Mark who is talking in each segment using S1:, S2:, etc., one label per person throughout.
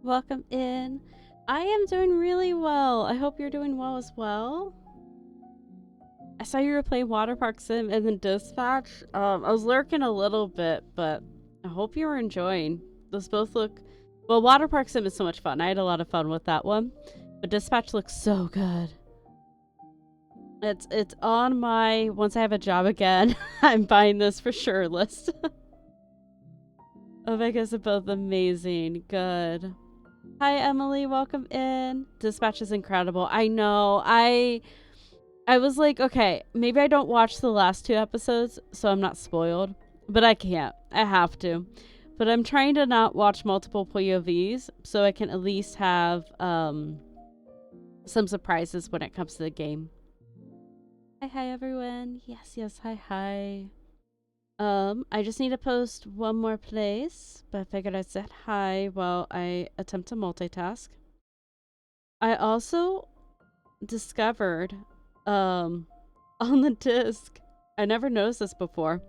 S1: Welcome in. I am doing really well. I hope you're doing well as well. I saw you were playing Water Park Sim and then Dispatch. I was lurking a little bit, but I hope you were enjoying. Those both look... Well, Water Park Sim is so much fun. I had a lot of fun with that one. But Dispatch looks so good. It's on my... Once I have a job again, I'm buying this for sure list. Oh my gosh, they're both amazing. Good. Hi, Emily. Welcome in. Dispatch is incredible. I know. I was like, okay, maybe I don't watch the last 2 episodes, so I'm not spoiled. But I can't. I have to. But I'm trying to not watch multiple POVs, so I can at least have some surprises when it comes to the game. Hi, everyone. Yes. Hi. I just need to post one more place, but I figured I'd say hi while I attempt to multitask. I also discovered, on the disc, I never noticed this before,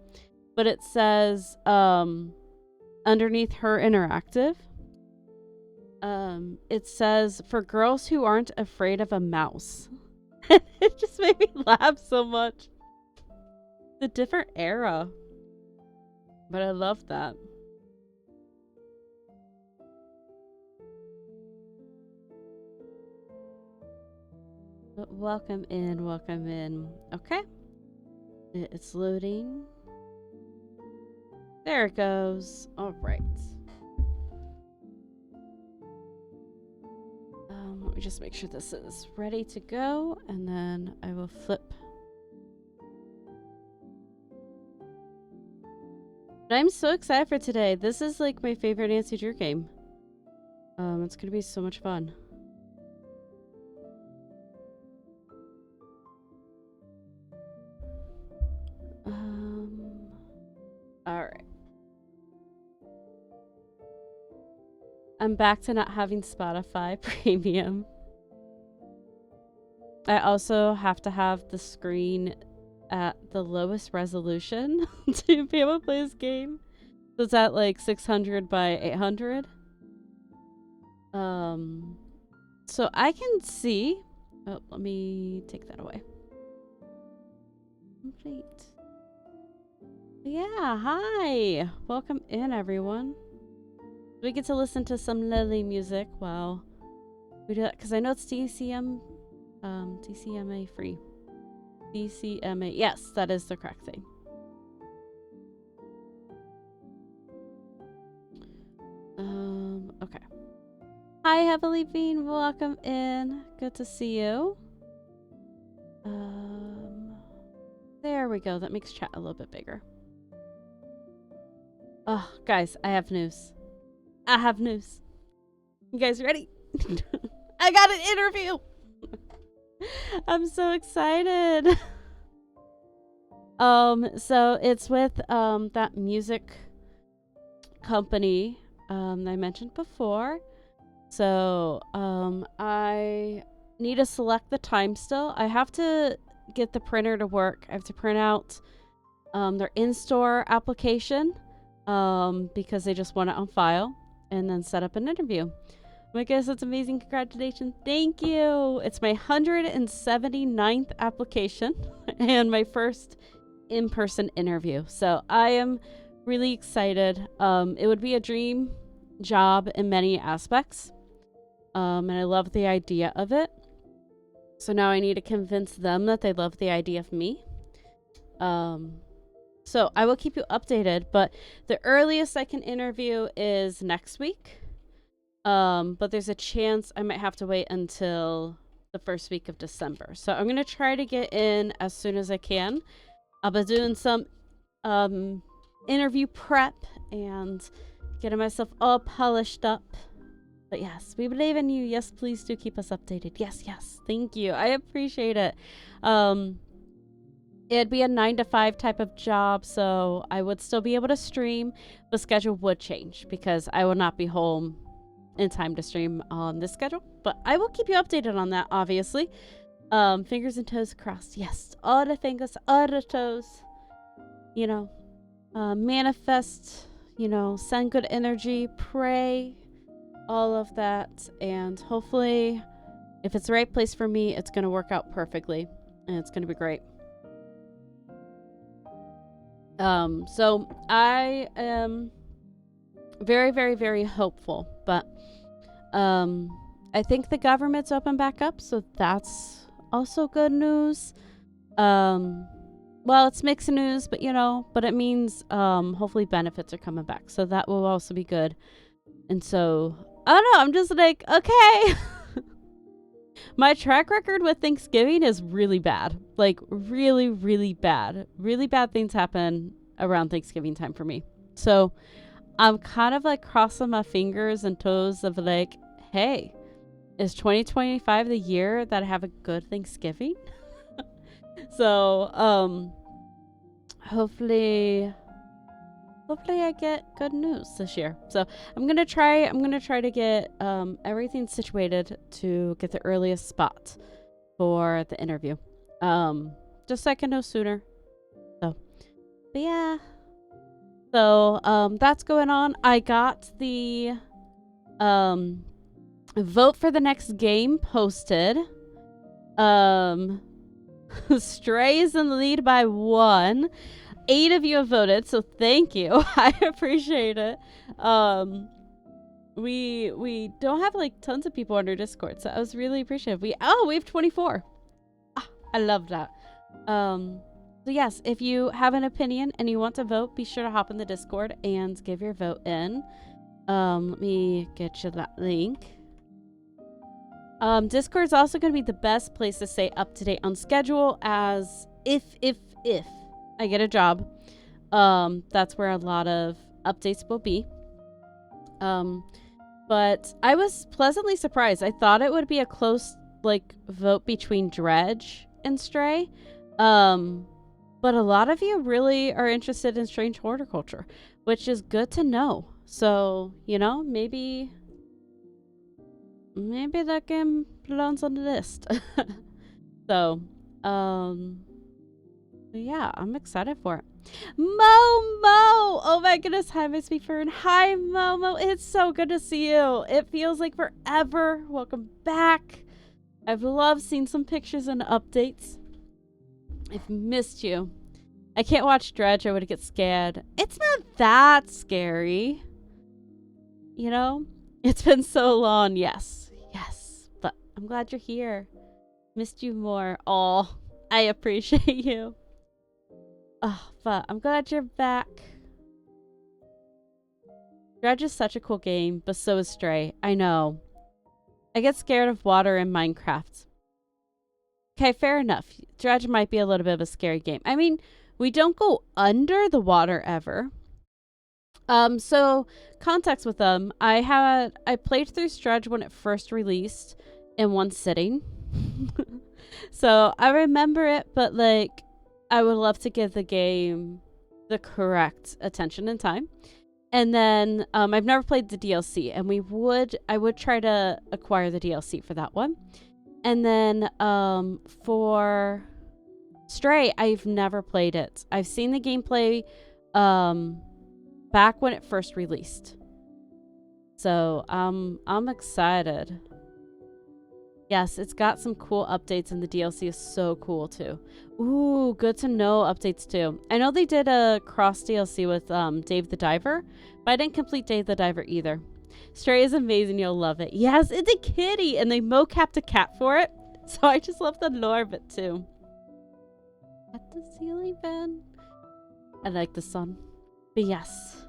S1: but it says, underneath her interactive, it says, for girls who aren't afraid of a mouse. It just made me laugh so much. It's a different era. But I love that. But welcome in. Okay. It's loading. There it goes. All right. Let me just make sure this is ready to go, and then I will flip. But I'm so excited for today. This is like my favorite Nancy Drew game. It's gonna be so much fun. Alright. I'm back to not having Spotify Premium. I also have to have the screen at the lowest resolution to be able to play this game. So it's at like 600 by 800. So I can see. Oh, let me take that away. Complete. Yeah, hi. Welcome in, everyone. We get to listen to some Lily music while we do that, because I know it's DCMA free. DCMA. Yes, that is the correct thing. Okay. Hi, Heavily Bean. Welcome in. Good to see you. There we go. That makes chat a little bit bigger. Oh, guys, I have news. You guys ready? I got an interview. I'm so excited. So it's with that music company I mentioned before. So I need to select the time still. I have to get the printer to work. I have to print out their in-store application because they just want it on file, and then set up an interview. I guess that's amazing. Congratulations. Thank you. It's my 179th application and my first in-person interview. So I am really excited. It would be a dream job in many aspects. And I love the idea of it. So now I need to convince them that they love the idea of me. So I will keep you updated, but the earliest I can interview is next week. But there's a chance I might have to wait until the first week of December. So I'm going to try to get in as soon as I can. I'll be doing some interview prep and getting myself all polished up. But yes, we believe in you. Yes, please do keep us updated. Yes. Thank you. I appreciate it. It'd be a 9-to-5 type of job, so I would still be able to stream. The schedule would change because I will not be home in time to stream on this schedule. But I will keep you updated on that, obviously. Fingers and toes crossed. Yes, all the fingers, all the toes. You know, manifest, send good energy, pray. all of that, and hopefully if it's the right place for me, it's going to work out perfectly and it's going to be great. So I am very, very, very hopeful, but I think the government's open back up, so that's also good news. Well, it's mixed news, but but it means hopefully benefits are coming back, so that will also be good. And so I don't know, I'm just like, okay. My track record with Thanksgiving is really bad. Like, really, really bad. Really bad things happen around Thanksgiving time for me. So I'm kind of like crossing my fingers and toes of like, hey, is 2025 the year that I have a good Thanksgiving? So hopefully I get good news this year. So I'm gonna try to get everything situated to get the earliest spot for the interview. Just so I can know sooner. So but yeah. So that's going on. I got the vote for the next game posted. Stray is in the lead by 1. 8 of you have voted, so thank you. I appreciate it. We don't have like tons of people on our Discord, so I was really appreciative. We have 24. I love that. So yes, if you have an opinion and you want to vote, be sure to hop in the Discord and give your vote in. Let me get you that link. Discord is also going to be the best place to stay up to date on schedule, as if I get a job. That's where a lot of updates will be. But I was pleasantly surprised. I thought it would be a close vote between Dredge and Stray. But a lot of you really are interested in strange horticulture, which is good to know. So, maybe that game belongs on the list. So, yeah, I'm excited for it. Momo! Oh my goodness, hi, Miss Fern. Hi, Momo. It's so good to see you. It feels like forever. Welcome back. I've loved seeing some pictures and updates. I've missed you. I can't watch Dredge. I would get scared. It's not that scary. It's been so long. Yes. But I'm glad you're here. Missed you more. Oh, I appreciate you. Oh, but I'm glad you're back. Dredge is such a cool game, but so is Stray. I know. I get scared of water in Minecraft. Okay, fair enough. Dredge might be a little bit of a scary game. I mean, we don't go under the water ever. So context with them. I played through Dredge when it first released in one sitting. So I remember it, but I would love to give the game the correct attention and time. And then I've never played the DLC, and I would try to acquire the DLC for that one. And then for Stray, I've never played it. I've seen the gameplay back when it first released. So I'm excited. Yes, it's got some cool updates, and the DLC is so cool too. Ooh, good to know updates too. I know they did a cross DLC with Dave the Diver, but I didn't complete Dave the Diver either. Stray is amazing. You'll love it. Yes, it's a kitty, and they mocapped a cat for it. So I just love the lore of it too. At the ceiling fan. I like the sun. But yes.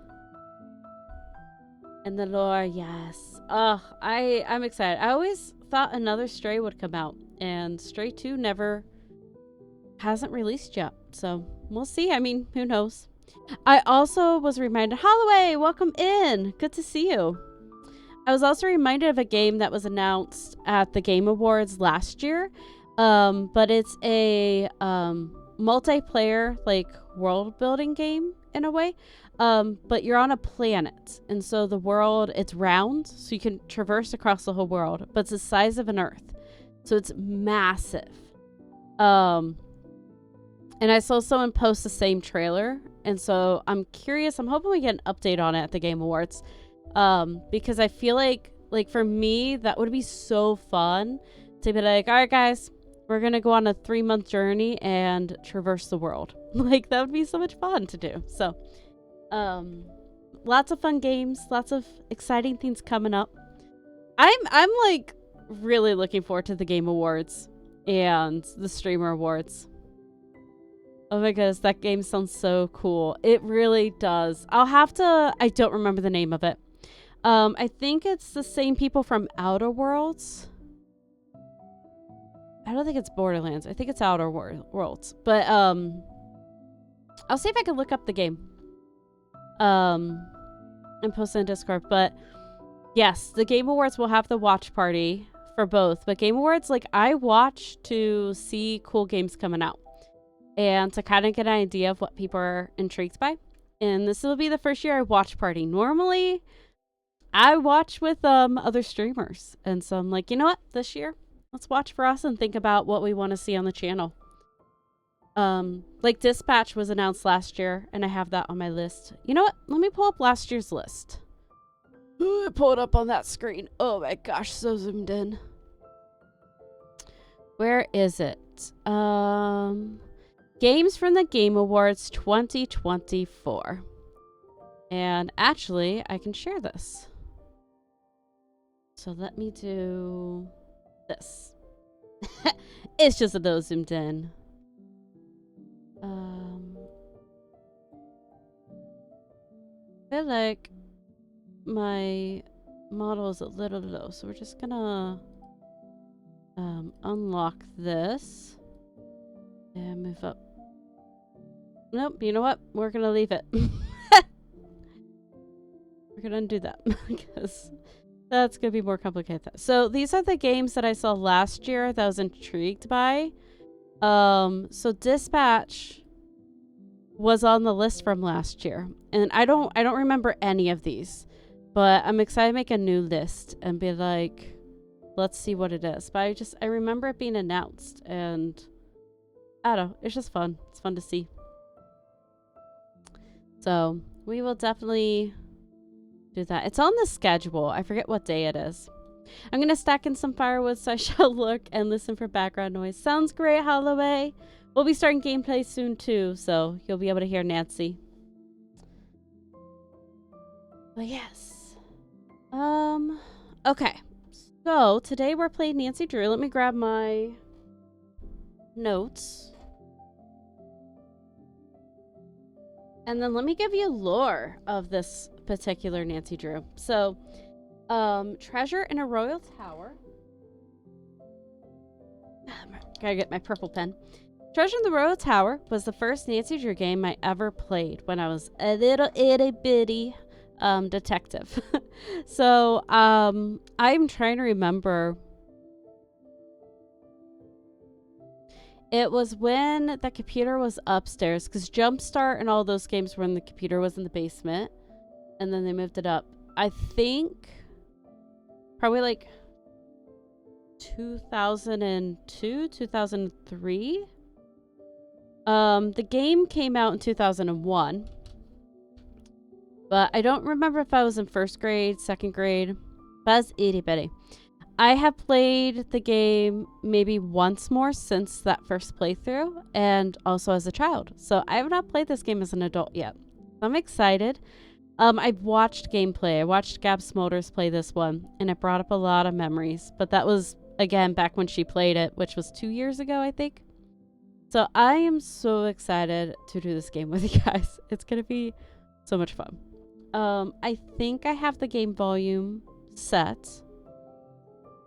S1: And the lore, yes. Oh, I'm excited. I always thought another Stray would come out, and Stray 2 hasn't released yet. So we'll see. I mean, who knows? I also was reminded, Holloway, welcome in. Good to see you. I was also reminded of a game that was announced at the Game Awards last year. But it's a multiplayer world building game in a way. But you're on a planet, and so the world, it's round, so you can traverse across the whole world, but it's the size of an Earth, so it's massive. And I saw someone post the same trailer, and so I'm curious. I'm hoping we get an update on it at the Game Awards, because I feel like Like, for me, that would be so fun to be like, all right, guys, we're going to go on a 3-month journey and traverse the world. Like, that would be so much fun to do. So, lots of fun games, lots of exciting things coming up. I'm like really looking forward to the Game Awards and the Streamer Awards. Oh my goodness, that game sounds so cool. It really does. I don't remember the name of it. I think it's the same people from Outer Worlds. I don't think it's Borderlands. I think it's Outer Worlds. But I'll see if I can look up the game. And post it in Discord. But yes, the Game Awards will have the watch party for both. But Game Awards, like, I watch to see cool games coming out and to kind of get an idea of what people are intrigued by. And this will be the first year I watch party. Normally, I watch with other streamers. And so I'm like, you know what? This year, let's watch for us and think about what we want to see on the channel. Like Dispatch was announced last year, and I have that on my list. You know what? Let me pull up last year's list. Pull it up on that screen. Oh my gosh, so zoomed in. Where is it? Games from the Game Awards 2024. And actually, I can share this. So let me do this. It's just a little zoomed in. I feel like my model is a little low, so we're just gonna unlock this and move up. Nope, you know what? We're gonna leave it. We're gonna undo that because that's gonna be more complicated. So these are the games that I saw last year that I was intrigued by. So Dispatch was on the list from last year, and I don't remember any of these, but I'm excited to make a new list and be like, let's see what it is. But I remember it being announced, and I don't know, it's just fun. It's fun to see. So we will definitely do that. It's on the schedule. I forget what day it is. I'm going to stack in some firewood so I shall look and listen for background noise. Sounds great, Holloway. We'll be starting gameplay soon too, so you'll be able to hear Nancy. But yes. Okay. So today we're playing Nancy Drew. Let me grab my notes. And then let me give you lore of this particular Nancy Drew. So, treasure in a royal tower. Gotta get my purple pen. Treasure in the Royal Tower was the first Nancy Drew game I ever played when I was a little itty bitty detective. So, I'm trying to remember. It was when the computer was upstairs, because Jumpstart and all those games were when the computer was in the basement, and then they moved it up. I think probably like 2002, 2003. The game came out in 2001, but I don't remember if I was in first grade, second grade, but I was itty bitty. I have played the game maybe once more since that first playthrough, and also as a child. So I have not played this game as an adult yet. I'm excited. I've watched gameplay. I watched Gab Smolders play this one, and it brought up a lot of memories. But that was, again, back when she played it, which was 2 years ago, I think. So I am so excited to do this game with you guys. It's going to be so much fun. I think I have the game volume set.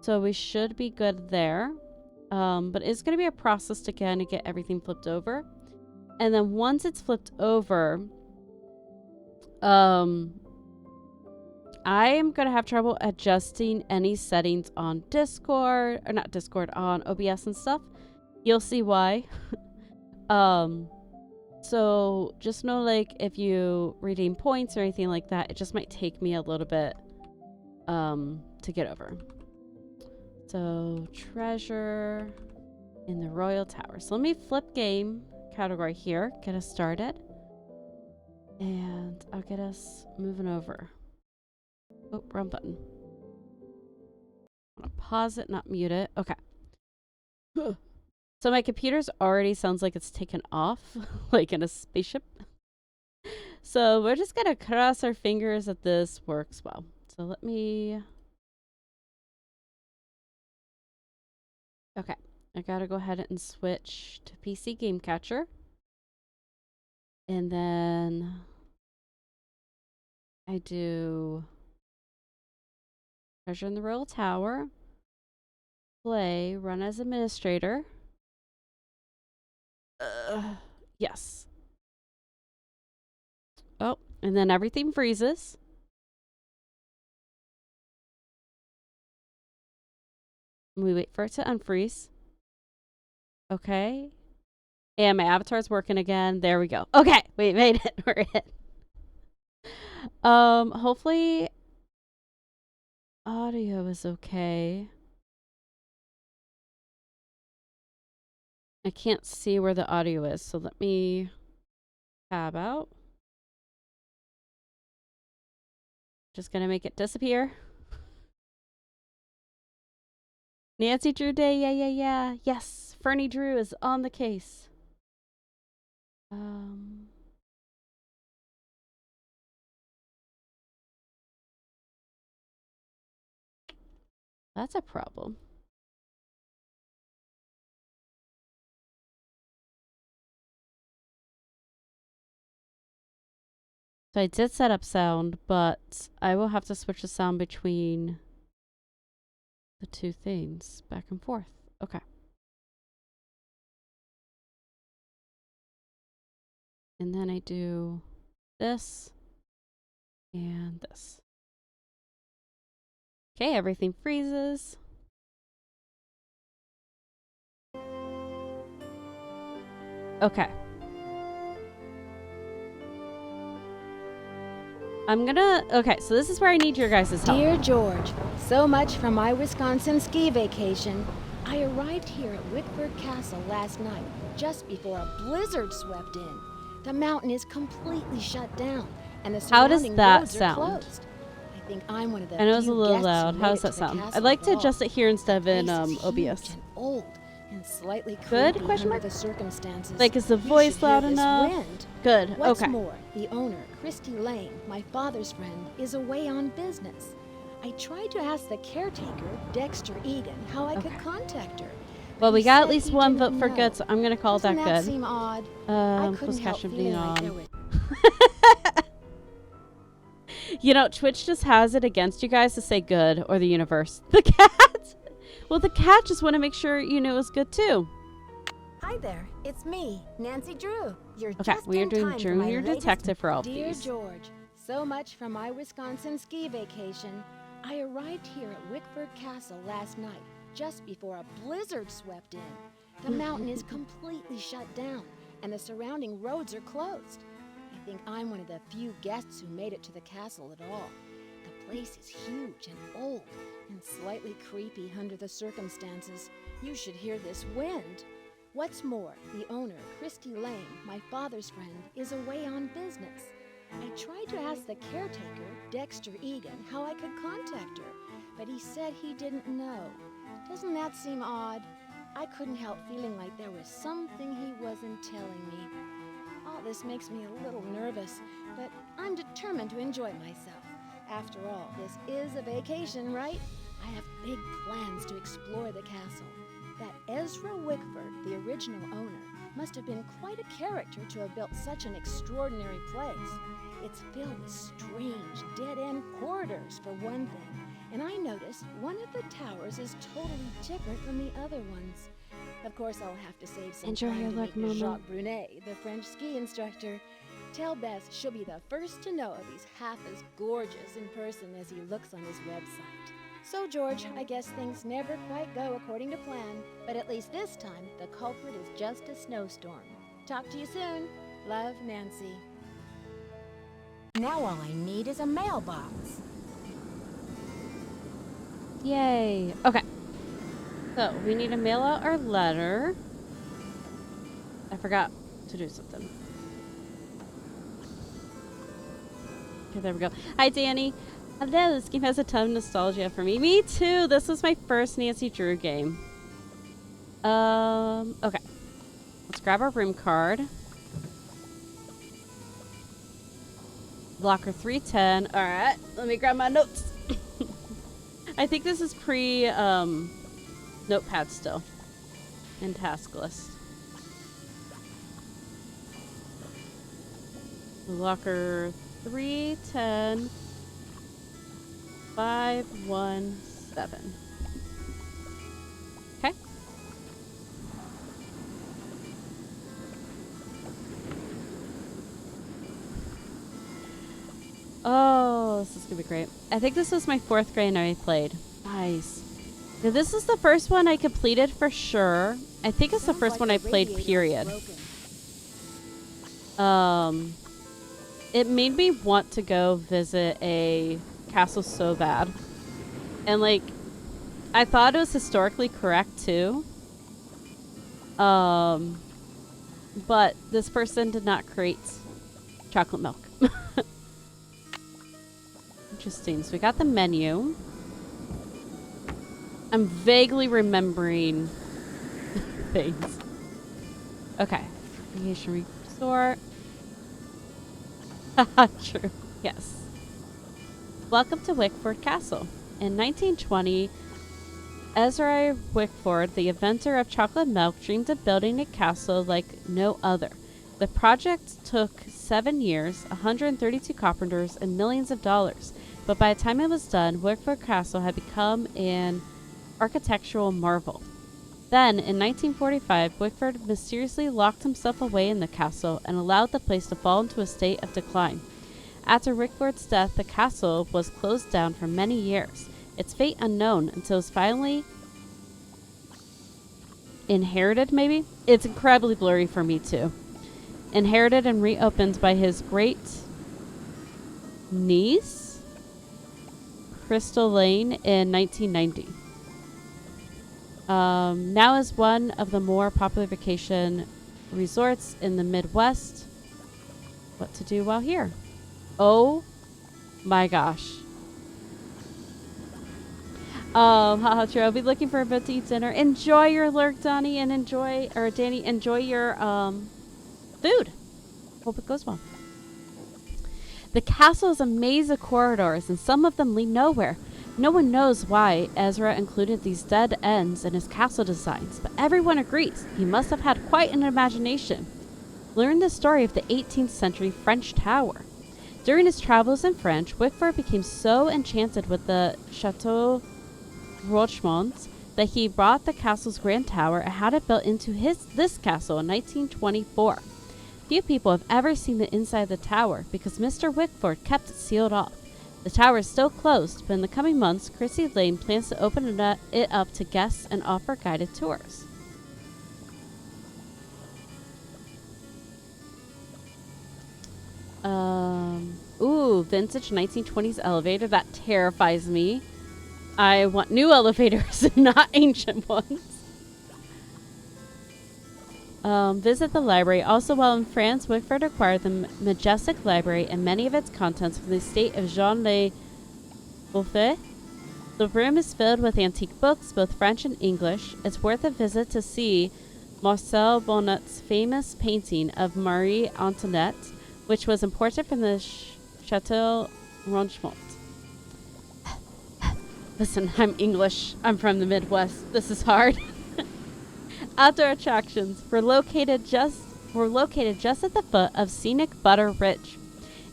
S1: So we should be good there. But it's going to be a process to kind of get everything flipped over. And then once it's flipped over, I am going to have trouble adjusting any settings on Discord, or not Discord, on OBS and stuff. You'll see why. So just know, like, if you redeem points or anything like that, it just might take me a little bit to get over. So treasure in the Royal Tower. So let me flip game category here, get us started, and I'll get us moving over. Oh, wrong button. I'm gonna pause it, not mute it. Okay. So my computer's already sounds like it's taken off, like in a spaceship. So we're just gonna cross our fingers that this works well. So let me... Okay, I gotta go ahead and switch to PC Game Catcher. And then I do Treasure in the Royal Tower, play, run as administrator. Yes. Oh, and then everything freezes. And we wait for it to unfreeze. Okay. And my avatar's working again. There we go. Okay, we made it. We're in. Hopefully audio is okay. I can't see where the audio is, so let me tab out. Just gonna make it disappear. Nancy Drew Day, yeah. Yes, Fernie Drew is on the case. That's a problem. So I did set up sound, but I will have to switch the sound between the two things back and forth. Okay. And then I do this and this. Okay, everything freezes. Okay. Okay, so this is where I need your guys' help.
S2: Dear George, so much for my Wisconsin ski vacation. I arrived here at Wickford Castle last night, just before a blizzard swept in. The mountain is completely shut down, and the surrounding roads are closed. I think I'm one of the
S1: I know it's a
S2: few
S1: little
S2: guests
S1: loud.
S2: who
S1: How
S2: made
S1: does
S2: it
S1: that
S2: to the
S1: sound?
S2: castle
S1: I'd like
S2: at
S1: to
S2: all.
S1: adjust it here instead of in
S2: The place is
S1: OBS.
S2: huge and old and slightly
S1: Good?
S2: creepy
S1: Question
S2: under
S1: mark?
S2: the circumstances.
S1: Like, is the
S2: You
S1: voice
S2: should hear
S1: loud
S2: this
S1: enough?
S2: wind.
S1: Good.
S2: What's
S1: Okay.
S2: more, the owner, Christy Lane, my father's friend, is away on business. I tried to ask the caretaker, Dexter Egan, how I could contact her.
S1: Well, we
S2: He
S1: got at
S2: said
S1: least
S2: he
S1: one
S2: didn't
S1: vote for
S2: know.
S1: good, so I'm gonna call
S2: Doesn't
S1: that
S2: that
S1: good.
S2: seem odd? I couldn't
S1: Closed
S2: help
S1: caption
S2: feeling
S1: being
S2: like
S1: on.
S2: there was...
S1: You know, Twitch just has it against you guys to say good or the universe. The cat. Well, the cat just want to make sure you know it was good too.
S3: Hi there, it's me, Nancy Drew. You're
S1: Okay,
S3: just
S1: we are
S3: in
S1: doing
S3: time for my
S1: Junior
S3: latest...
S1: Detective for all
S2: Dear
S1: these.
S2: George, so much for my Wisconsin ski vacation. I arrived here at Wickford Castle last night, just before a blizzard swept in. The mountain is completely shut down, and the surrounding roads are closed. I think I'm one of the few guests who made it to the castle at all. The place is huge and old, and slightly creepy under the circumstances. You should hear this wind. What's more, the owner, Christy Lane, my father's friend, is away on business. I tried to ask the caretaker, Dexter Egan, how I could contact her, but he said he didn't know. Doesn't that seem odd? I couldn't help feeling like there was something he wasn't telling me. All this makes me a little nervous, but I'm determined to enjoy myself. After all, this is a vacation, right? I have big plans to explore the castle. That Ezra Wickford, the original owner, must have been quite a character to have built such an extraordinary place. It's filled with strange, dead-end corridors, for one thing. And I noticed one of the towers is totally different from the other ones. Of course, I'll have to save some
S1: Enjoy
S2: time
S1: your
S2: to
S1: luck,
S2: meet
S1: Mama.
S2: Jacques Brunet, the French ski instructor. Tell Bess she'll be the first to know if he's half as gorgeous in person as he looks on his website. So, George, I guess things never quite go according to plan, but at least this time, the culprit is just a snowstorm. Talk to you soon. Love, Nancy.
S3: Now all I need is a mailbox.
S1: Yay. Okay. So we need to mail out our letter. I forgot to do something. Okay, there we go. Hi, Danny. Hello, this game has a ton of nostalgia for me. Me too. This was my first Nancy Drew game. Okay. Let's grab our room card. Locker 310. Alright, let me grab my notes. I think this is notepad still. And task list. Locker 310. 517. Okay. Oh, this is gonna be great. I think this was my 4th grade and I played. Nice. Now, this is the first one I completed for sure. I think it's the first one I played, period. It made me want to go visit a castle so bad. And like, I thought it was historically correct too. But this person did not create chocolate milk. Interesting. So we got the menu. I'm vaguely remembering things. Okay. Vacation resort. True. Yes. Welcome to Wickford Castle. In 1920, Ezra Wickford, the inventor of chocolate milk, dreamed of building a castle like no other. The project took 7 years, 132 carpenters, and millions of dollars. But by the time it was done, Wickford Castle had become an architectural marvel. Then, in 1945, Wickford mysteriously locked himself away in the castle and allowed the place to fall into a state of decline. After Wickford's death, the castle was closed down for many years, its fate unknown until it was finally inherited, maybe? It's incredibly blurry for me, too. Inherited and reopened by his great niece, Crystal Lane, in 1990. Now is one of the more popular vacation resorts in the Midwest. What to do while here? Oh my gosh. Haha, true. I'll be looking for a bit to eat dinner. Enjoy your lurk, Danny, and enjoy your food. Hope it goes well. The castle is a maze of corridors, and some of them lead nowhere. No one knows why Ezra included these dead ends in his castle designs, but everyone agrees he must have had quite an imagination. Learn the story of the 18th century French tower. During his travels in France, Wickford became so enchanted with the Chateau Rochemont that he bought the castle's grand tower and had it built into this castle in 1924. Few people have ever seen the inside of the tower because Mr. Wickford kept it sealed off. The tower is still closed, but in the coming months, Chrissy Lane plans to open it up to guests and offer guided tours. Ooh, vintage 1920s elevator. That terrifies me. I want new elevators and not ancient ones. Visit the library. Also, while in France, Wickford acquired the majestic library and many of its contents from the estate of Jean Le Beaufort. The room is filled with antique books, both French and English. It's worth a visit to see Marcel Bonnet's famous painting of Marie Antoinette, which was imported from the Chateau Rochemont. Listen, I'm English. I'm from the Midwest. This is hard. Outdoor attractions were located just at the foot of scenic Butter Ridge.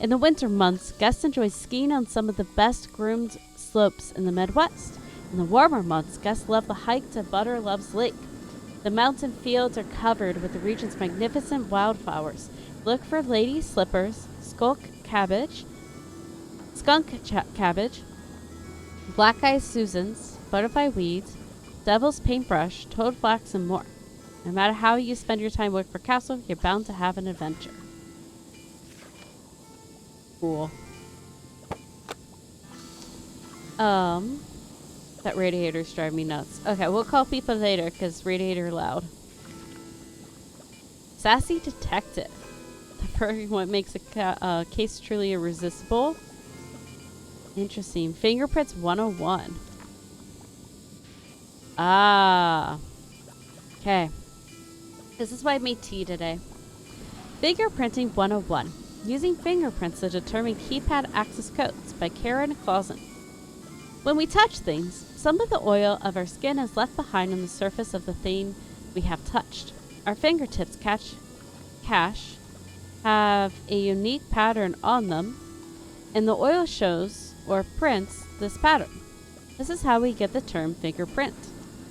S1: In the winter months, guests enjoy skiing on some of the best groomed slopes in the Midwest. In the warmer months, guests love the hike to Butter Loves Lake. The mountain fields are covered with the region's magnificent wildflowers. Look for lady slippers, skunk cabbage, black-eyed Susans, butterfly weeds, devil's paintbrush, toadflax, and more. No matter how you spend your time at Wickford Castle, you're bound to have an adventure. Cool. That radiator's driving me nuts. Okay, we'll call people later because radiator loud. Sassy detective. The perfect one makes a case truly irresistible. Interesting. Fingerprints 101. Ah. Okay. This is why I made tea today. Fingerprinting 101. Using fingerprints to determine keypad access codes by Karen Clausen. When we touch things, some of the oil of our skin is left behind on the surface of the thing we have touched. Our fingertips have a unique pattern on them, and the oil shows or prints this pattern. This is how we get the term fingerprint.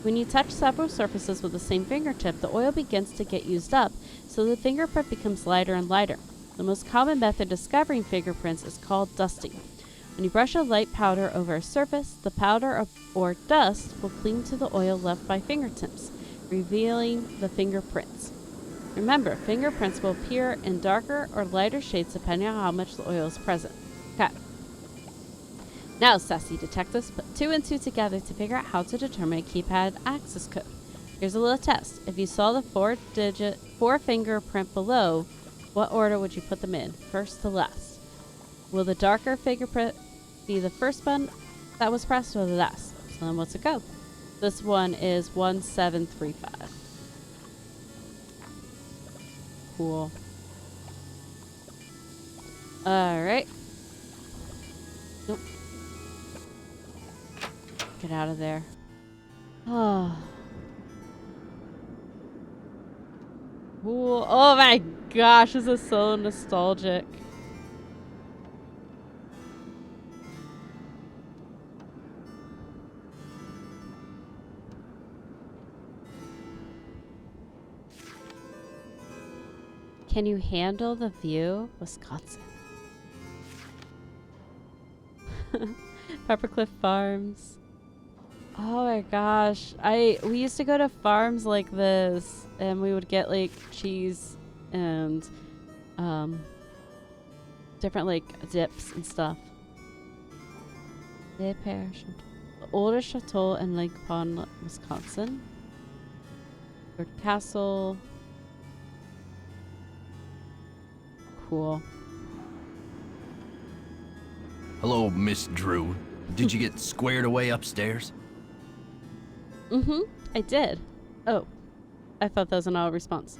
S1: When you touch several surfaces with the same fingertip, the oil begins to get used up, so the fingerprint becomes lighter and lighter. The most common method of discovering fingerprints is called dusting. When you brush a light powder over a surface, the powder or dust will cling to the oil left by fingertips, revealing the fingerprints. Remember, fingerprints will appear in darker or lighter shades depending on how much the oil is present. Okay. Now, sassy detectives, put 2 and 2 together to figure out how to determine a keypad access code. Here's a little test. If you saw the 4 fingerprint below, what order would you put them in, first to last? Will the darker fingerprint be the first one that was pressed or the last? So then what's it go? This one is 1735. Cool. Alright. Nope. Get out of there. Oh. Cool. Oh my gosh, this is so nostalgic. Can you handle the view? Wisconsin. Peppercliff Farms. Oh my gosh. We used to go to farms like this and we would get like cheese and different like dips and stuff. The oldest chateau in Lake Pond, Wisconsin. Fort Castle. Cool.
S4: Hello, Miss Drew. Did you get squared away upstairs?
S1: Mm-hmm. I did. Oh. I thought that was an auto response.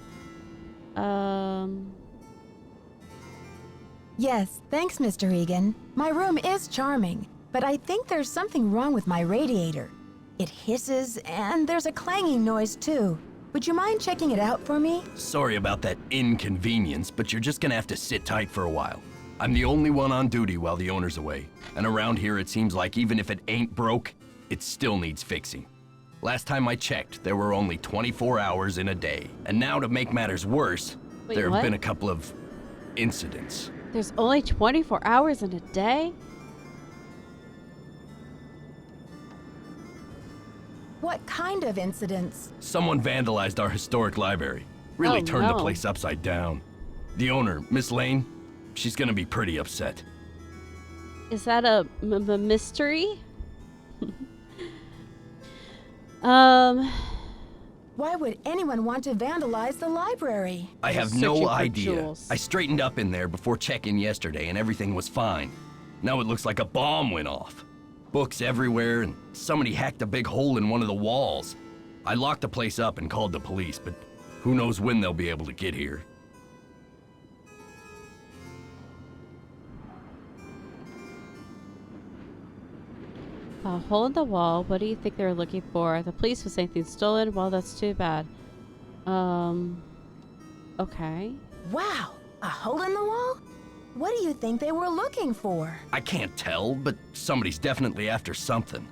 S3: Yes, thanks, Mr. Egan. My room is charming, but I think there's something wrong with my radiator. It hisses, and there's a clanging noise, too. Would you mind checking it out for me?
S4: Sorry about that inconvenience, but you're just gonna have to sit tight for a while. I'm the only one on duty while the owner's away, and around here it seems like even if it ain't broke, it still needs fixing. Last time I checked, there were only 24 hours in a day. And now to make matters worse,
S1: Wait,
S4: there have
S1: what?
S4: been a couple of incidents.
S1: There's only 24 hours in a day?
S3: What kind of incidents?
S4: Someone vandalized our historic library. Really
S1: Oh,
S4: turned the
S1: no.
S4: place upside down. The owner, Miss Lane, she's gonna be pretty upset.
S1: Is that a mystery?
S3: Why would anyone want to vandalize the library?
S4: I have
S1: Searching
S4: no
S1: for
S4: idea.
S1: jewels.
S4: I straightened up in there before check-in yesterday and everything was fine. Now it looks like a bomb went off. Books everywhere and somebody hacked a big hole in one of the walls. I locked the place up and called the police, but who knows when they'll be able to get here.
S1: A hole in the wall. What do you think they were looking for? The police was saying things stolen. Well, that's too bad. Okay.
S3: Wow, a hole in the wall? What do you think they were looking for?
S4: I can't tell, but somebody's definitely after something.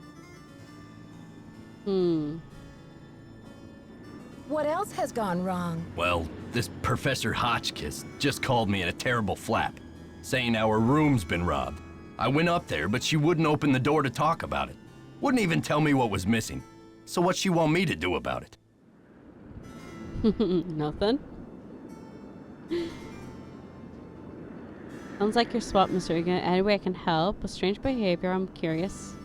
S3: What else has gone wrong?
S4: Well, this Professor Hotchkiss just called me in a terrible flap, saying our room's been robbed. I went up there, but she wouldn't open the door to talk about it. Wouldn't even tell me what was missing. So what's she want me to do about it?
S1: Nothing. Sounds like you're swamped, Mr. Egan. Any way I can help? With strange behavior, I'm curious.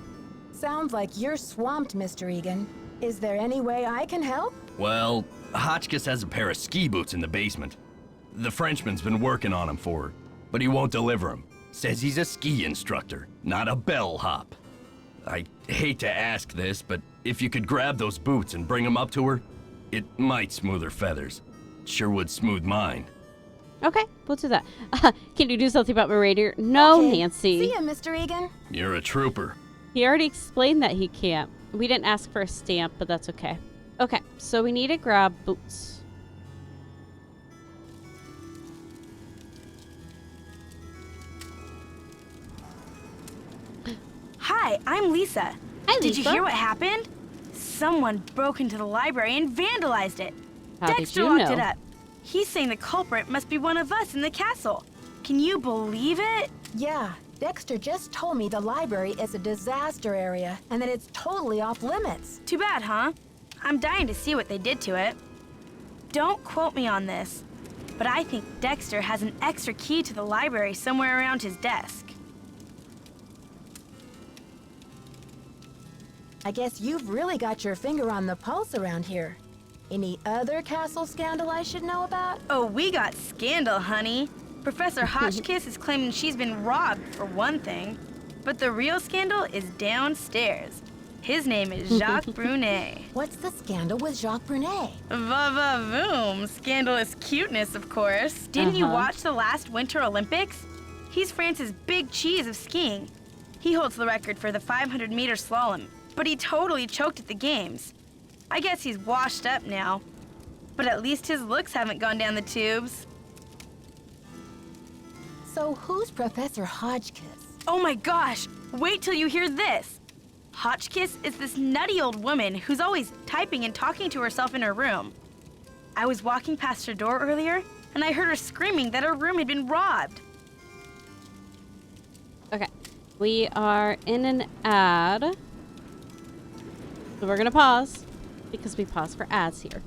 S3: Sounds like you're swamped, Mr. Egan. Is there any way I can help?
S4: Well, Hotchkiss has a pair of ski boots in the basement. The Frenchman's been working on them for her, but he won't deliver them. Says he's a ski instructor, not a bellhop. I hate to ask this, but if you could grab those boots and bring them up to her, it might smooth her feathers. Sure would smooth mine.
S1: Okay, we'll do that. Can you do something about my radiator? No,
S3: Okay.
S1: Nancy.
S3: See ya, Mr. Egan.
S4: You're a trooper.
S1: He already explained that he can't. We didn't ask for a stamp, but that's okay. Okay, so we need to grab boots.
S5: Hi, I'm Lisa.
S1: Hi,
S5: Did you
S1: Lisa.
S5: hear what happened? Someone broke into the library and vandalized it.
S1: How did
S5: Dexter
S1: you
S5: locked
S1: know?
S5: it up. He's saying the culprit must be one of us in the castle. Can you believe it?
S3: Yeah, Dexter just told me the library is a disaster area and that it's totally off limits.
S5: Too bad, huh? I'm dying to see what they did to it. Don't quote me on this, but I think Dexter has an extra key to the library somewhere around his desk.
S3: I guess you've really got your finger on the pulse around here. Any other castle scandal I should know about?
S5: Oh, we got scandal, honey. Professor Hotchkiss is claiming she's been robbed, for one thing. But the real scandal is downstairs. His name is Jacques Brunet.
S3: What's the scandal with Jacques Brunet?
S5: Va-va-voom. Scandalous cuteness, of course. Didn't you
S1: Uh-huh.
S5: watch the last Winter Olympics? He's France's big cheese of skiing. He holds the record for the 500-meter slalom, but he totally choked at the games. I guess he's washed up now. But at least his looks haven't gone down the tubes.
S3: So who's Professor Hotchkiss?
S5: Oh my gosh! Wait till you hear this! Hotchkiss is this nutty old woman who's always typing and talking to herself in her room. I was walking past her door earlier, and I heard her screaming that her room had been robbed.
S1: Okay, we are in an ad. So we're gonna pause because we pause for ads here.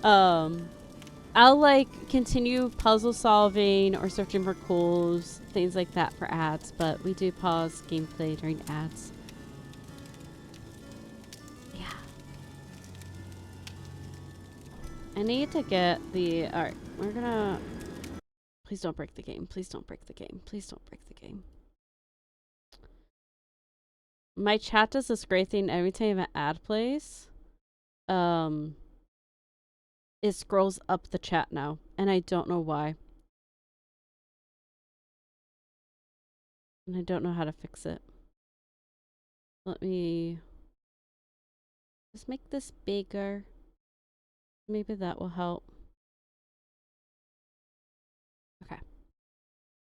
S1: I'll like continue puzzle solving or searching for clues, things like that for ads, but we do pause gameplay during ads. Yeah. I need to get the, alright, we're gonna, please don't break the game, please don't break the game, please don't break the game. My chat does this great thing every time an ad plays. It scrolls up the chat now, and I don't know why. And I don't know how to fix it. Let me just make this bigger. Maybe that will help. Okay.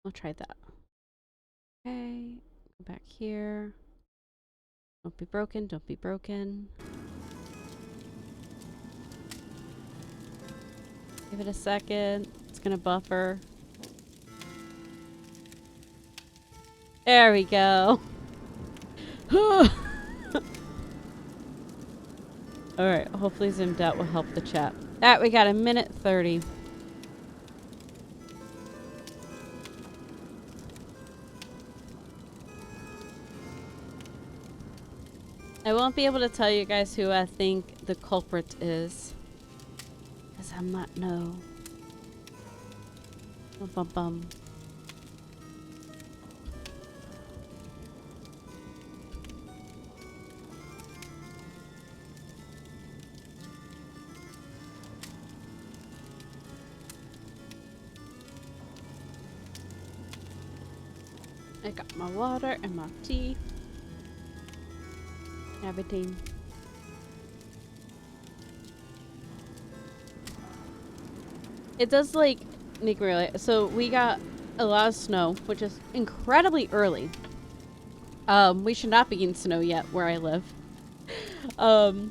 S1: I'll try that. Okay. Go back here. Don't be broken, don't be broken. Give it a second. It's gonna buffer. There we go. Alright, hopefully zoomed out will help the chat. Alright, we got a minute 30. I won't be able to tell you guys who I think the culprit is. Because I'm not no. Bum bum bum. I got my water and my tea. Everything. It does like make me realize. So we got a lot of snow, which is incredibly early. We should not be getting snow yet where I live. And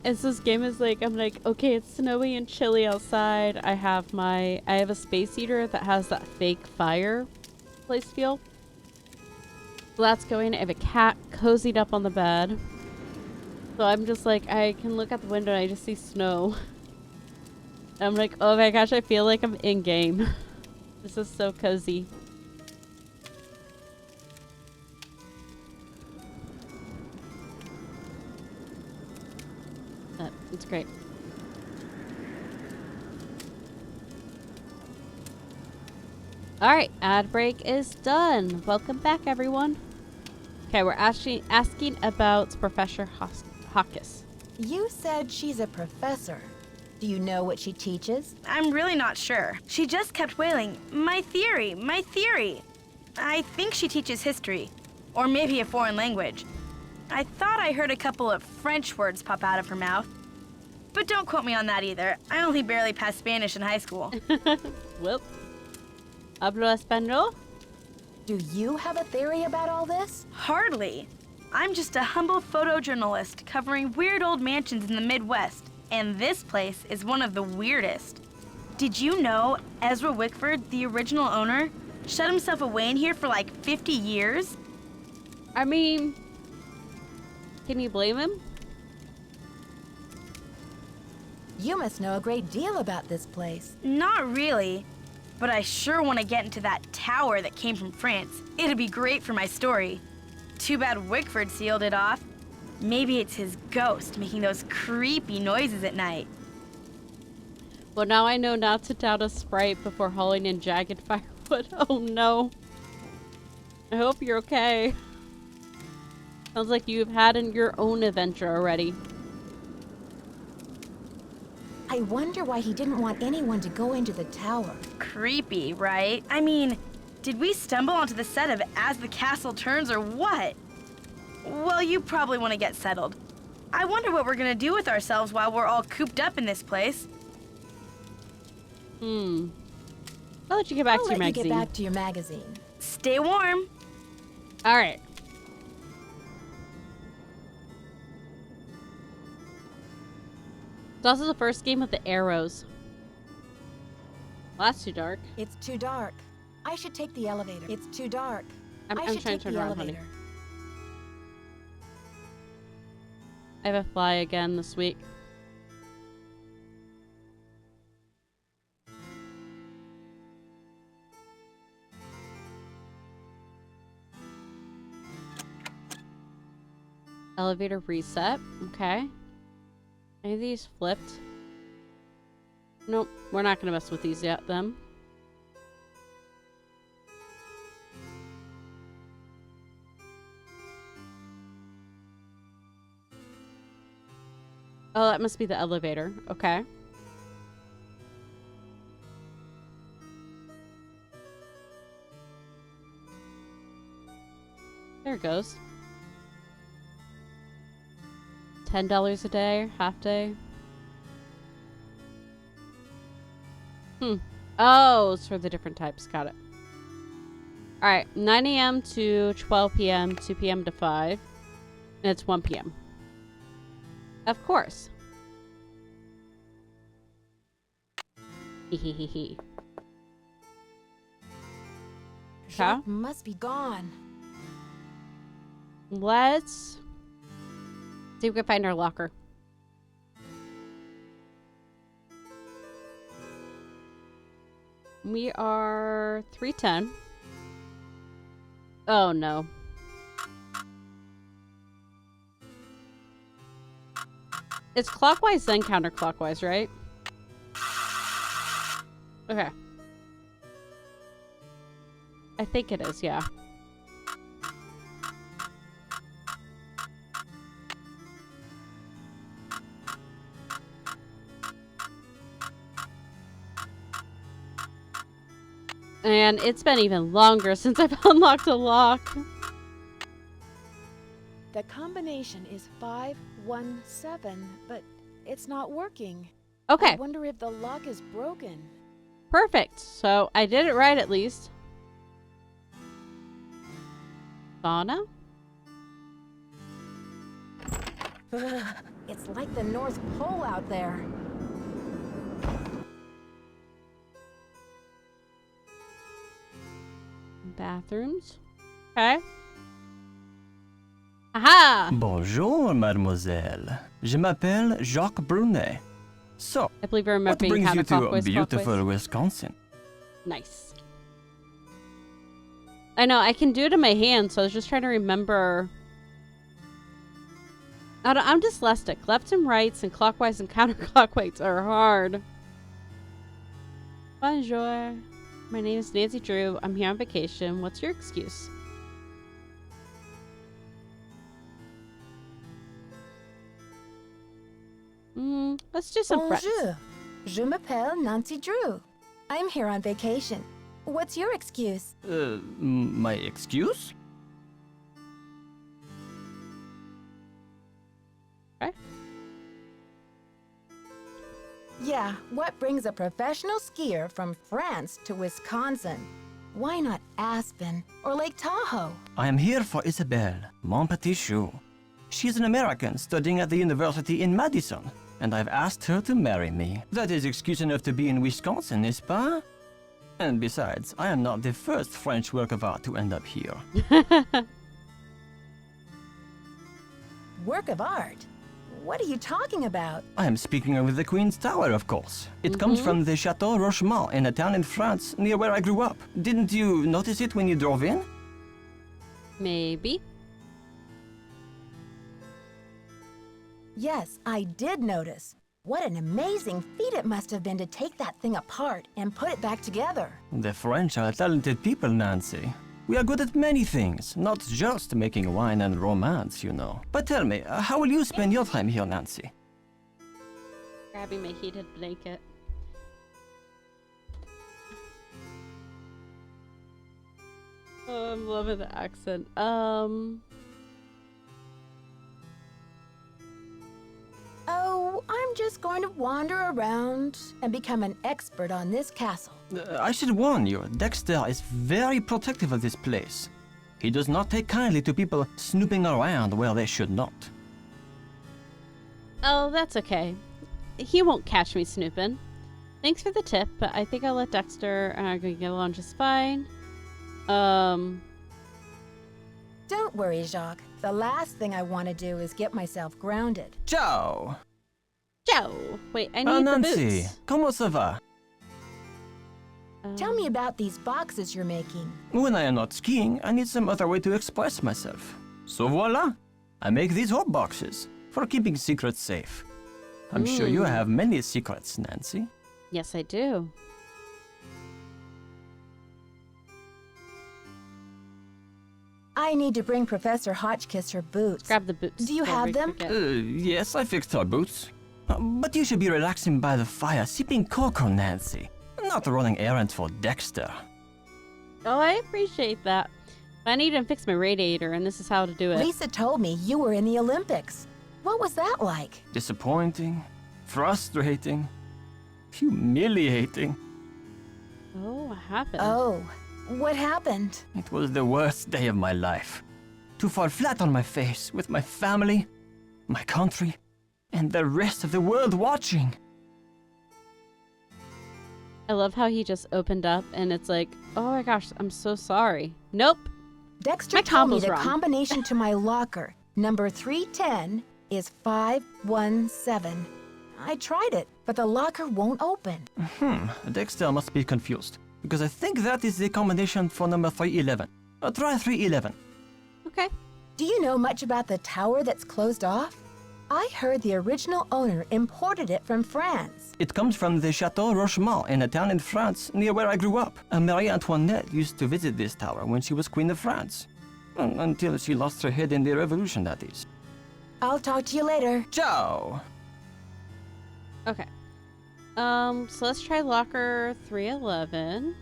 S1: so this game is like, I'm like, okay, it's snowy and chilly outside. I have a space heater that has that fake fireplace feel. So that's going. I have a cat cozied up on the bed. So I'm just like, I can look out the window and I just see snow. I'm like, oh my gosh, I feel like I'm in game. This is so cozy. But it's great. Alright, ad break is done. Welcome back, everyone. Okay, we're asking about Professor Hawkes.
S3: You said she's a professor. Do you know what she teaches?
S5: I'm really not sure. She just kept wailing, my theory, my theory. I think she teaches history, or maybe a foreign language. I thought I heard a couple of French words pop out of her mouth. But don't quote me on that either. I only barely passed Spanish in high school.
S1: Well, hablo español?
S3: Do you have a theory about all this?
S5: Hardly. I'm just a humble photojournalist covering weird old mansions in the Midwest, and this place is one of the weirdest. Did you know Ezra Wickford, the original owner, shut himself away in here for like 50 years?
S1: I mean, can you blame him?
S3: You must know a great deal about this place.
S5: Not really, but I sure want to get into that tower that came from France. It'd be great for my story. Too bad Wickford sealed it off. Maybe it's his ghost making those creepy noises at night.
S1: Well, now I know not to doubt a Sprite before hauling in jagged firewood. Oh no. I hope you're okay. Sounds like you've had your own adventure already.
S3: I wonder why he didn't want anyone to go into the tower.
S5: Creepy, right? I mean, did we stumble onto the set of As the Castle Turns or what? Well, you probably want to get settled. I wonder what we're gonna do with ourselves while we're all cooped up in this place.
S1: I'll let you get back to your magazine.
S3: Get back to your magazine.
S5: Stay warm.
S1: All right. It's also the first game with the arrows. Well, that's too dark.
S3: It's too dark. I should take the elevator. It's too dark.
S1: I'm
S3: I should
S1: trying
S3: take
S1: to turn
S3: the
S1: around, honey.
S3: elevator.
S1: I have a fly again this week. Elevator reset. Okay. Any of these flipped? Nope. We're not going to mess with these yet, then. Oh, that must be the elevator. Okay. There it goes. $10 a day, half day. Oh, it's for the different types. Got it. Alright, 9 a.m. to 12 p.m., 2 p.m. to 5. And it's 1 p.m. Of course. Hehehe.
S3: Jacques must be gone.
S1: Let's see if we can find our locker. We are 310. Oh no. It's clockwise then counterclockwise, right? Okay. I think it is, yeah. And it's been even longer since I've unlocked a lock.
S2: The combination is 517, but it's not working.
S1: Okay,
S2: I wonder if the lock is broken.
S1: perfect. So I did it right at least. Sauna?
S3: It's like the North Pole out there.
S1: Bathrooms. Okay. Aha!
S6: Bonjour, mademoiselle. Je m'appelle Jacques Brunet. So,
S1: I believe I remember
S6: what
S1: being
S6: brings you to
S1: counterclockwise,
S6: beautiful
S1: clockwise.
S6: Wisconsin?
S1: Nice. I know, I can do it in my hand, so I was just trying to remember. I'm dyslexic. Left and rights and clockwise and counterclockwise are hard. Bonjour. My name is Nancy Drew. I'm here on vacation. What's your excuse? Let's do some friends.
S3: Bonjour. Je m'appelle Nancy Drew. I'm here on vacation. What's your excuse?
S6: My excuse?
S1: Okay.
S3: Yeah, what brings a professional skier from France to Wisconsin? Why not Aspen or Lake Tahoe?
S6: I am here for Isabelle, mon petit chou. She's an American studying at the university in Madison, and I've asked her to marry me. That is excuse enough to be in Wisconsin, n'est-ce pas? And besides, I am not the first French work of art to end up here.
S3: Work of art? What are you talking about?
S6: I am speaking of the Queen's Tower, of course. It comes from the Chateau Rochemont in a town in France near where I grew up. Didn't you notice it when you drove in?
S1: Maybe.
S3: Yes, I did notice. What an amazing feat it must have been to take that thing apart and put it back together.
S6: The French are talented people, Nancy. We are good at many things, not just making wine and romance, you know. But tell me, how will you spend your time here, Nancy?
S1: Grabbing my heated blanket. Oh, I'm loving the accent.
S3: Oh, I'm just going to wander around and become an expert on this castle.
S6: I should warn you, Dexter is very protective of this place. He does not take kindly to people snooping around where they should not.
S1: Oh, that's okay. He won't catch me snooping. Thanks for the tip, but I think I'll let Dexter and I get along just fine.
S3: Don't worry, Jacques. The last thing I want to do is get myself grounded.
S6: Ciao!
S1: Joe! Wait, I need the
S6: Nancy,
S1: boots.
S6: comment ça va?
S3: Tell me about these boxes you're making.
S6: When I am not skiing, I need some other way to express myself. So voila! I make these hot boxes for keeping secrets safe. I'm sure you have many secrets, Nancy.
S1: Yes, I do.
S3: I need to bring Professor Hotchkiss her boots.
S1: Grab the boots.
S3: Do you
S1: before
S3: have
S1: we
S3: them?
S1: forget.
S6: Yes, I fixed her boots. But you should be relaxing by the fire, sipping cocoa, Nancy. Not running errands for Dexter.
S1: Oh, I appreciate that. But I need to fix my radiator, and this is how to do it.
S3: Lisa told me you were in the Olympics. What was that like?
S6: Disappointing, frustrating, humiliating.
S1: Oh, what happened?
S3: Oh, what happened?
S6: It was the worst day of my life. To fall flat on my face with my family, my country, and the rest of the world watching.
S1: I love how he just opened up, and it's like, oh my gosh, I'm so sorry. Nope.
S3: Dexter
S1: My
S3: told me
S1: combo's
S3: the
S1: wrong.
S3: combination to my locker, number 310, is 517. I tried it, but the locker won't open.
S6: Dexter must be confused, because I think that is the combination for number 311. Try 311.
S1: Okay.
S3: Do you know much about the tower that's closed off? I heard the original owner imported it from France.
S6: It comes from the Chateau Rochemont in a town in France near where I grew up. Marie Antoinette used to visit this tower when she was Queen of France. Until she lost her head in the Revolution, that is.
S3: I'll talk to you later.
S6: Ciao!
S1: Okay. So let's try locker 311.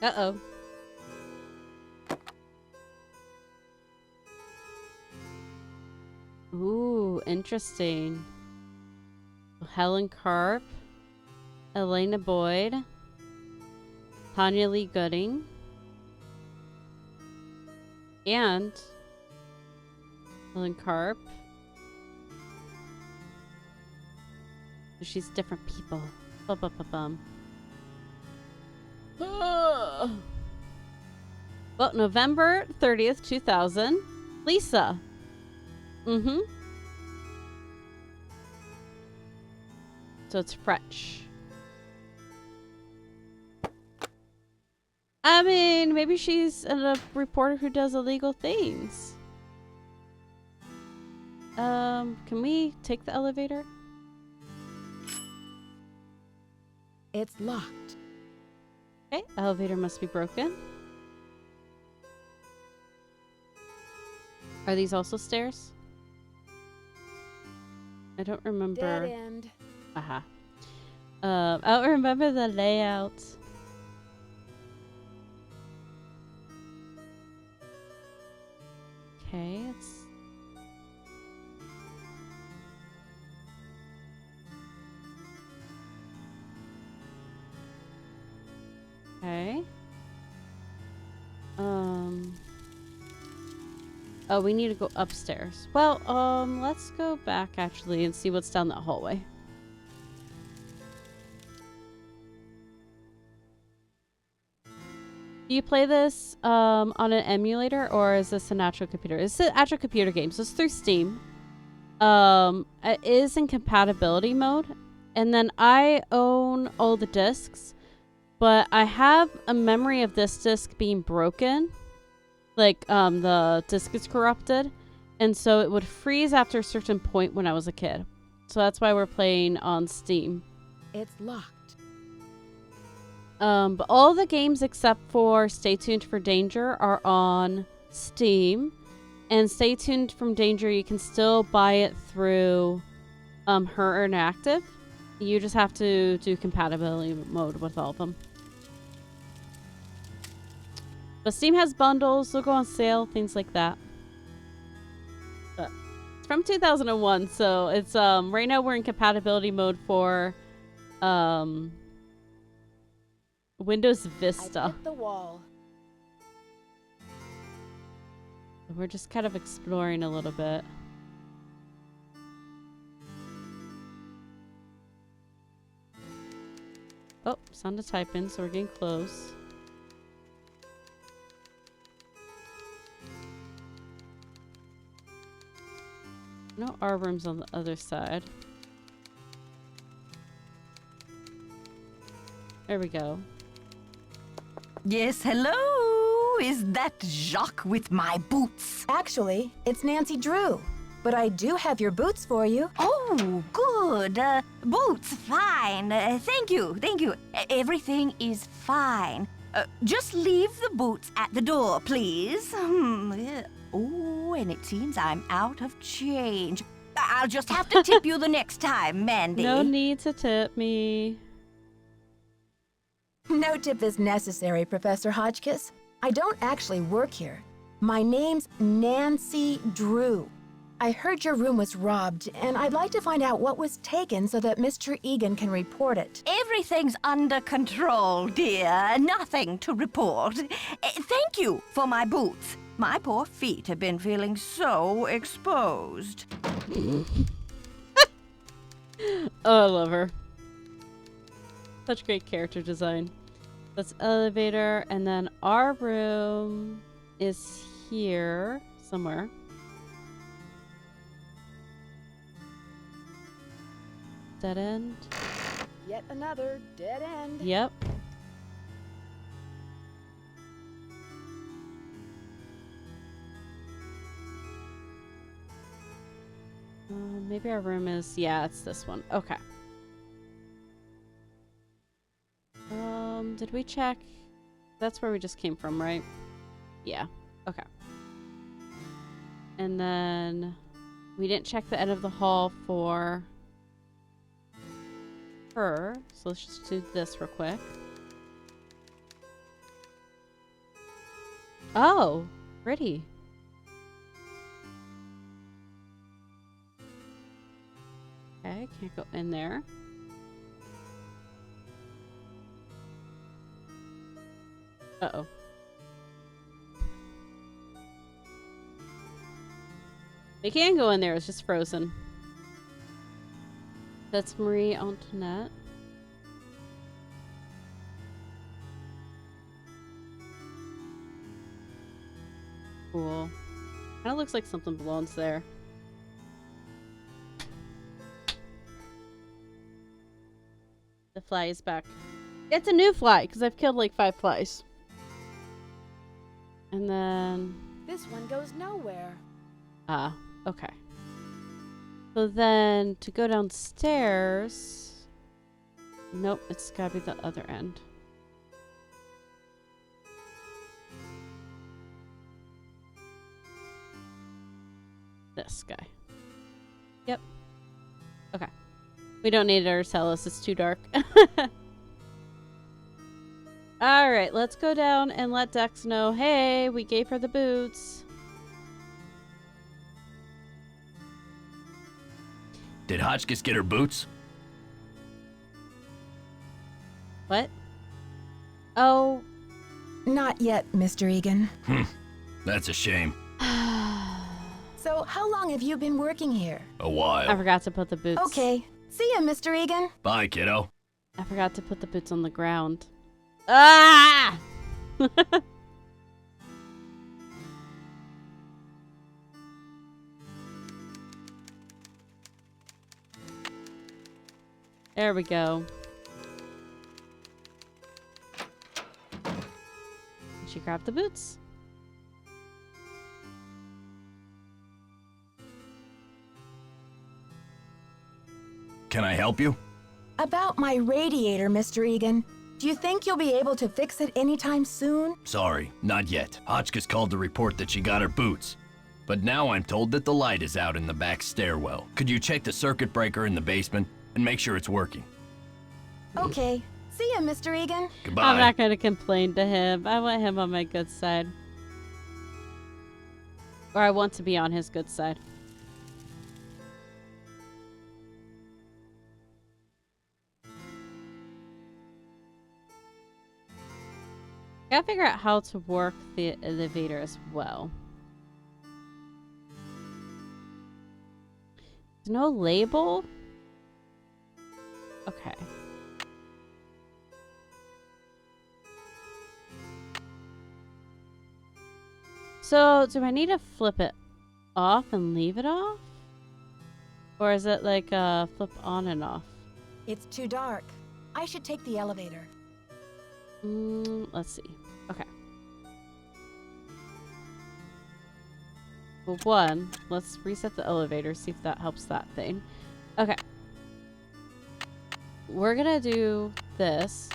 S1: Uh-oh. Ooh, interesting. Helen Karp, Elena Boyd, Tanya Lee Gooding, and Helen Karp. She's different people. Bum. Well, November 30th, 2000. Lisa. So it's French. I mean, maybe she's a reporter who does illegal things. Can we take the elevator?
S3: It's locked.
S1: Okay, elevator must be broken. Are these also stairs? I don't remember.
S2: Dead end.
S1: Aha. I don't remember the layout. Okay, it's... Okay. Oh, we need to go upstairs. Well, let's go back actually and see what's down that hallway. Do you play this on an emulator or is this an actual computer? It's an actual computer game, so it's through Steam. It is in compatibility mode. And then I own all the discs, but I have a memory of this disc being broken. Like, the disc is corrupted. And so it would freeze after a certain point when I was a kid. So that's why we're playing on Steam.
S3: It's locked.
S1: But all the games except for Stay Tuned for Danger are on Steam. And Stay Tuned from Danger, you can still buy it through Her Interactive. You just have to do compatibility mode with all of them. But Steam has bundles, they'll go on sale, things like that. But it's from 2001, so it's right now we're in compatibility mode for Windows
S2: I
S1: Vista.
S2: hit the wall.
S1: We're just kind of exploring a little bit. Oh, sound of typing, so we're getting close. No, our room's on the other side. There we go.
S7: Yes, hello? Is that Jacques with my boots?
S3: Actually, it's Nancy Drew. But I do have your boots for you.
S7: Oh, good. Boots, fine. Thank you, thank you. Everything is fine. Just leave the boots at the door, please. Oh, and it seems I'm out of change. I'll just have to tip you the next time, Mandy.
S1: No need to tip me.
S3: No tip is necessary, Professor Hotchkiss. I don't actually work here. My name's Nancy Drew. I heard your room was robbed, and I'd like to find out what was taken so that Mr. Egan can report it.
S7: Everything's under control, dear. Nothing to report. Thank you for my boots. My poor feet have been feeling so exposed.
S1: Oh, I love her. Such great character design. That's elevator, and then our room is here somewhere. Dead end.
S2: Yet another dead end.
S1: Yep. Maybe our room is... Yeah, it's this one. Okay. Did we check? That's where we just came from, right? Yeah. Okay. And then we didn't check the end of the hall for her. So let's just do this real quick. Oh, pretty. Okay, can't go in there. Uh-oh. They can go in there, it's just frozen. That's Marie Antoinette. Cool. Kinda looks like something belongs there. The fly is back. It's a new fly, because I've killed like 5 flies. And then...
S2: This one goes nowhere.
S1: Ah, okay. So then, to go downstairs... Nope, it's gotta be the other end. This guy. Yep. Okay. We don't need Arcellus, it's too dark. Alright, let's go down and let Dex know, hey, we gave her the boots.
S4: Did Hotchkiss get her boots?
S1: What? Oh.
S3: Not yet, Mr. Egan.
S4: That's a shame.
S3: So, how long have you been working here?
S4: A while.
S1: I forgot to put the boots.
S3: Okay. See ya, Mr. Egan.
S4: Bye, kiddo.
S1: I forgot to put the boots on the ground. Ah! There we go. She grabbed the boots.
S4: Can I help you?
S3: About my radiator, Mr. Egan. Do you think you'll be able to fix it anytime soon?
S4: Sorry, not yet. Hotchkiss called to report that she got her boots. But now I'm told that the light is out in the back stairwell. Could you check the circuit breaker in the basement and make sure it's working?
S3: Okay. See ya, Mr. Egan.
S4: Goodbye.
S1: I'm not going to complain to him. I want him on my good side. Or I want to be on his good side. Gotta figure out how to work the elevator as well. There's no label? Okay. So, do I need to flip it off and leave it off? Or is it like flip on and off?
S3: It's too dark. I should take the elevator.
S1: Let's see. Okay. Well, one, let's reset the elevator, see if that helps that thing. Okay. We're gonna do this.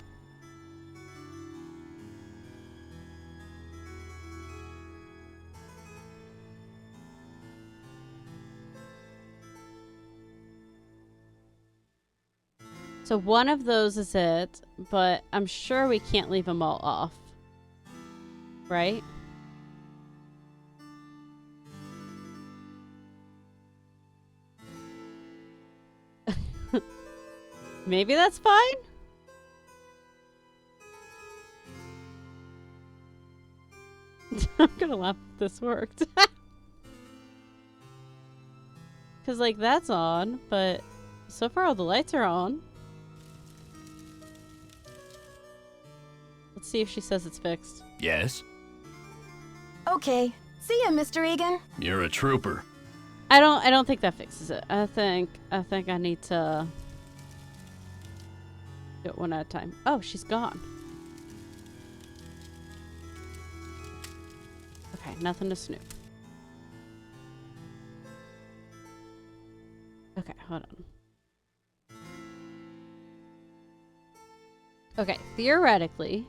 S1: So one of those is it, but I'm sure we can't leave them all off. Right? Maybe that's fine? I'm gonna laugh if this worked. Because, like, that's on, but so far all the lights are on. Let's see if she says it's fixed.
S4: Yes?
S3: Okay. See ya, Mr. Egan.
S4: You're a trooper.
S1: I don't think that fixes it. I think I need to do it one at a time. Oh, she's gone. Okay, nothing to snoop. Okay, hold on. Okay, theoretically,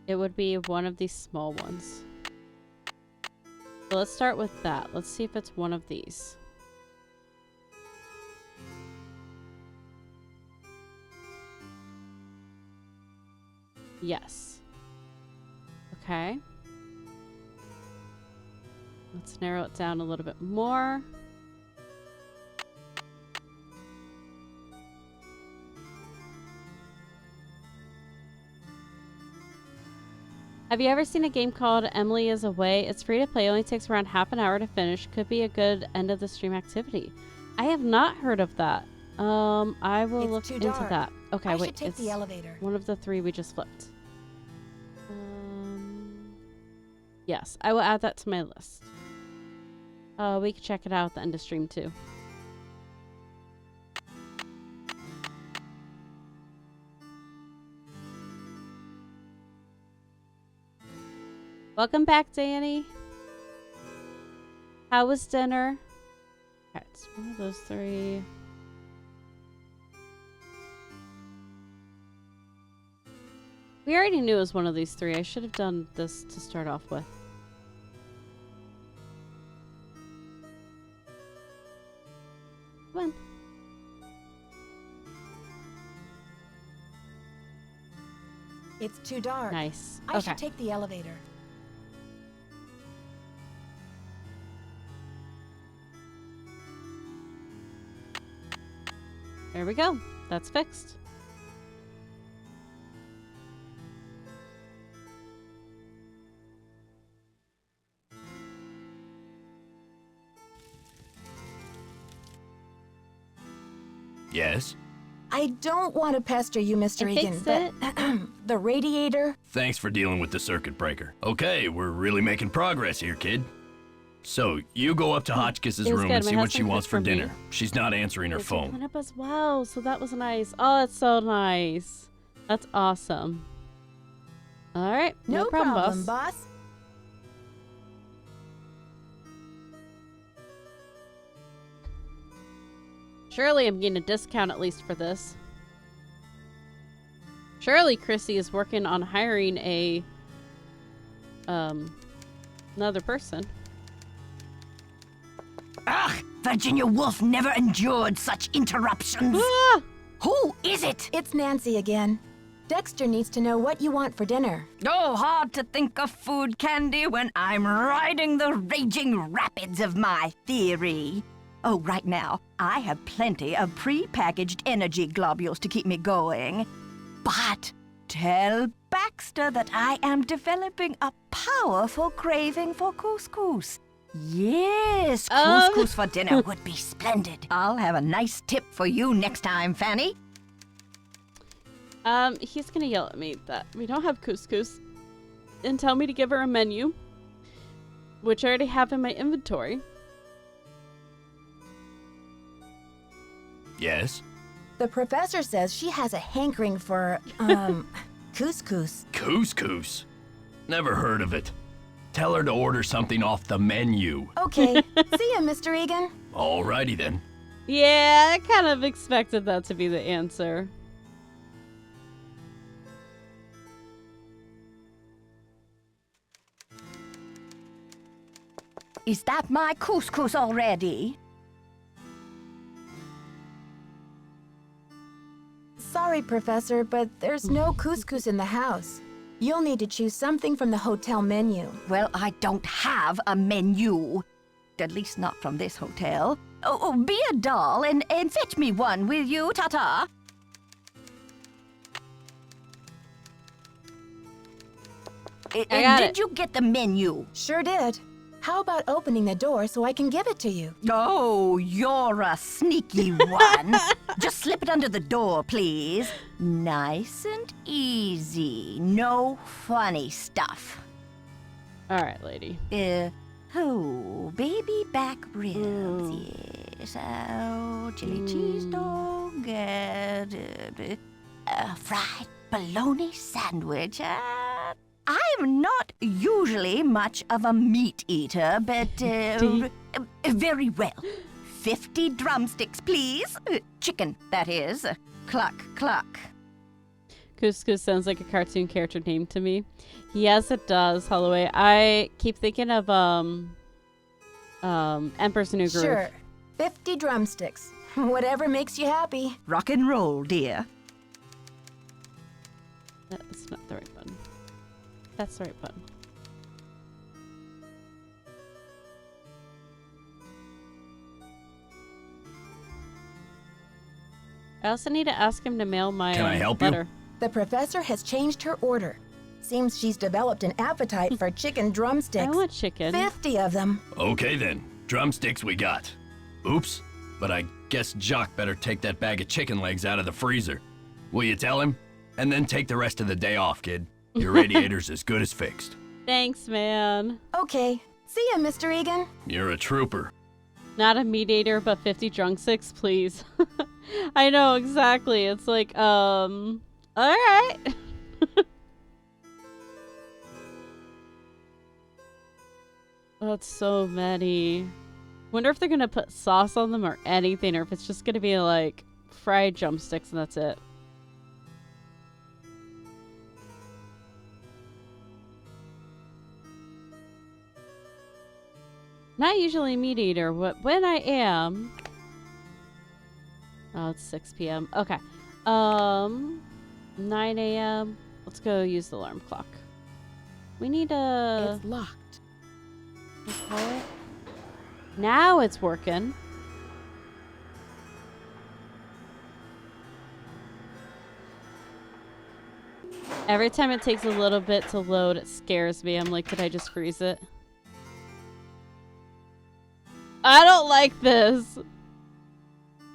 S1: it would be one of these small ones. So let's start with that. Let's see if it's one of these. Yes. Okay. Let's narrow it down a little bit more. Have you ever seen a game called Emily is Away? It's free to play, only takes around half an hour to finish. Could be a good end of the stream activity. I have not heard of that. I will look into that. Okay,
S3: I
S1: wait.
S3: should take the elevator.
S1: One of the three we just flipped. Yes, I will add that to my list. We can check it out at the end of stream too. Welcome back, Danny. How was dinner? Okay, it's one of those three. We already knew it was one of these three. I should have done this to start off with. Come on.
S3: It's too dark.
S1: Nice.
S3: I
S1: Okay.
S3: should take the elevator.
S1: There we go. That's fixed.
S4: Yes?
S3: I don't want to pester you, Mr.
S1: I
S3: Egan,
S1: fixed
S3: but the radiator.
S4: Thanks for dealing with the circuit breaker. Okay, we're really making progress here, kid. So, you go up to Hotchkiss's
S1: It was
S4: room
S1: good.
S4: and
S1: My
S4: see what she
S1: husband
S4: wants
S1: cooked
S4: for
S1: for me.
S4: dinner. She's not answering her
S1: It's
S4: phone.
S1: clean up as well, so that was nice. Oh, that's so nice. That's awesome. All right, no problem, boss.
S3: boss.
S1: Surely I'm getting a discount at least for this. Surely Chrissy is working on hiring a another person.
S7: Ugh, Virginia Woolf never endured such interruptions.
S1: Ah!
S7: Who is it?
S3: It's Nancy again. Dexter needs to know what you want for dinner.
S7: Oh, hard to think of food candy when I'm riding the raging rapids of my theory. Oh, right now, I have plenty of pre-packaged energy globules to keep me going. But tell Baxter that I am developing a powerful craving for couscous. Yes, couscous for dinner would be splendid. I'll have a nice tip for you next time, Fanny.
S1: He's gonna yell at me that we don't have couscous and tell me to give her a menu, which I already have in my inventory.
S4: Yes?
S3: The professor says she has a hankering for, couscous.
S4: Couscous? Never heard of it. Tell her to order something off the menu.
S3: Okay, see ya, Mr. Egan.
S4: Alrighty then.
S1: Yeah, I kind of expected that to be the answer.
S7: Is that my couscous already?
S3: Sorry, Professor, but there's no couscous in the house. You'll need to choose something from the hotel menu.
S7: Well, I don't have a menu. At least not from this hotel. Oh, be a doll and fetch me one, will you, Tata?
S1: I got
S7: Did
S1: it.
S7: you get the menu?
S3: Sure did. How about opening the door so I can give it to you?
S7: Oh, you're a sneaky one. Just slip it under the door, please. Nice and easy. No funny stuff.
S1: All right, lady.
S7: Baby back ribs, yes. Oh, chili cheese dog, fried bologna sandwich. I'm not usually much of a meat eater, but very well. 50 drumsticks, please. Chicken, that is. Cluck, cluck.
S1: Couscous sounds like a cartoon character name to me. Yes, it does, Holloway. I keep thinking of Emperor's New Groove.
S3: Sure. 50 drumsticks. Whatever makes you happy.
S7: Rock and roll, dear.
S1: That's not the right button. That's the right button. I also need to ask him to mail my
S4: Can I help you?
S1: letter.
S3: The professor has changed her order. Seems she's developed an appetite for chicken
S1: I
S3: drumsticks.
S1: want chicken.
S3: 50 of them.
S4: Okay then. Drumsticks we got. Oops. But I guess Jock better take that bag of chicken legs out of the freezer. Will you tell him? And then take the rest of the day off, kid. Your radiator's as good as fixed.
S1: Thanks, man.
S3: Okay, See ya, Mr. Egan.
S4: You're a trooper.
S1: Not a mediator, but 50 drunk six, please. I know, exactly. It's like, alright. That's so many. Wonder if they're gonna put sauce on them or anything, or if it's just gonna be like fried drumsticks and that's it. Not usually a meat eater, but when I am... Oh, it's 6 p.m. Okay. 9 a.m. Let's go use the alarm clock. We need a...
S2: It's locked.
S1: Now it's working. Every time it takes a little bit to load, it scares me. I'm like, did I just freeze it? I don't like this.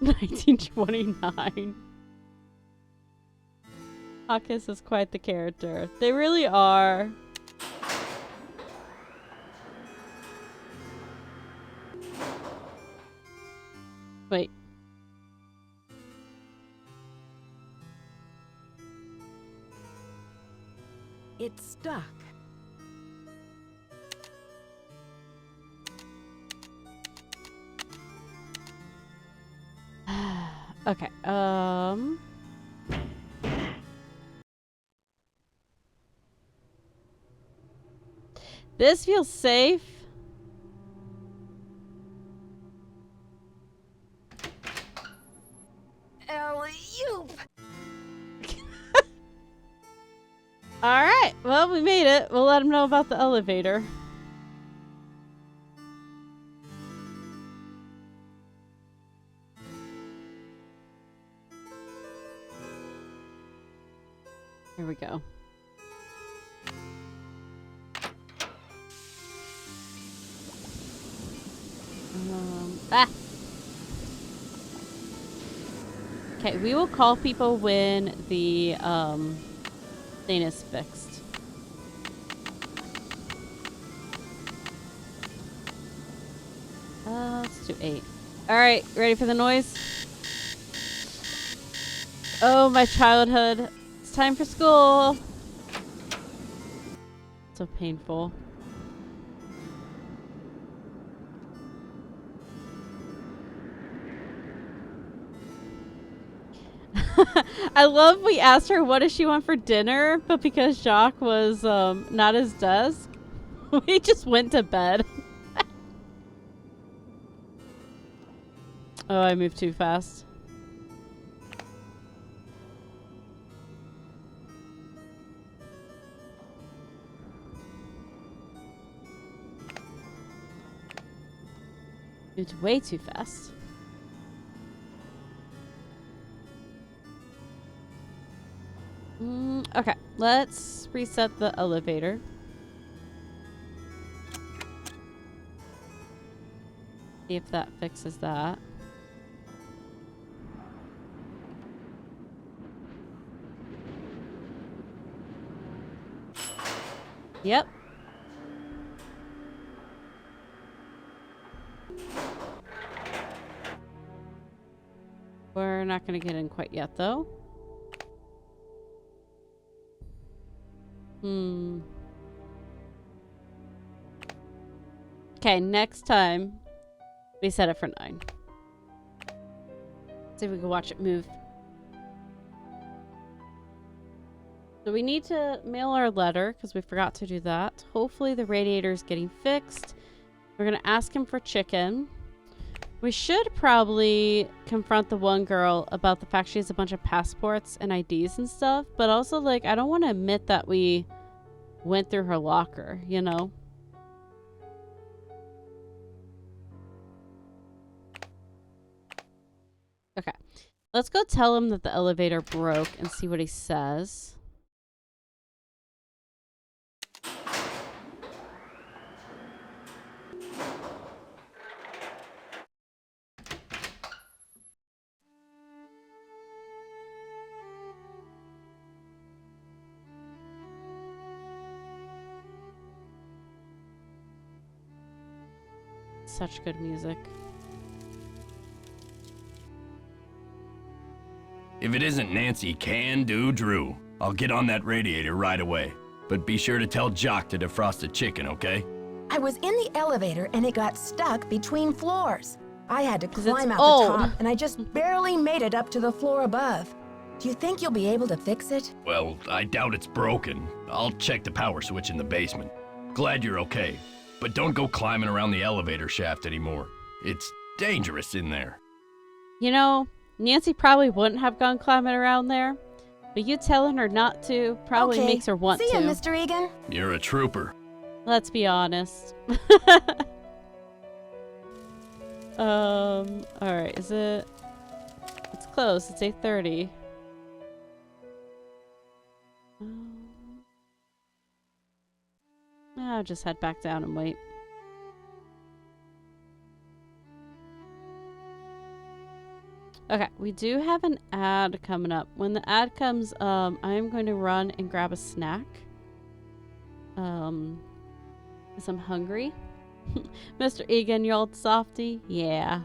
S1: 1929. Hawkins is quite the character. They really are. Wait.
S2: It's stuck.
S1: Okay. This feels safe.
S3: Alley-oop!
S1: Alright. Well, we made it. We'll let him know about the elevator. Here we go. Okay, we will call people when the thing is fixed. Let's do 8. Alright, ready for the noise? Oh, my childhood. It's time for school. So painful. I love we asked her what does she want for dinner, but because Jacques was not his desk, we just went to bed. Oh, I moved too fast. Moved way too fast. Okay, let's reset the elevator. See if that fixes that. Yep. We're not going to get in quite yet, though. Okay, next time we set it for 9. See if we can watch it move. So we need to mail our letter because we forgot to do that. Hopefully the radiator is getting fixed. We're going to ask him for chicken. We should probably confront the one girl about the fact she has a bunch of passports and IDs and stuff. But also, like, I don't want to admit that we went through her locker, you know? Okay. Let's go tell him that the elevator broke and see what he says. Such good music.
S4: If it isn't Nancy Can-Do Drew, I'll get on that radiator right away. But be sure to tell Jock to defrost the chicken, okay?
S3: I was in the elevator and it got stuck between floors. I had to
S1: 'Cause it's
S3: climb out
S1: old.
S3: the top and I just barely made it up to the floor above. Do you think you'll be able to fix it?
S4: Well, I doubt it's broken. I'll check the power switch in the basement. Glad you're okay. But don't go climbing around the elevator shaft anymore. It's dangerous in there.
S1: You know, Nancy probably wouldn't have gone climbing around there, but you telling her not to probably
S3: Okay.
S1: makes her want
S3: See
S1: to.
S3: ya, Mr. Egan.
S4: You're a trooper.
S1: Let's be honest. Alright, is it? It's close, it's 8:30. I'll just head back down and wait. Okay, we do have an ad coming up. When the ad comes, I'm going to run and grab a snack. 'Cause I'm hungry. Mr. Egan, you old softy? Yeah.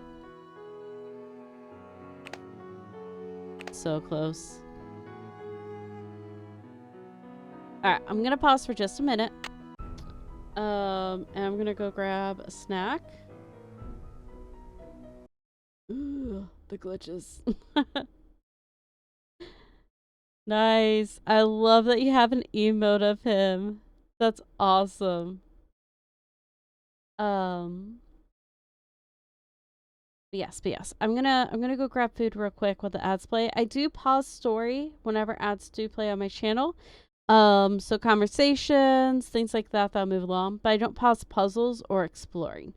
S1: So close. Alright, I'm gonna pause for just a minute. And I'm gonna go grab a snack. Ooh, the glitches. Nice. I love that you have an emote of him. That's awesome. But yes. I'm gonna go grab food real quick while the ads play. I do pause story whenever ads do play on my channel. So conversations, things like that that'll move along. But I don't pause puzzles or exploring.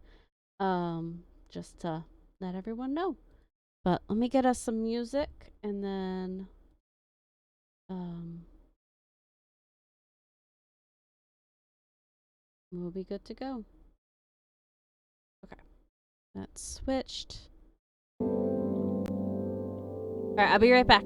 S1: Just to let everyone know. But let me get us some music and then we'll be good to go. Okay. That's switched. Alright, I'll be right back.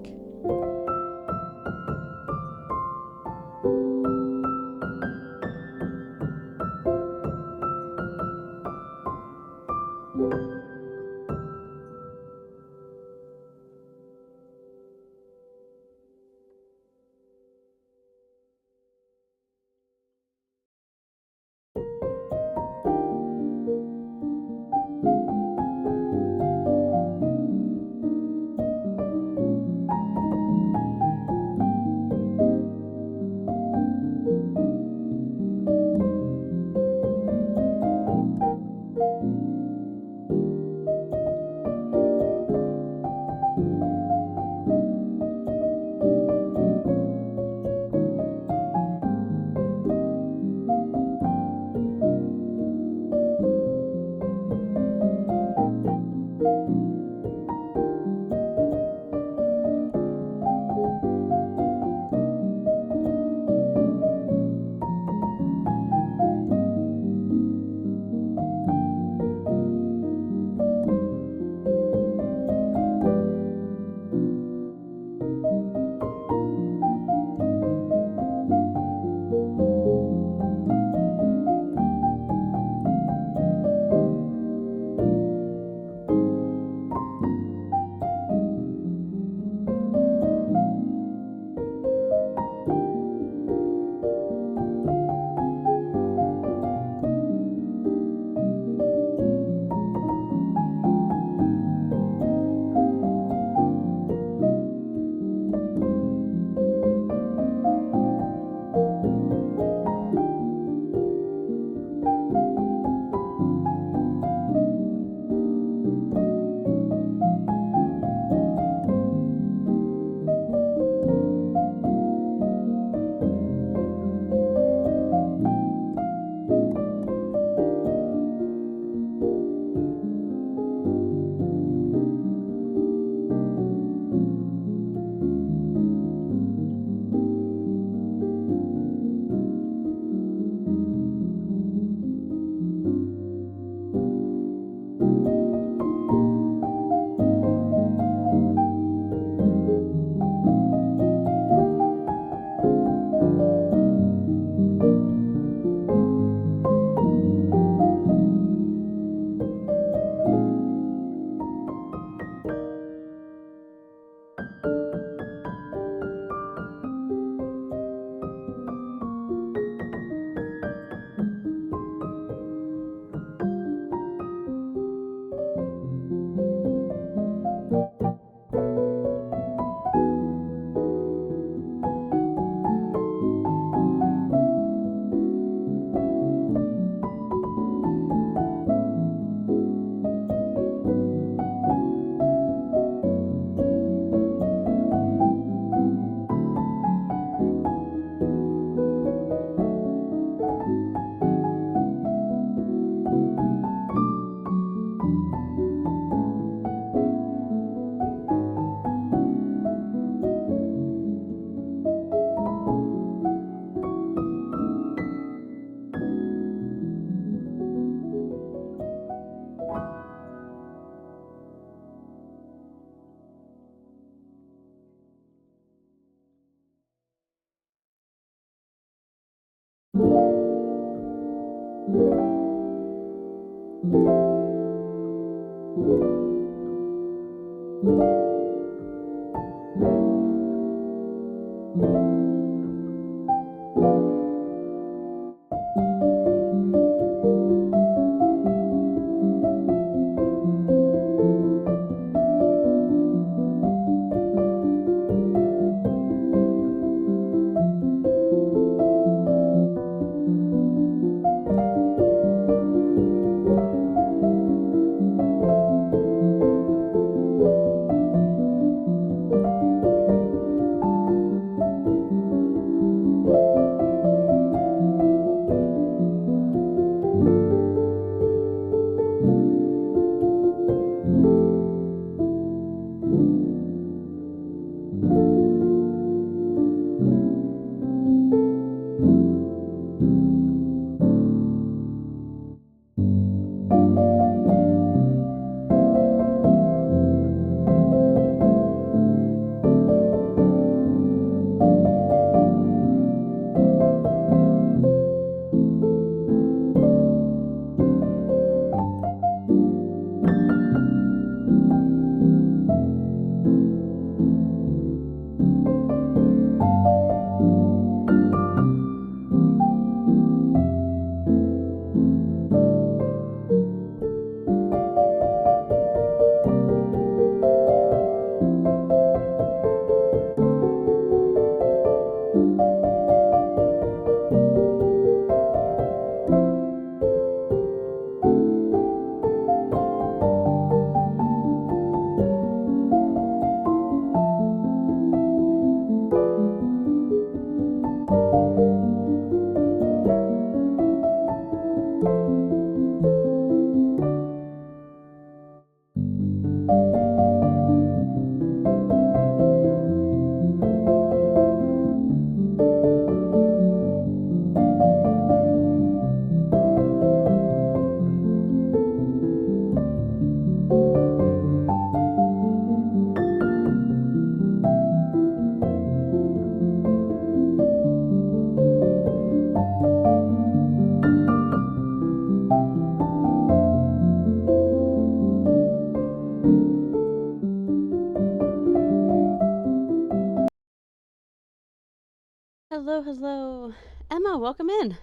S1: Hello, hello. Emma, welcome in.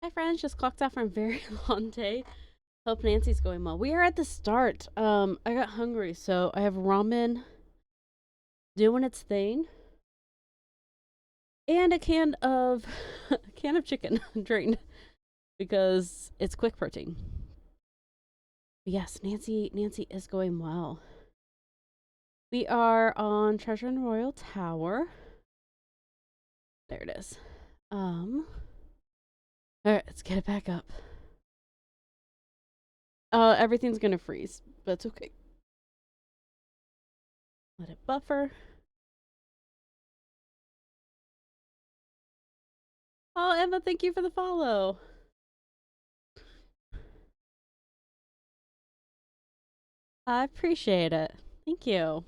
S1: Hi, friends. Just clocked out from a very long day. Hope Nancy's going well. We are at the start. I got hungry, so I have ramen doing its thing. And a can of chicken drained because it's quick protein. But yes, Nancy is going well. We are on Treasure and Royal Tower. There it is. All right, let's get it back up. Everything's gonna freeze, but it's okay. Let it buffer. Oh, Emma, thank you for the follow. I appreciate it. Thank you.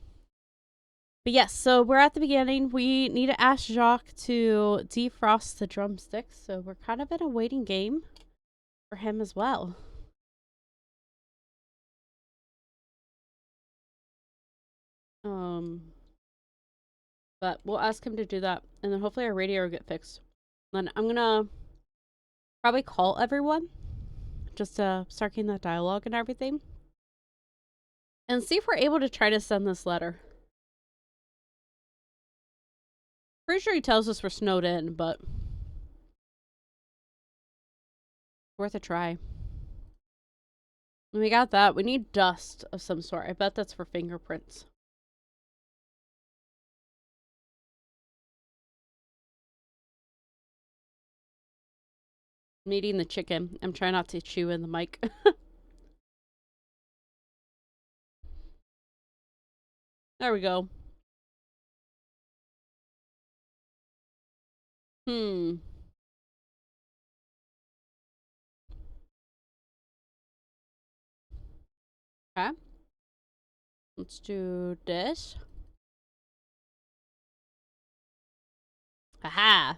S1: But yes, so we're at the beginning. We need to ask Jacques to defrost the drumsticks, so we're kind of in a waiting game for him as well. But we'll ask him to do that, and then hopefully our radio will get fixed. Then I'm gonna probably call everyone just to start getting that dialogue and everything, and see if we're able to try to send this letter. Pretty sure he tells us we're snowed in, but worth a try. When we got that, we need dust of some sort. I bet that's for fingerprints. I'm eating the chicken. I'm trying not to chew in the mic. There we go. Okay. Let's do this. Aha.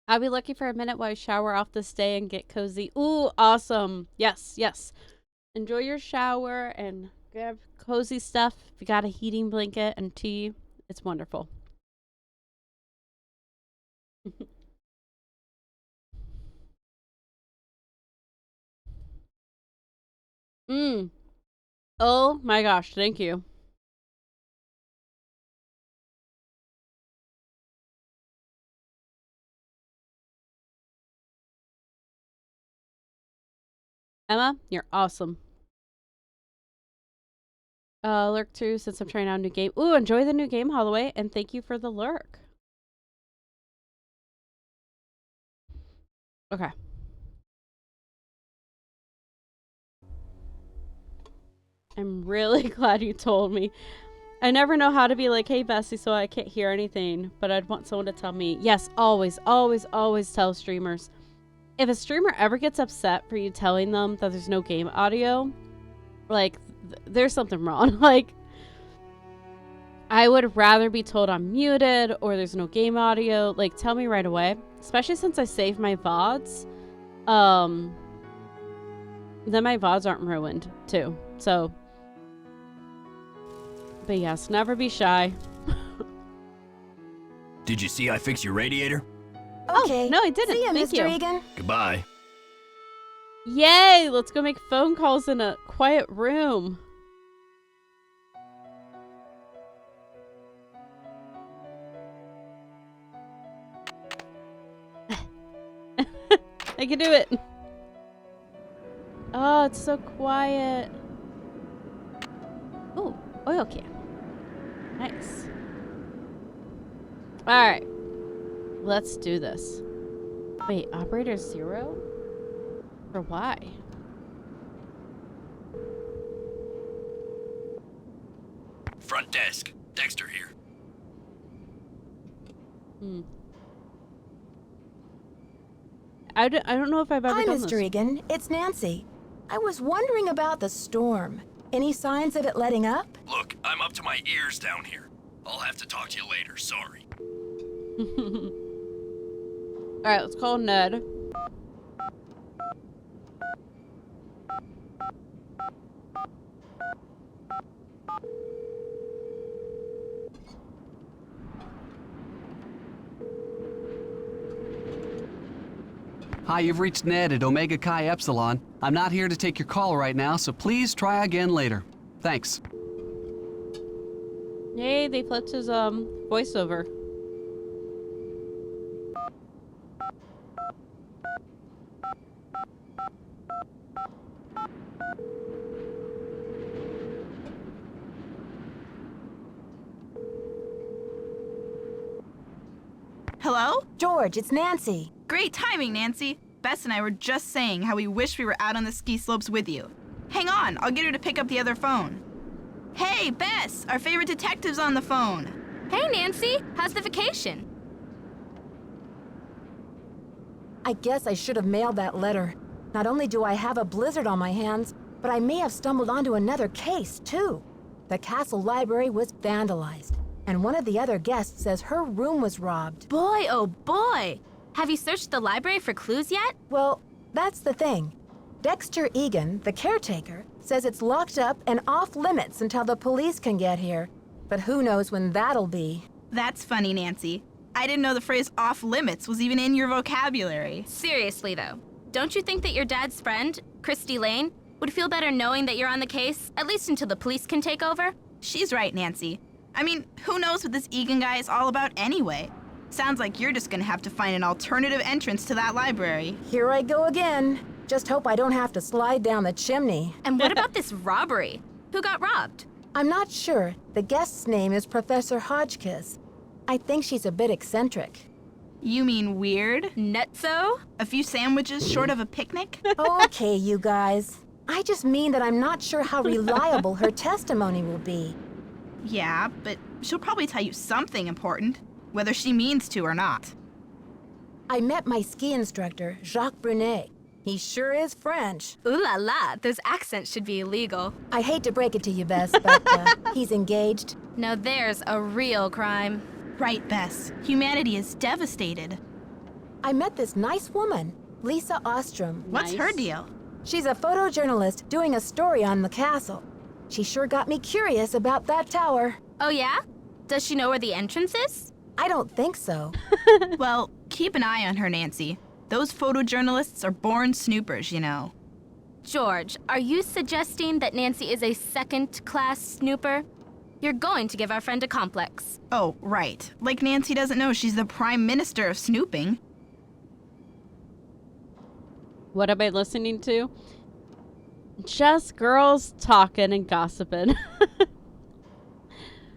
S1: I'll be looking for a minute while I shower off this day and get cozy. Ooh, awesome. Yes, yes. Enjoy your shower and grab cozy stuff. If you got a heating blanket and tea, it's wonderful. Oh my gosh, thank you. Emma, you're awesome. Lurk through since I'm trying out a new game. Ooh, enjoy the new game, Holloway, and thank you for the lurk. Okay. I'm really glad you told me. I never know how to be like, hey, Bessie, so I can't hear anything, but I'd want someone to tell me. Yes, always, always, always tell streamers. If a streamer ever gets upset for you telling them that there's no game audio, like, there's something wrong. Like, I would rather be told I'm muted or there's no game audio. Like, tell me right away. Especially since I save my VODs. Then my VODs aren't ruined, too. So, but yes, never be shy.
S4: Did you see I fixed your radiator?
S3: Okay.
S1: Oh, no, I didn't.
S3: See you,
S1: Thank
S3: Mr.
S1: you.
S3: Egan.
S4: Goodbye.
S1: Yay! Let's go make phone calls in a quiet room. I can do it. Oh, it's so quiet. Oh, oil can. Nice. All right. Let's do this. Wait, operator 0? For why?
S4: Front desk. Dexter here.
S1: I don't know if I've ever
S3: Hi,
S1: done
S3: Mr.
S1: this.
S3: Egan. It's Nancy. I was wondering about the storm. Any signs of it letting up?
S4: Look, I'm up to my ears down here. I'll have to talk to you later. Sorry.
S1: All right, let's call Ned.
S8: Hi, you've reached Ned at Omega Chi Epsilon. I'm not here to take your call right now, so please try again later. Thanks.
S1: Yay, they flipped his voiceover.
S5: Hello?
S3: George, it's Nancy.
S5: Great timing, Nancy. Bess and I were just saying how we wish we were out on the ski slopes with you. Hang on, I'll get her to pick up the other phone. Hey, Bess, our favorite detective's on the phone.
S9: Hey, Nancy. How's the vacation?
S3: I guess I should have mailed that letter. Not only do I have a blizzard on my hands, but I may have stumbled onto another case, too. The castle library was vandalized, and one of the other guests says her room was robbed.
S9: Boy, oh boy. Have you searched the library for clues yet?
S3: Well, that's the thing. Dexter Egan, the caretaker, says it's locked up and off limits until the police can get here. But who knows when that'll be.
S5: That's funny, Nancy. I didn't know the phrase off limits was even in your vocabulary.
S9: Seriously, though. Don't you think that your dad's friend, Christy Lane, would feel better knowing that you're on the case, at least until the police can take over?
S5: She's right, Nancy. I mean, who knows what this Egan guy is all about anyway? Sounds like you're just gonna have to find an alternative entrance to that library.
S3: Here I go again. Just hope I don't have to slide down the chimney.
S9: And what about this robbery? Who got robbed?
S3: I'm not sure. The guest's name is Professor Hodgkiss. I think she's a bit eccentric.
S5: You mean weird?
S9: Nutso?
S5: A few sandwiches short of a picnic?
S3: Okay, you guys. I just mean that I'm not sure how reliable her testimony will be.
S5: Yeah, but she'll probably tell you something important, whether she means to or not.
S3: I met my ski instructor, Jacques Brunet. He sure is French.
S9: Ooh la la, those accents should be illegal.
S3: I hate to break it to you, Bess, but he's engaged.
S9: Now there's a real crime.
S10: Right, Bess. Humanity is devastated.
S3: I met this nice woman, Lisa Ostrom.
S10: What's her deal?
S3: She's a photojournalist doing a story on the castle. She sure got me curious about that tower.
S9: Oh yeah? Does she know where the entrance is?
S3: I don't think so.
S10: Well, keep an eye on her, Nancy. Those photojournalists are born snoopers, you know.
S9: George, are you suggesting that Nancy is a second-class snooper? You're going to give our friend a complex.
S10: Oh, right. Like Nancy doesn't know she's the prime minister of snooping.
S1: What am I listening to? Just girls talking and gossiping.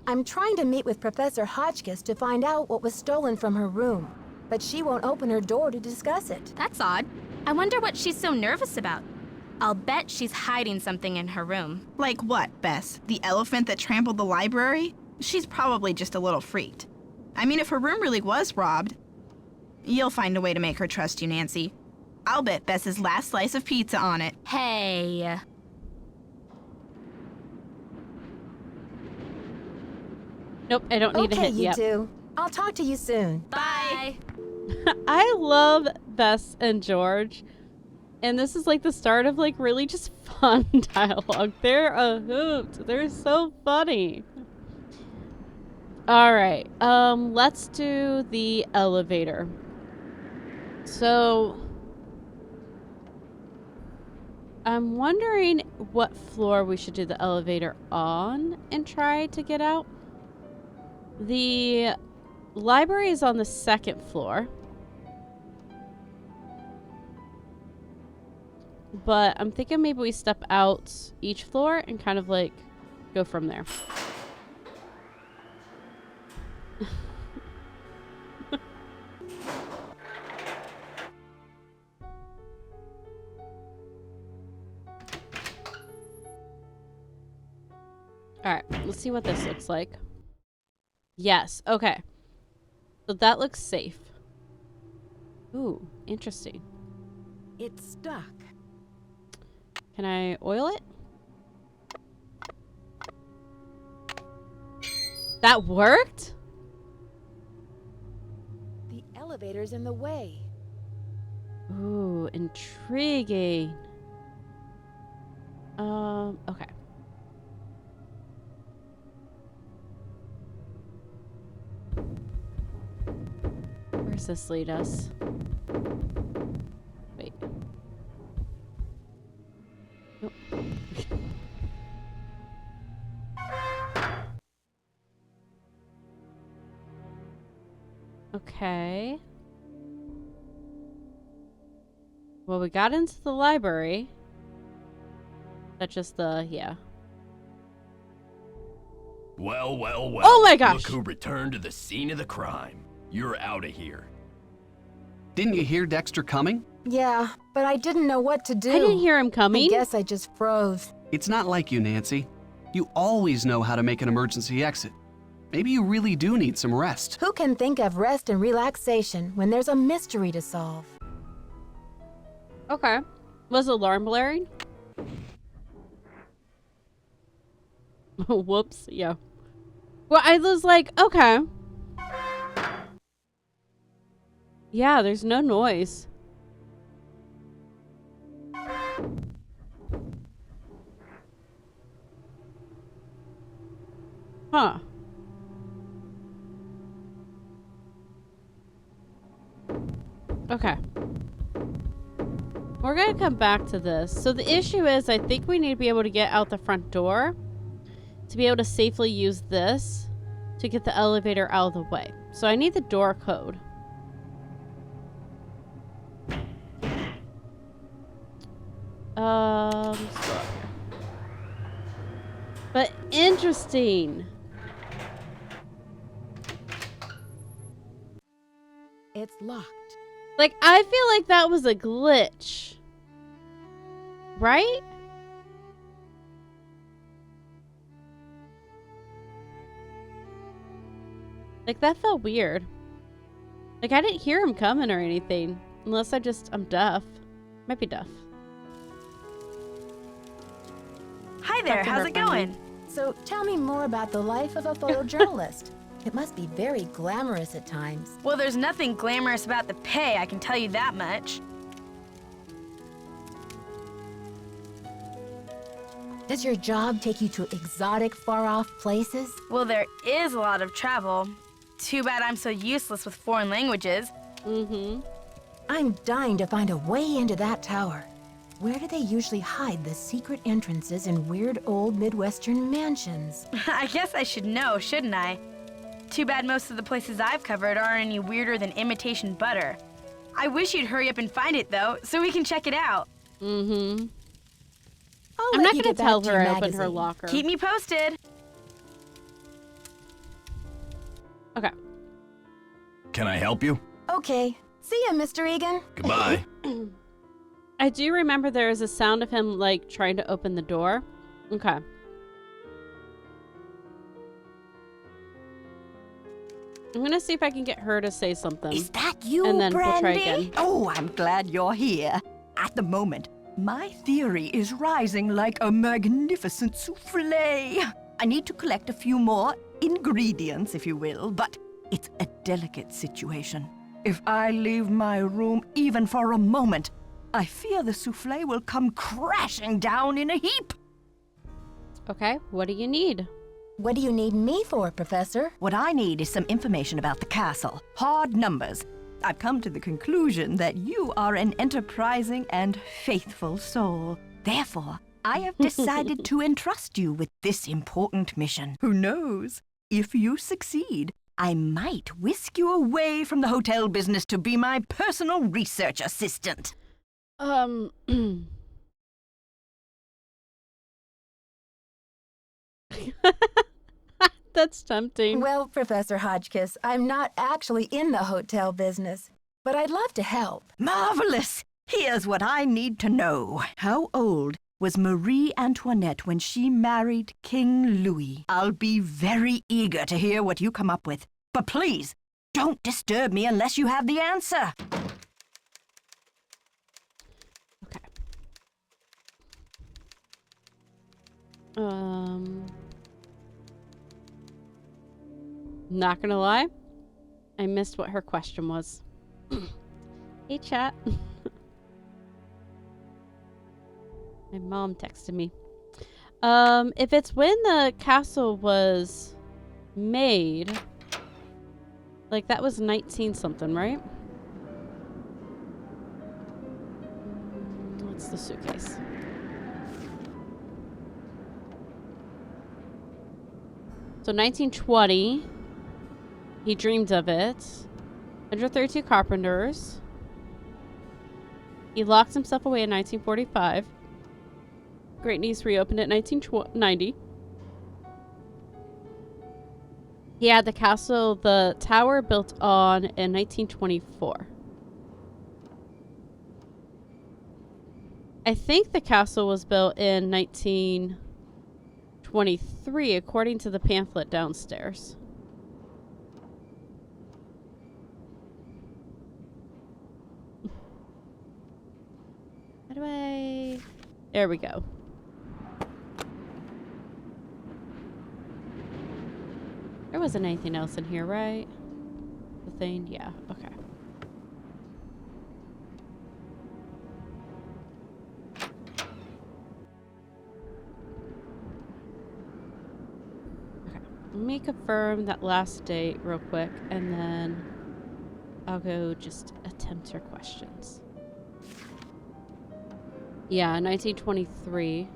S3: I'm trying to meet with Professor Hotchkiss to find out what was stolen from her room, but she won't open her door to discuss it.
S9: That's odd. I wonder what she's so nervous about. I'll bet she's hiding something in her room.
S10: Like what, Bess? The elephant that trampled the library? She's probably just a little freaked. I mean, if her room really was robbed, you'll find a way to make her trust you, Nancy. I'll bet Bess's last slice of pizza on it.
S9: Hey.
S1: Nope, I don't need to hit
S3: Okay, you two. I'll talk to you soon.
S9: Bye.
S1: I love Bess and George. And this is like the start of like really just fun dialogue. They're a hoot. They're so funny. All right. Let's do the elevator. So I'm wondering what floor we should do the elevator on and try to get out. The library is on the 2nd floor. But I'm thinking maybe we step out each floor and kind of like go from there. Alright, let's see what this looks like. Yes, okay. So that looks safe. Ooh, interesting.
S3: It's stuck.
S1: Can I oil it? That worked?
S3: The elevator's in the way.
S1: Ooh, intriguing. Okay. Where's this lead us? Wait. Nope. Okay. Well, we got into the library. That's just the, yeah.
S4: Well, well, well.
S1: Oh my gosh.
S4: Look who returned to the scene of the crime. You're out of here.
S8: Didn't you hear Dexter coming?
S3: Yeah, but I didn't know what to do.
S1: I didn't hear him coming.
S3: I guess I just froze.
S8: It's not like you, Nancy. You always know how to make an emergency exit. Maybe you really do need some rest.
S3: Who can think of rest and relaxation when there's a mystery to solve?
S1: Okay. Was the alarm blaring? Whoops. Yeah. Well, I was like, okay. Yeah, there's no noise. Huh. Okay. We're gonna come back to this. So the issue is, I think we need to be able to get out the front door to be able to safely use this to get the elevator out of the way. So I need the door code. Let's go up here. But interesting.
S3: It's locked.
S1: Like, I feel like that was a glitch. Right? Like, that felt weird. Like, I didn't hear him coming or anything. Unless I'm deaf. Might be deaf.
S5: Hi there,
S3: Talk to
S5: how's
S3: her,
S5: it going?
S3: So tell me more about the life of a photojournalist. It must be very glamorous at times.
S5: Well, there's nothing glamorous about the pay, I can tell you that much.
S3: Does your job take you to exotic, far-off places?
S5: Well, there is a lot of travel. Too bad I'm so useless with foreign languages.
S3: I'm dying to find a way into that tower. Where do they usually hide the secret entrances in weird old Midwestern mansions?
S5: I guess I should know, shouldn't I? Too bad most of the places I've covered aren't any weirder than imitation butter. I wish you'd hurry up and find it, though, so we can check it out.
S1: I'm not gonna tell her I opened her locker.
S5: Keep me posted.
S1: Okay.
S4: Can I help you?
S3: Okay. See ya, Mr. Egan.
S4: Goodbye.
S1: I do remember there is a sound of him, like, trying to open the door. Okay. I'm gonna see if I can get her to say something.
S7: Is that you,
S1: and then
S7: Brandy?
S1: we'll try again.
S7: Oh, I'm glad you're here. At the moment, my theory is rising like a magnificent souffle. I need to collect a few more ingredients, if you will, but it's a delicate situation. If I leave my room even for a moment, I fear the souffle will come crashing down in a heap.
S1: Okay, what do you need?
S3: What do you need me for, Professor?
S7: What I need is some information about the castle. Hard numbers. I've come to the conclusion that you are an enterprising and faithful soul. Therefore, I have decided to entrust you with this important mission. Who knows? If you succeed, I might whisk you away from the hotel business to be my personal research assistant.
S1: That's tempting.
S3: Well, Professor Hodgkiss, I'm not actually in the hotel business, but I'd love to help.
S7: Marvelous! Here's what I need to know. How old was Marie Antoinette when she married King Louis? I'll be very eager to hear what you come up with. But please, don't disturb me unless you have the answer.
S1: Okay. Not gonna lie, I missed what her question was. Hey, chat. My mom texted me. If it's when the castle was made, like that was 19 something, right? What's the suitcase? So 1920, he dreamed of it. 132 carpenters. He locked himself away in 1945. Great Niece reopened it in 1990. He had the castle, the tower built on in 1924. I think the castle was built in 1923, according to the pamphlet downstairs. How do I... There we go. There wasn't anything else in here, right? The thing? Yeah, okay. Let me confirm that last date real quick, and then I'll go just attempt her questions. Yeah, 1923.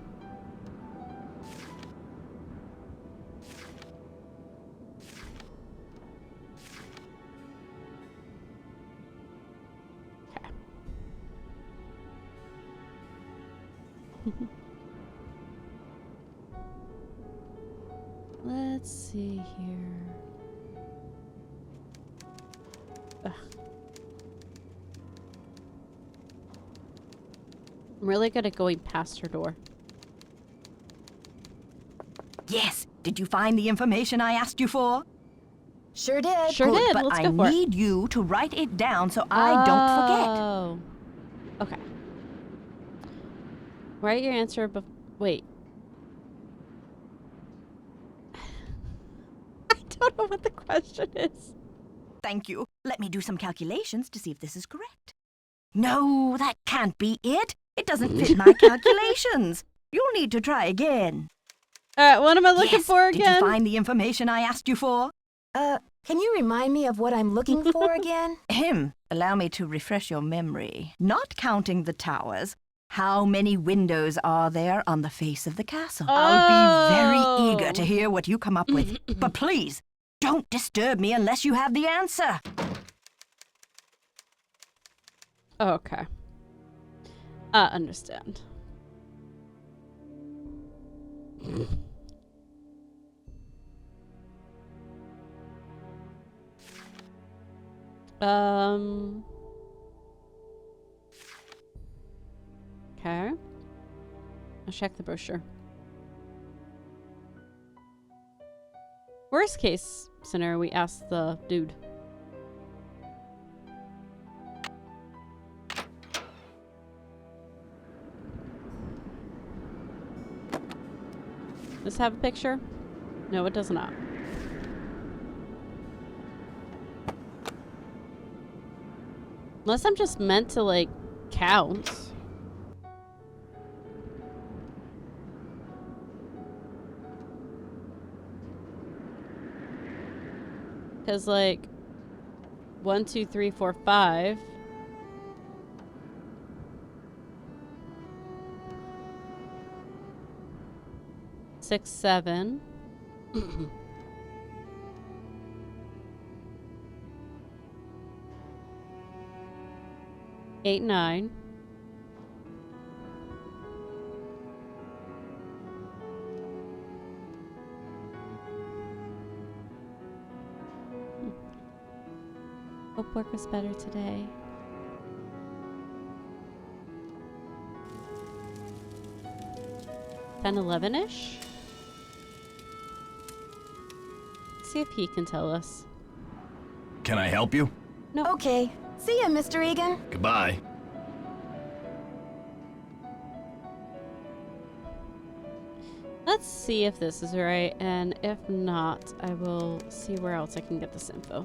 S1: Okay. Let's see here. Ugh. I'm really good at going past her door.
S7: Yes. Did you find the information I asked you for?
S3: Sure did.
S1: Sure
S7: Good,
S1: did.
S7: but
S1: Let's
S7: I
S1: go for it.
S7: need you to write it down so I don't forget.
S1: Oh. Okay. Write your answer. Wait. don't know what the question is.
S7: Thank you. Let me do some calculations to see if this is correct. No, that can't be it. It doesn't fit my calculations. You'll need to try again.
S1: Alright, what am I looking for
S7: Did
S1: again?
S7: you find the information I asked you for?
S3: Can you remind me of what I'm looking for again?
S7: Allow me to refresh your memory. Not counting the towers, how many windows are there on the face of the castle? I'll be very eager to hear what you come up with. But please, don't disturb me unless you have the answer.
S1: Okay. Understand. Okay. I'll check the brochure. Worst case scenario, we ask the dude. Does this have a picture? No, it does not. Unless I'm just meant to, like, count. Because, like, 1, 2, 3, 4, 5. Six, 7. 8, 9. Hope work was better today. 10, 11-ish? See if he can tell us.
S4: Can I help you?
S1: No.
S3: Okay. See ya, Mr. Egan.
S4: Goodbye.
S1: Let's see if this is right, and if not, I will see where else I can get this info.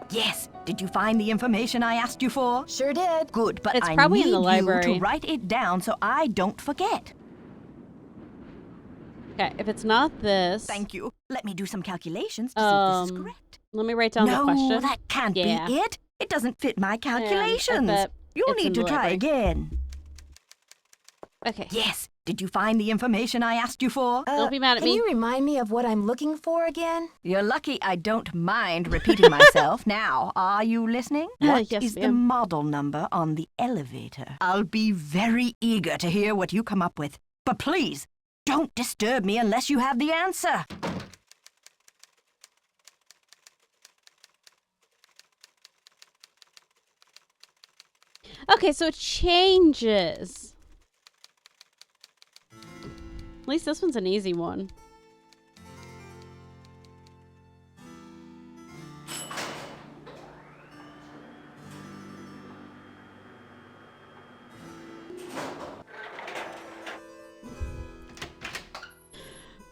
S7: Yes. Did you find the information I asked you for?
S3: Sure did.
S7: Good, but
S1: It's
S7: I
S1: probably
S7: need
S1: in the library.
S7: you to write it down so I don't forget.
S1: Okay, if it's not this...
S7: Thank you. Let me do some calculations to see if this is correct.
S1: Let me write down the question.
S7: No, that can't be it. It doesn't fit my calculations.
S1: bet
S7: You'll
S1: it's
S7: need
S1: in
S7: to
S1: the
S7: try
S1: library.
S7: again.
S1: Okay.
S7: Yes. Did you find the information I asked you for?
S1: Don't be mad at
S3: Can
S1: me.
S3: you remind me of what I'm looking for again?
S7: You're lucky I don't mind repeating myself. Now, are you listening? What
S1: Yes,
S7: is the
S1: ma'am.
S7: model number on the elevator? I'll be very eager to hear what you come up with. But please, don't disturb me unless you have the answer.
S1: Okay, so it changes. At least this one's an easy one.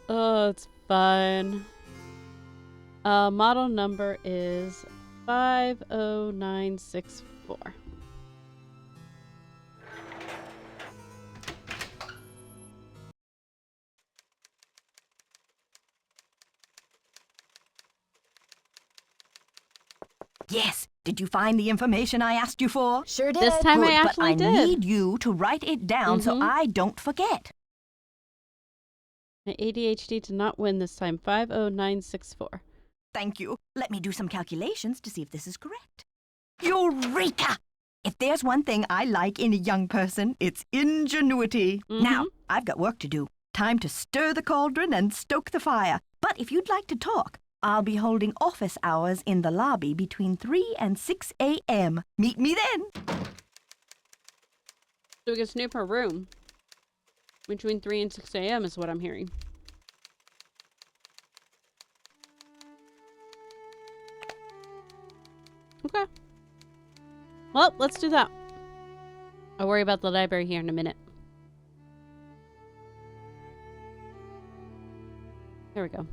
S1: Oh, it's fun. Model number is 50964.
S7: Yes. Did you find the information I asked you for?
S3: Sure did.
S1: This time
S7: Good,
S1: I actually
S7: but I
S1: did.
S7: need you to write it down so I don't forget.
S1: My ADHD did not win this time. 50964.
S7: Thank you. Let me do some calculations to see if this is correct. Eureka! If there's one thing I like in a young person, it's ingenuity. Now, I've got work to do. Time to stir the cauldron and stoke the fire. But if you'd like to talk, I'll be holding office hours in the lobby between 3 and 6 a.m. Meet me then.
S1: So we can snoop her room. Between 3 and 6 a.m. is what I'm hearing. Okay. Well, let's do that. I'll worry about the library here in a minute. There we go.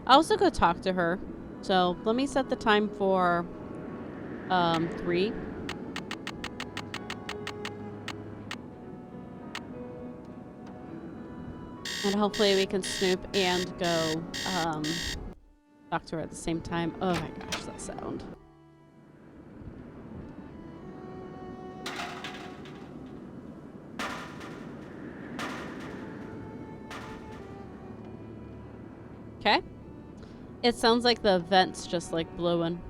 S1: I'll also go talk to her. So let me set the time for 3. And hopefully we can snoop and go talk to her at the same time. Oh my gosh, that sound. Okay. It sounds like the vent's just like blowing.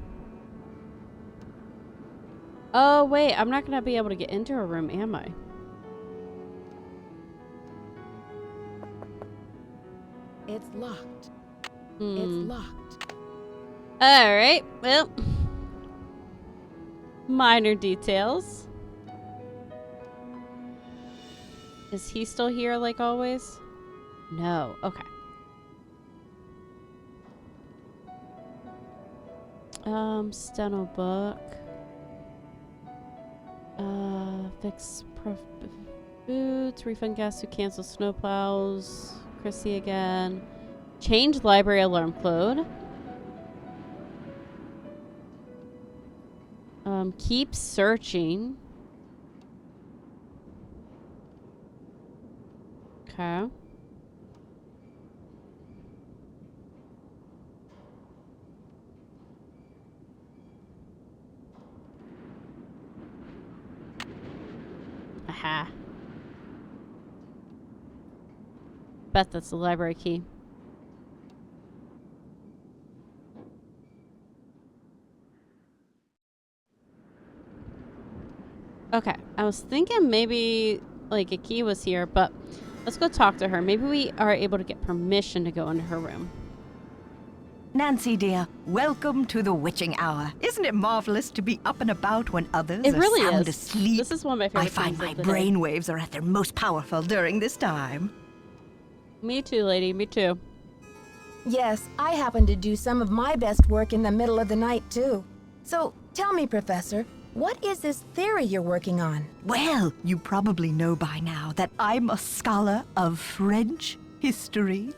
S1: Oh wait, I'm not gonna be able to get into her room, am I?
S3: It's locked. It's locked.
S1: Alright, well. Minor details. Is he still here like always? No, okay. Steno book. Fix boots, refund gas to cancel snowplows. Chrissy again. Change library alarm code. Keep searching. Okay. Aha. Bet that's the library key. Okay, I was thinking maybe like a key was here, but let's go talk to her. Maybe we are able to get permission to go into her room.
S7: Nancy, dear, welcome to the witching hour. Isn't it marvelous to be up and about when others
S1: It
S7: are
S1: really
S7: sound
S1: is.
S7: asleep?
S1: This is one of my favorite
S7: I find
S1: times
S7: my
S1: of the day.
S7: brain waves are at their most powerful during this time.
S1: Me too, lady. Me too.
S3: Yes, I happen to do some of my best work in the middle of the night, too. So, tell me, Professor, what is this theory you're working on?
S7: Well, you probably know by now that I'm a scholar of French history.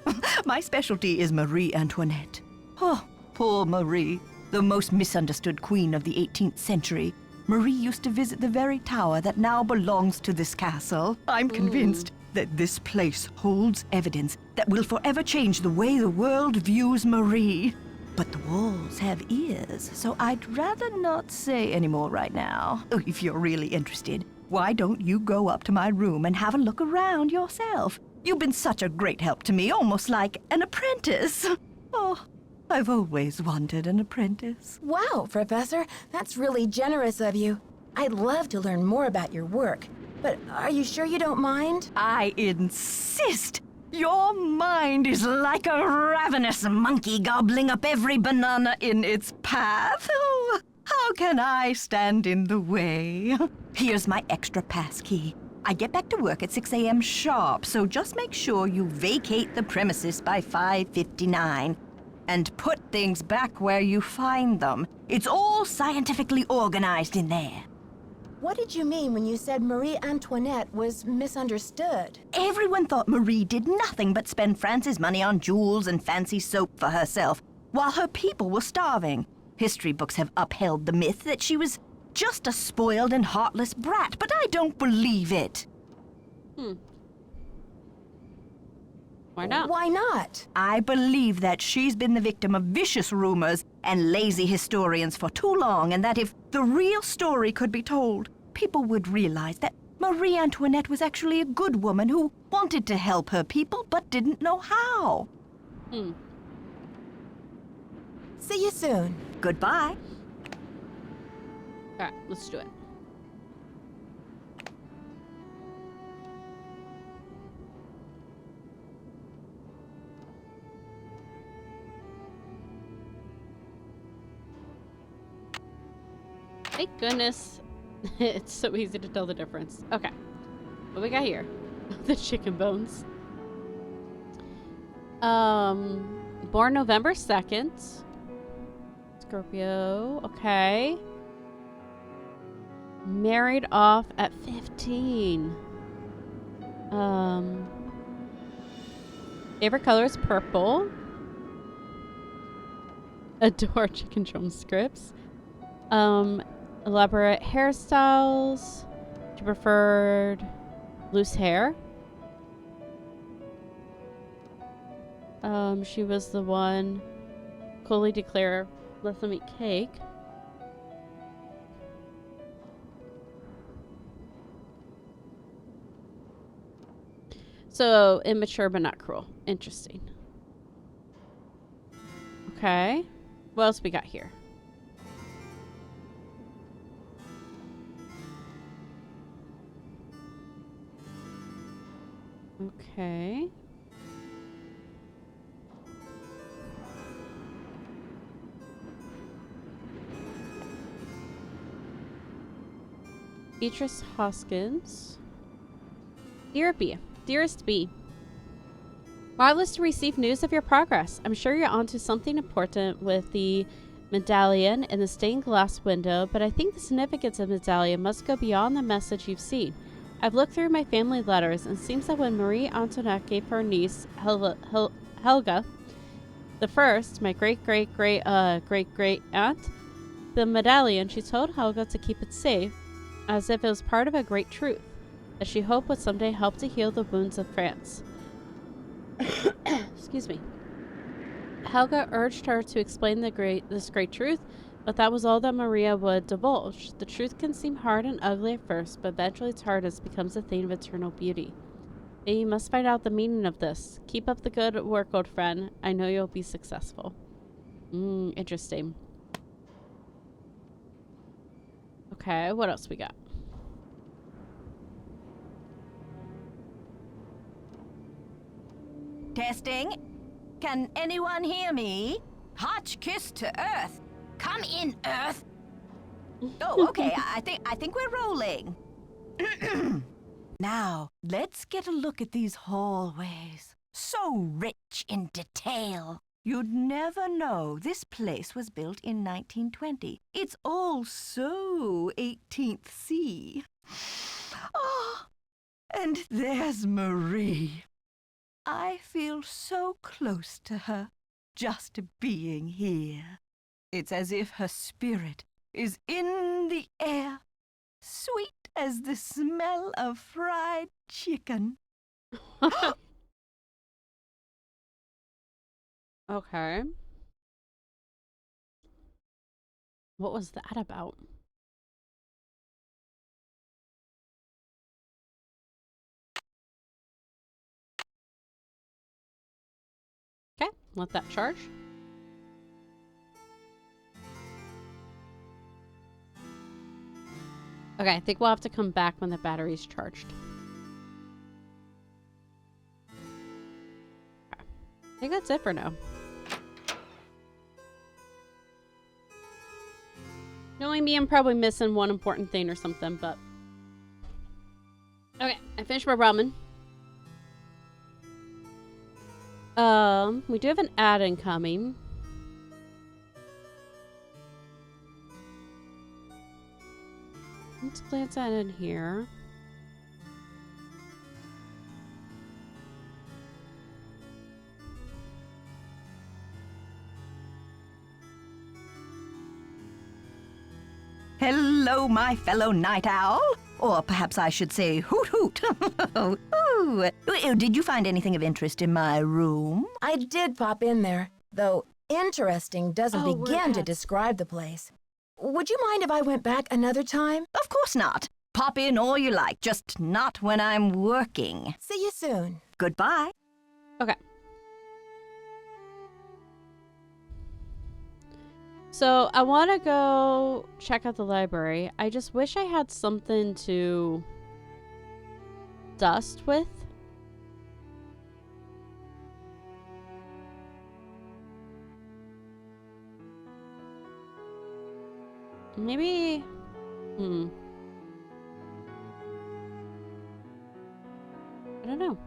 S7: My specialty is Marie Antoinette. Oh, poor Marie, the most misunderstood queen of the 18th century. Marie used to visit the very tower that now belongs to this castle. I'm convinced that this place holds evidence that will forever change the way the world views Marie. But the walls have ears, so I'd rather not say any more right now. Oh, if you're really interested, why don't you go up to my room and have a look around yourself? You've been such a great help to me, almost like an apprentice. Oh, I've always wanted an apprentice.
S3: Wow, Professor, that's really generous of you. I'd love to learn more about your work, but are you sure you don't mind?
S7: I insist. Your mind is like a ravenous monkey gobbling up every banana in its path. Oh, how can I stand in the way? Here's my extra pass key. I get back to work at 6 a.m. sharp, so just make sure you vacate the premises by 5:59. And put things back where you find them. It's all scientifically organized in there.
S3: What did you mean when you said Marie Antoinette was misunderstood?
S7: Everyone thought Marie did nothing but spend France's money on jewels and fancy soap for herself, while her people were starving. History books have upheld the myth that she was just a spoiled and heartless brat, but I don't believe it.
S1: Why not?
S3: Why not?
S7: I believe that she's been the victim of vicious rumors and lazy historians for too long, and that if the real story could be told, people would realize that Marie Antoinette was actually a good woman who wanted to help her people but didn't know how.
S3: See you soon.
S7: Goodbye.
S1: Alright, let's do it. Thank goodness. It's so easy to tell the difference. Okay. What we got here? The chicken bones. Born November 2nd. Scorpio. Okay. Married off at 15. Favorite color is purple. Adore chicken drum scripts. Elaborate hairstyles. She preferred loose hair. She was the one coolly declare, let them eat cake. So immature but not cruel. Interesting. Okay. What else we got here? Okay. Beatrice Hoskins. Dear B. Dearest B. Marvelous to receive news of your progress. I'm sure you're onto something important with the medallion in the stained glass window, but I think the significance of the medallion must go beyond the message you've seen. I've looked through my family letters, and it seems that when Marie Antoinette gave her niece, Helga the First, my great-great-great-great-aunt, the medallion, she told Helga to keep it safe, as if it was part of a great truth, that she hoped would someday help to heal the wounds of France. Excuse me. Helga urged her to explain this great truth, but that was all that Maria would divulge. The truth can seem hard and ugly at first, but eventually its hardness becomes a thing of eternal beauty. And you must find out the meaning of this. Keep up the good work, old friend. I know you'll be successful. Interesting. Okay, what else we got?
S7: Testing. Can anyone hear me? Hotch kiss to Earth. Come in, Earth. Oh, okay. I think we're rolling. Now, let's get a look at these hallways. So rich in detail. You'd never know this place was built in 1920. It's all so 18th C. Oh, and there's Marie. I feel so close to her, just being here. It's as if her spirit is in the air, sweet as the smell of fried chicken.
S1: Okay. What was that about? Okay, let that charge. Okay, I think we'll have to come back when the battery's charged. Okay. I think that's it for now. Knowing me, I'm probably missing one important thing or something, but... Okay, I finished my ramen. We do have an ad incoming. Let's glance at it in here.
S7: Hello, my fellow night owl. Or perhaps I should say hoot hoot. Ooh. Did you find anything of interest in my room?
S3: I did pop in there, though interesting doesn't
S1: Oh,
S3: begin to
S1: ads.
S3: describe the place. Would you mind if I went back another time?
S7: Of course not. Pop in all you like, just not when I'm working.
S3: See you soon.
S7: Goodbye.
S1: Okay. So I want to go check out the library. I just wish I had something to dust with. Maybe... I don't know.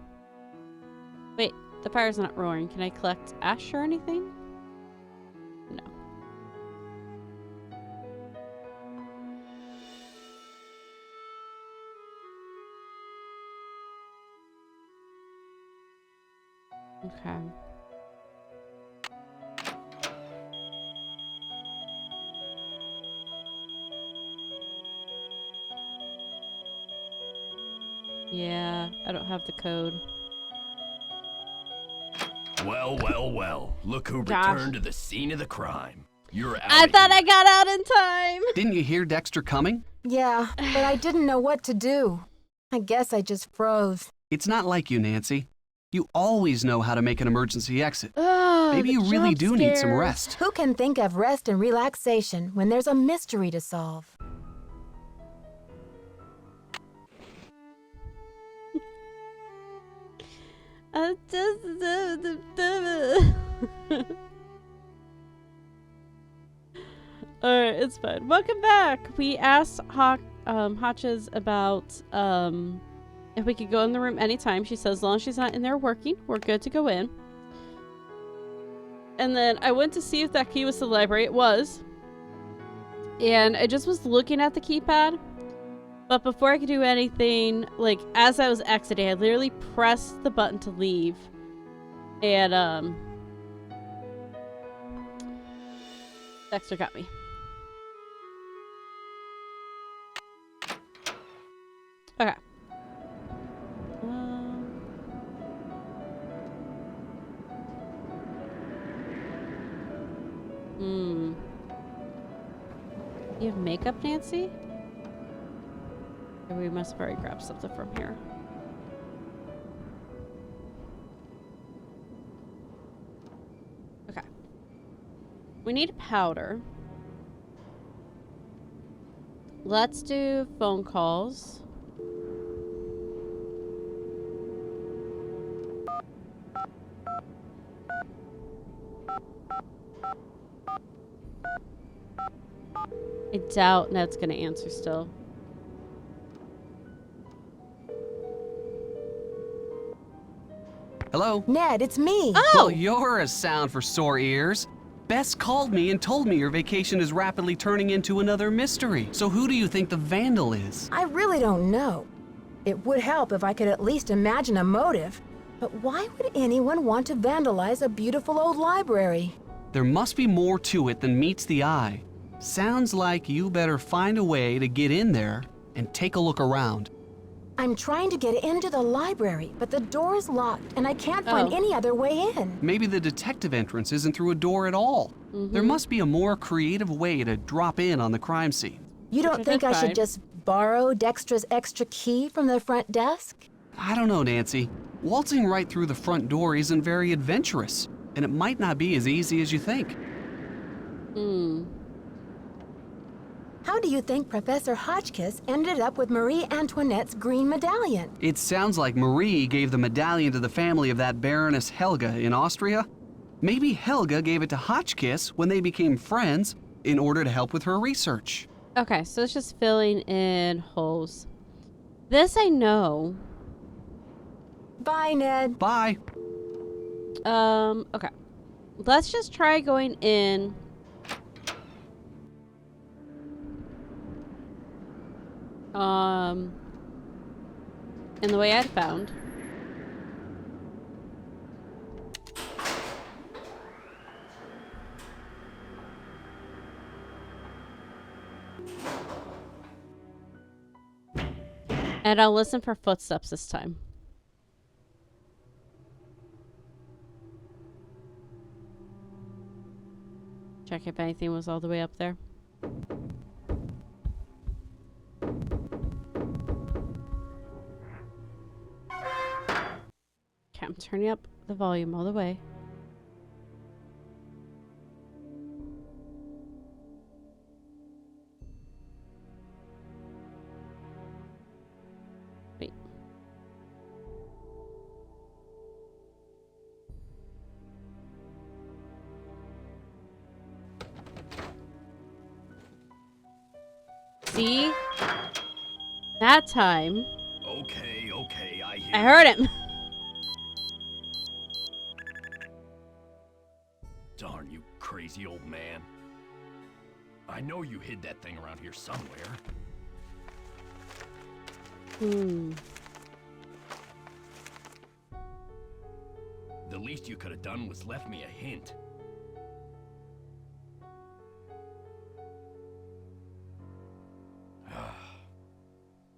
S1: Wait, the fire's not roaring. Can I collect ash or anything? No. Okay. Yeah, I don't have the code.
S4: Well, well, well. Look who
S1: Gosh.
S4: returned to the scene of the crime. You're out.
S1: I thought I got out in time.
S8: Didn't you hear Dexter coming?
S3: Yeah, but I didn't know what to do. I guess I just froze.
S8: It's not like you, Nancy. You always know how to make an emergency exit.
S1: Oh,
S8: Maybe you really do need some rest.
S3: Who can think of rest and relaxation when there's a mystery to solve?
S1: Alright, it's fine. Welcome back. We asked Hotches about if we could go in the room anytime. She says as long as she's not in there working, we're good to go in. And then I went to see if that key was to the library. It was. And I just was looking at the keypad. But before I could do anything, like as I was exiting, I literally pressed the button to leave. And Dexter got me. Okay. You have makeup, Nancy? Or we must have already grabbed something from here. Okay. We need powder. Let's do phone calls. I doubt Ned's gonna answer still.
S8: Hello?
S3: Ned, it's me.
S8: Well, you're a sound for sore ears. Bess called me and told me your vacation is rapidly turning into another mystery. So who do you think the vandal is?
S3: I really don't know. It would help if I could at least imagine a motive. But why would anyone want to vandalize a beautiful old library?
S8: There must be more to it than meets the eye. Sounds like you better find a way to get in there and take a look around.
S3: I'm trying to get into the library, but the door is locked and I can't find any other way in.
S8: Maybe the detective entrance isn't through a door at all. There must be a more creative way to drop in on the crime scene.
S3: You don't think I should just borrow Dextra's extra key from the front desk?
S8: I don't know, Nancy. Waltzing right through the front door isn't very adventurous, and it might not be as easy as you think.
S3: How do you think Professor Hotchkiss ended up with Marie Antoinette's green medallion?
S8: It sounds like Marie gave the medallion to the family of that Baroness Helga in Austria. Maybe Helga gave it to Hotchkiss when they became friends in order to help with her research.
S1: Okay, so it's just filling in holes. This I know.
S3: Bye, Ned.
S8: Bye.
S1: Okay. Let's just try going in. In the way I'd found. And I'll listen for footsteps this time. Check if anything was all the way up there. Okay, I'm turning up the volume all the way. Wait. See? That time.
S4: Okay, I hear
S1: I heard him.
S4: Darn you, crazy old man. I know you hid that thing around here somewhere. The least you could have done was left me a hint.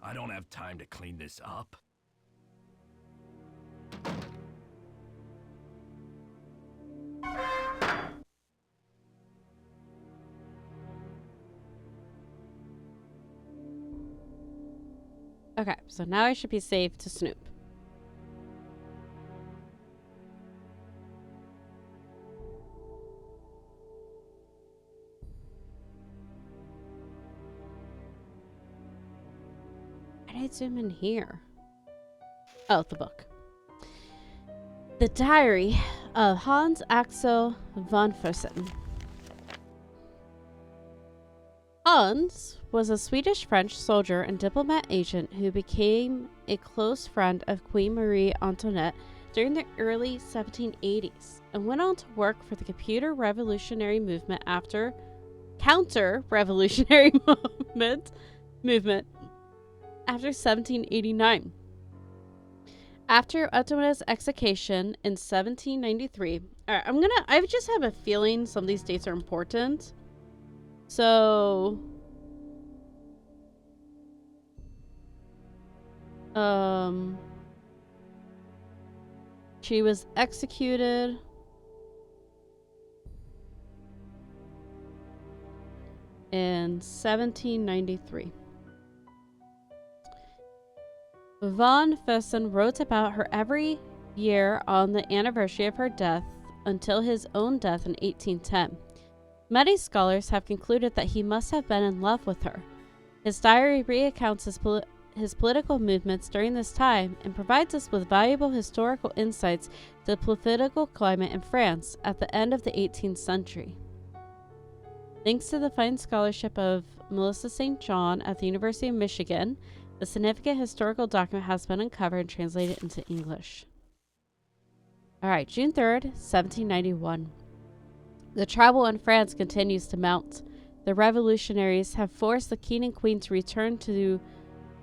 S4: I don't have time to clean this up.
S1: Okay, so now I should be safe to snoop. Why did I zoom in here? Oh, the book. The Diary of Hans Axel von Fersen. Hans was a Swedish-French soldier and diplomat agent who became a close friend of Queen Marie Antoinette during the early 1780s and went on to work for the counter-revolutionary movement after after 1789. After Antoinette's execution in 1793, all right, I just have a feeling some of these dates are important. So, she was executed in 1793. Von Fersen wrote about her every year on the anniversary of her death until his own death in 1810. Many scholars have concluded that he must have been in love with her. His diary recounts his political movements during this time and provides us with valuable historical insights to the political climate in France at the end of the 18th century. Thanks to the fine scholarship of Melissa St. John at the University of Michigan, the significant historical document has been uncovered and translated into English. Alright, June 3rd, 1791. The trouble in France continues to mount. The revolutionaries have forced the king and queen to return to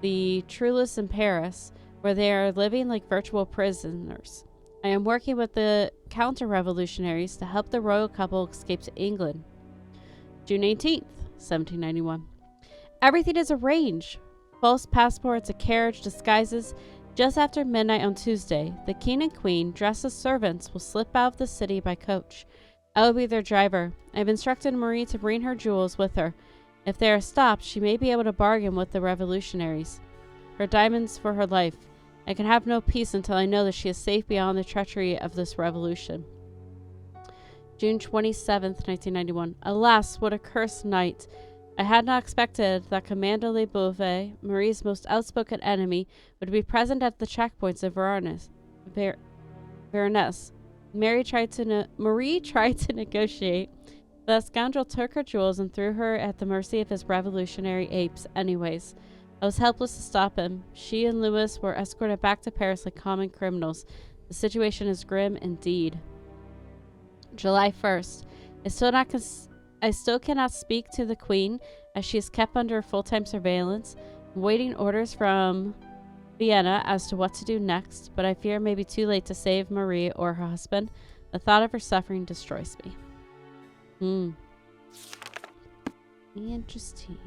S1: the Tuileries in Paris, where they are living like virtual prisoners. I am working with the counter-revolutionaries to help the royal couple escape to England. June 18th, 1791. Everything is arranged. False passports, a carriage, disguises. Just after midnight on Tuesday, the king and queen, dressed as servants, will slip out of the city by coach. I will be their driver. I have instructed Marie to bring her jewels with her. If they are stopped, she may be able to bargain with the revolutionaries. Her diamonds for her life. I can have no peace until I know that she is safe beyond the treachery of this revolution. June 27th, 1991. Alas, what a cursed night. I had not expected that Commander Le Beauvais, Marie's most outspoken enemy, would be present at the checkpoints of Varennes. Marie tried to negotiate. The scoundrel took her jewels and threw her at the mercy of his revolutionary apes anyways. I was helpless to stop him. She and Louis were escorted back to Paris like common criminals. The situation is grim indeed. July 1st. I still cannot speak to the Queen as she is kept under full-time surveillance, waiting orders from Vienna as to what to do next, but I fear it may be too late to save Marie or her husband. The thought of her suffering destroys me. Interesting.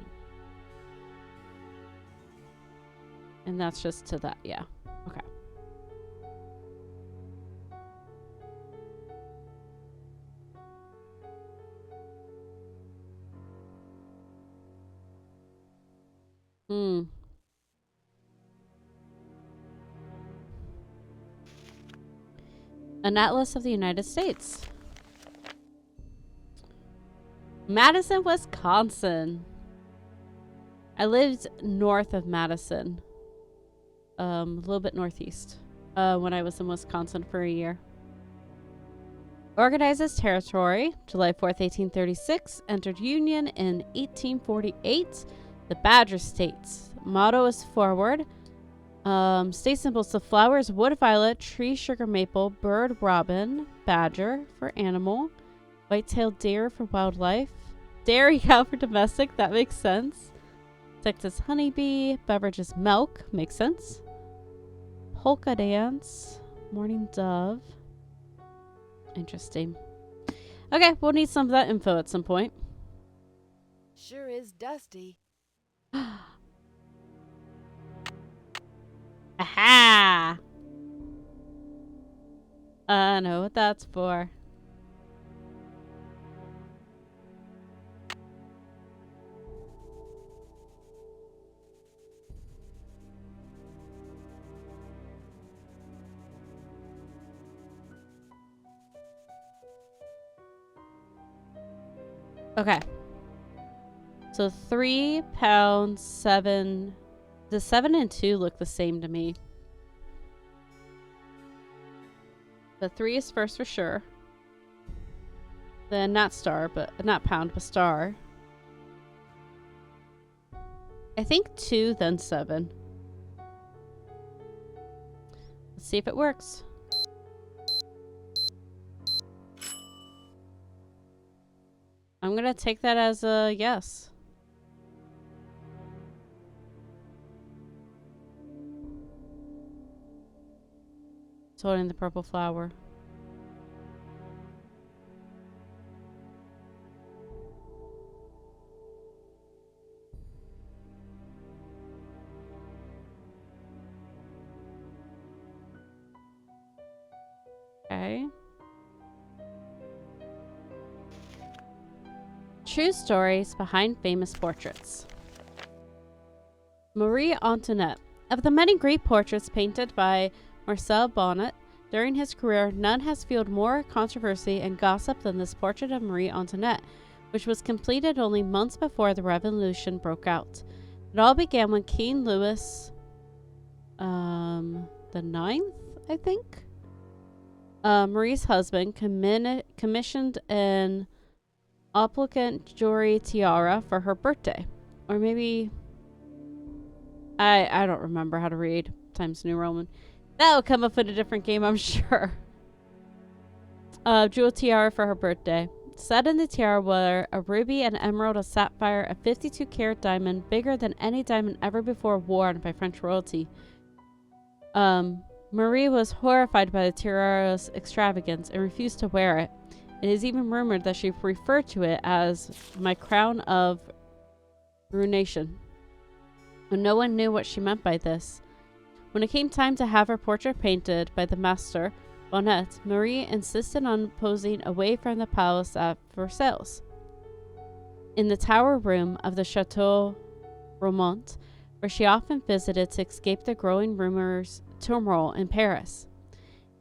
S1: And that's just to that, yeah. Okay. An atlas of the United States. Madison, Wisconsin. I lived north of Madison. A little bit northeast. When I was in Wisconsin for a year. Organizes territory, July 4th, 1836. Entered Union in 1848. The Badger States. Motto is forward. State symbols: the flowers wood violet, tree sugar maple, bird robin, badger for animal, white-tailed deer for wildlife, dairy cow for domestic. That makes sense. Texas honeybee, beverages milk. Makes sense. Polka dance, morning dove. Interesting. Okay, we'll need some of that info at some point.
S11: Sure is dusty.
S1: Aha! I know what that's for. Okay. So 3 pounds, 7. The 7 and 2 look the same to me. The 3 is first for sure. Then not star, but not pound, but star. I think 2, then 7. Let's see if it works. I'm gonna take that as a yes. It's holding the purple flower. Okay. True stories behind famous portraits. Marie Antoinette. Of the many great portraits painted by Marcel Bonnet during his career, none has fueled more controversy and gossip than this portrait of Marie Antoinette, which was completed only months before the Revolution broke out. It all began when King Louis the Ninth, I think, Marie's husband, commissioned an opulent jewelry tiara for her birthday. Or maybe... I don't remember how to read Times New Roman. That'll come up in a different game, I'm sure. Jewel tiara for her birthday. Set in the tiara were a ruby, an emerald, a sapphire, a 52-carat diamond, bigger than any diamond ever before worn by French royalty. Marie was horrified by the tiara's extravagance and refused to wear it. It is even rumored that she referred to it as my crown of ruination. But no one knew what she meant by this. When it came time to have her portrait painted by the master, Bonnet, Marie insisted on posing away from the palace at Versailles, in the tower room of the Chateau Romont, where she often visited to escape the growing rumors turmoil in Paris.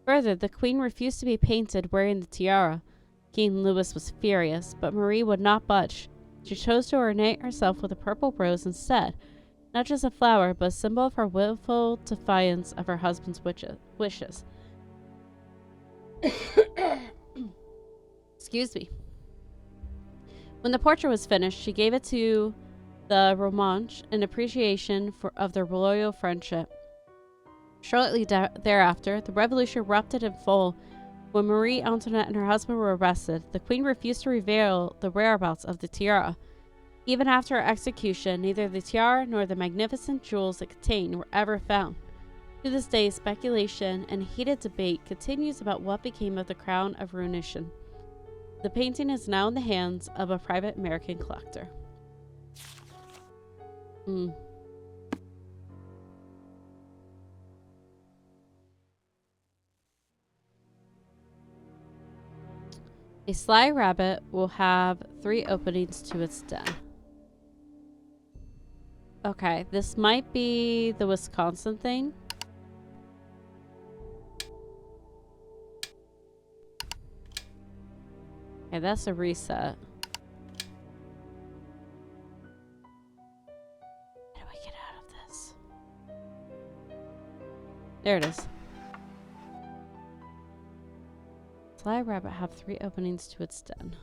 S1: Further, the queen refused to be painted wearing the tiara. King Louis was furious, but Marie would not budge. She chose to ornate herself with a purple rose instead, not just a flower, but a symbol of her willful defiance of her husband's wishes. Excuse me. When the portrait was finished, she gave it to the Romanche in appreciation of their royal friendship. Shortly thereafter, the revolution erupted in full. When Marie Antoinette and her husband were arrested, the queen refused to reveal the whereabouts of the tiara. Even after her execution, neither the tiara nor the magnificent jewels it contained were ever found. To this day, speculation and heated debate continues about what became of the crown of ruination. The painting is now in the hands of a private American collector. A sly rabbit will have 3 openings to its den. Okay, this might be the Wisconsin thing. Okay, that's a reset. How do I get out of this? There it is. Sly rabbit have 3 openings to its den.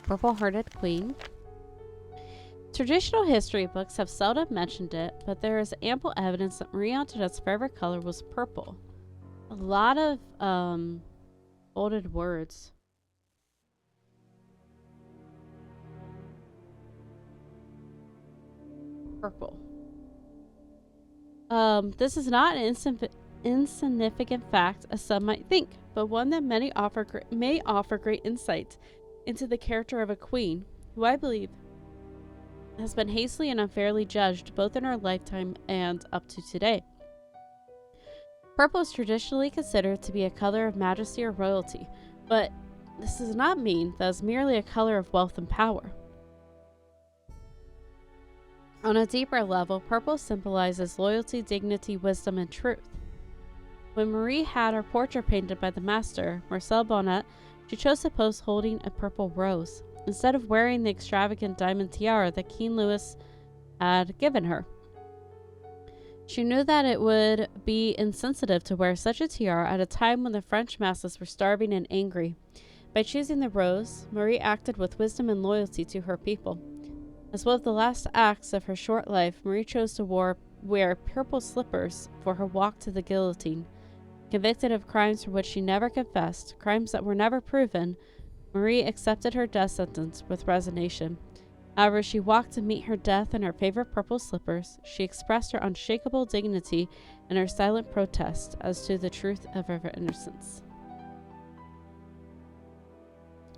S1: Purple-hearted queen. Traditional history books have seldom mentioned it, but there is ample evidence that Marie Antoinette's favorite color was purple. A lot of bolded words. Purple. This is not an insignificant fact, as some might think, but one that many may offer great insight into the character of a queen, who I believe has been hastily and unfairly judged both in her lifetime and up to today. Purple is traditionally considered to be a color of majesty or royalty, but this does not mean that it's merely a color of wealth and power. On a deeper level, purple symbolizes loyalty, dignity, wisdom, and truth. When Marie had her portrait painted by the master, Marcel Bonnet, she chose to pose holding a purple rose, instead of wearing the extravagant diamond tiara that King Louis had given her. She knew that it would be insensitive to wear such a tiara at a time when the French masses were starving and angry. By choosing the rose, Marie acted with wisdom and loyalty to her people. As one of the last acts of her short life, Marie chose to wear purple slippers for her walk to the guillotine. Convicted of crimes for which she never confessed, crimes that were never proven, Marie accepted her death sentence with resignation. However, she walked to meet her death in her favorite purple slippers. She expressed her unshakable dignity and her silent protest as to the truth of her innocence.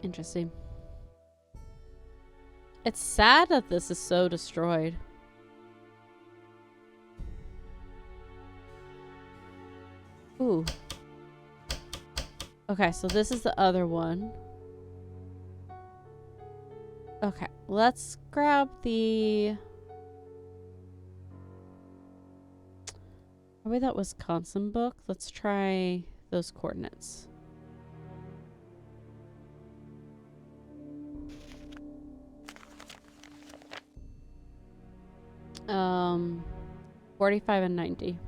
S1: Interesting. It's sad that this is so destroyed. Ooh. Okay, so this is the other one. Okay, let's grab the... Probably that Wisconsin book. Let's try those coordinates. Um, 45 and 90.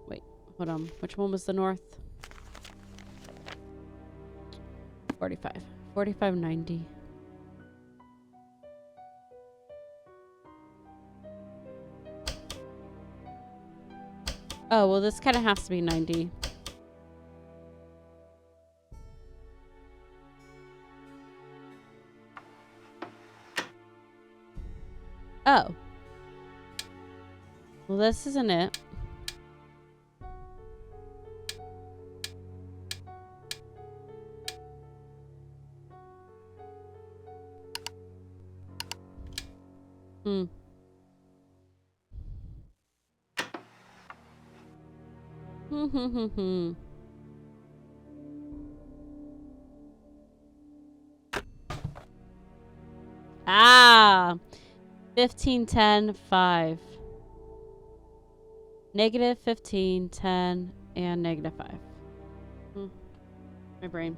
S1: Wait, hold on. Which one was the north? 45. 45, 90. Oh, well, this kind of has to be 90. Oh. Well, this isn't it. Hmm. Ah. 15, 10, 5. Negative 15, 10, and negative 5. My brain.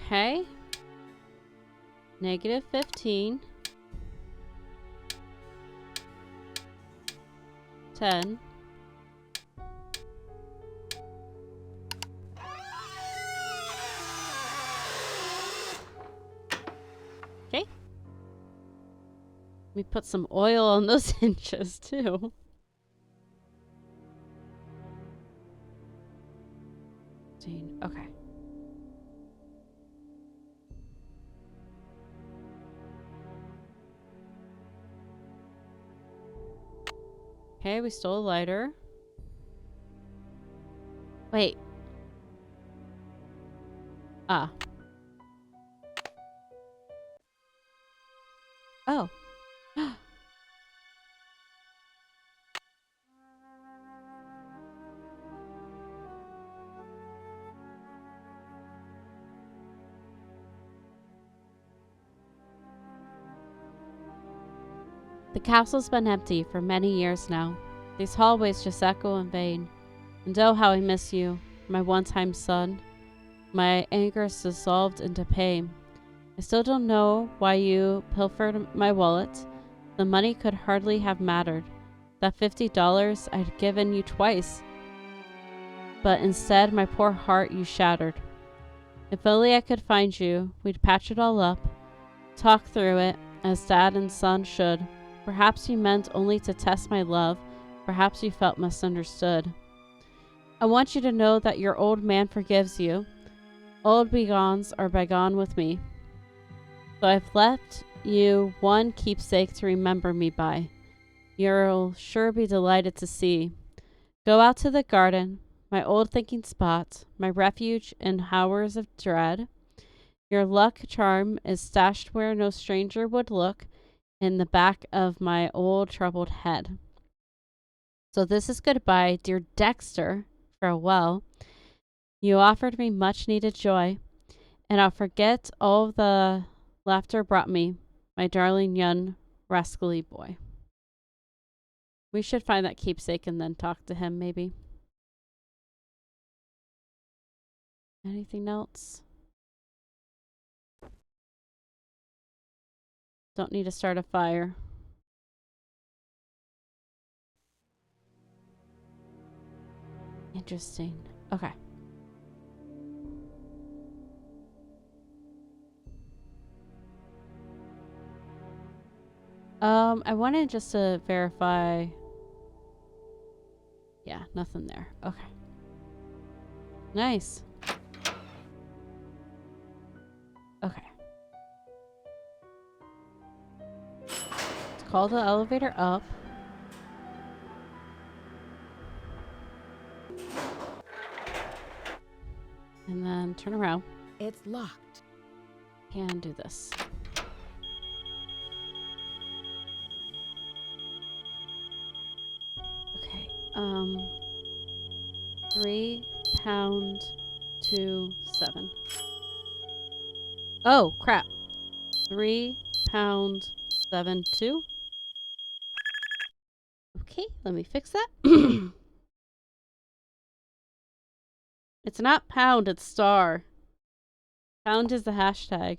S1: Okay. Negative 15. 10. Okay. Let me put some oil on those hinges too. Okay. Okay, we stole a lighter. Wait. Ah. Oh. The castle's been empty for many years now. These hallways just echo in vain. And oh, how I miss you, my one-time son. My anger is dissolved into pain. I still don't know why you pilfered my wallet. The money could hardly have mattered. That $50 I'd given you twice. But instead, my poor heart you shattered. If only I could find you, we'd patch it all up, talk through it, as dad and son should. Perhaps you meant only to test my love. Perhaps you felt misunderstood. I want you to know that your old man forgives you. Old bygones are bygone with me. So I've left you one keepsake to remember me by. You'll sure be delighted to see. Go out to the garden, my old thinking spot, my refuge in hours of dread. Your luck charm is stashed where no stranger would look, in the back of my old troubled head. So this is goodbye, dear Dexter. Farewell. You offered me much needed joy, and I'll forget all the laughter brought me, my darling young rascally boy. We should find that keepsake and then talk to him, maybe. Anything else? Don't need to start a fire. Interesting. Okay. I wanted just to verify. Yeah, nothing there. Okay. Nice. Okay. Let's call the elevator up. And then turn around.
S11: It's locked.
S1: And do this. Okay. £3.27. Oh, crap. £3.72. Okay, let me fix that. It's not pound, it's star. Pound is the hashtag.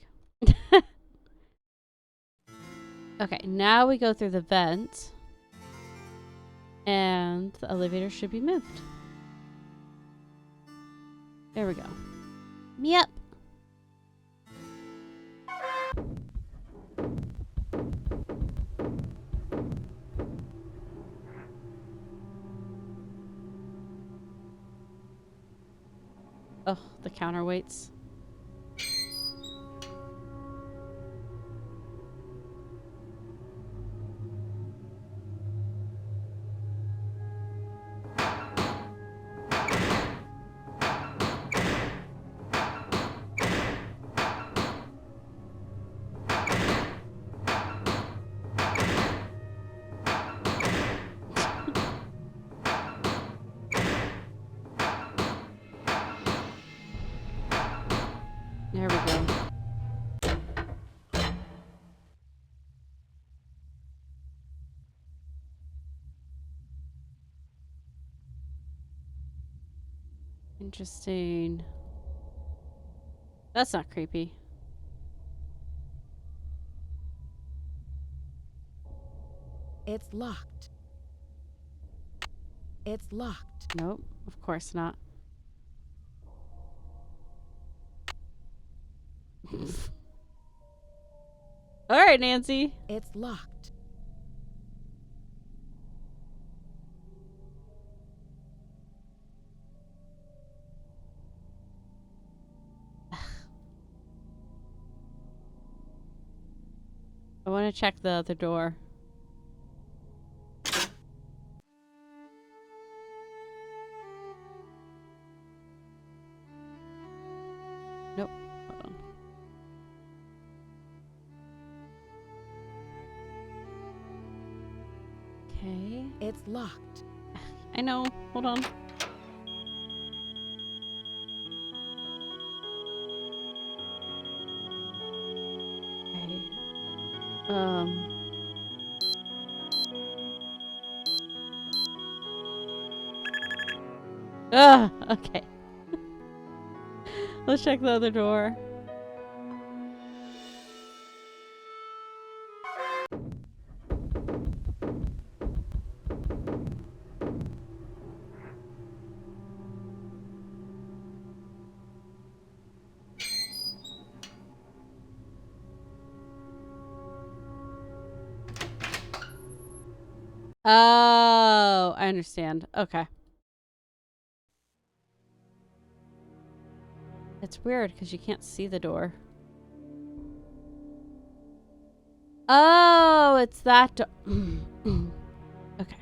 S1: Okay, now we go through the vent. And the elevator should be moved. There we go. Yep. Oh, the counterweights. There we go. Interesting. That's not creepy.
S11: It's locked. It's locked.
S1: Nope, of course not. All right, Nancy.
S11: It's locked.
S1: I want to check the other door. Nope. Hold on. Okay.
S11: It's locked.
S1: I know. Hold on. Okay. Okay. Let's check the other door. Oh, I understand. Okay. It's weird because you can't see the door. Oh, it's that door. Okay.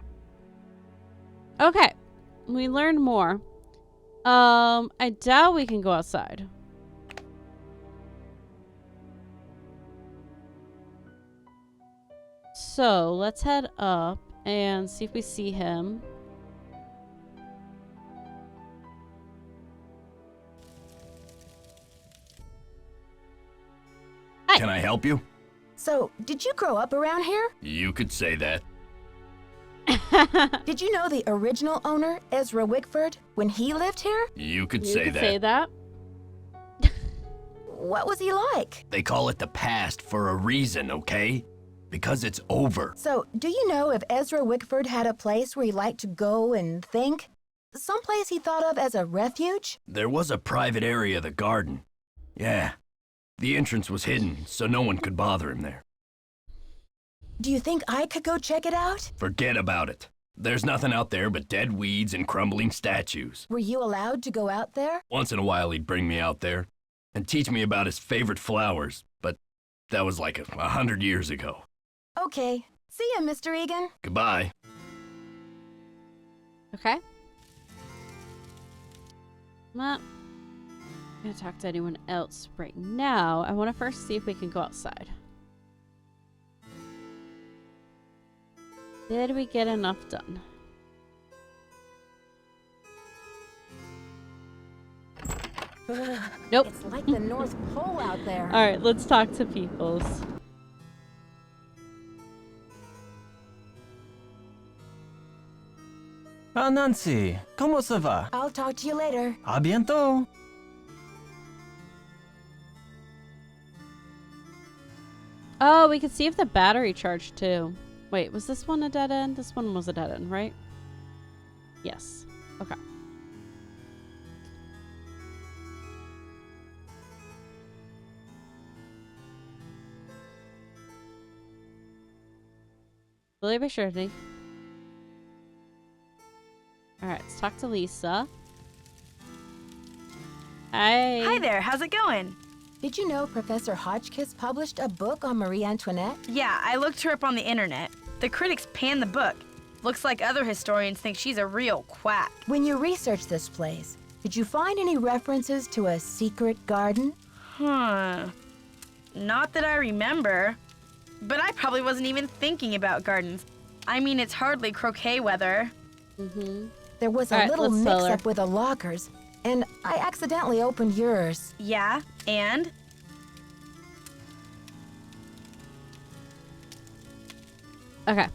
S1: Okay. We learned more. I doubt we can go outside. So let's head up and see if we see him. Hi.
S4: Can I help you?
S3: So, did you grow up around here?
S4: You could say that.
S3: Did you know the original owner, Ezra Wickford, when he lived here?
S4: You could
S1: You
S4: say
S1: could
S4: that.
S1: say that.
S3: What was he like?
S4: They call it the past for a reason, okay? Because it's over.
S3: So, do you know if Ezra Wickford had a place where he liked to go and think? Someplace he thought of as a refuge?
S4: There was a private area of the garden. Yeah. The entrance was hidden, so no one could bother him there.
S3: Do you think I could go check it out?
S4: Forget about it. There's nothing out there but dead weeds and crumbling statues.
S3: Were you allowed to go out there?
S4: Once in a while he'd bring me out there and teach me about his favorite flowers, but that was like 100 years ago.
S3: Okay. See ya, Mr. Egan.
S4: Goodbye.
S1: Okay. Not gonna talk to anyone else right now. I want to first see if we can go outside. Did we get enough done? Nope.
S3: It's like the North Pole out there.
S1: All right, let's talk to peoples.
S6: Ah, Nancy, ¿cómo se va?
S3: I'll talk to you later.
S6: A bientôt.
S1: Oh, we could see if the battery charged too. Wait, was this one a dead end? This one was a dead end, right? Yes. Okay. Slowly but surely. Alright, let's talk to Lisa. Hi.
S5: Hi there, how's it going?
S3: Did you know Professor Hotchkiss published a book on Marie Antoinette?
S5: Yeah, I looked her up on the internet. The critics panned the book. Looks like other historians think she's a real quack.
S3: When you researched this place, did you find any references to a secret garden?
S5: Huh. Not that I remember. But I probably wasn't even thinking about gardens. I mean, it's hardly croquet weather.
S1: Mm-hmm.
S3: There was a
S1: All right,
S3: little
S1: let's tell her.
S3: mix-up with the lockers, and I accidentally opened yours.
S5: Yeah, and?
S1: Okay.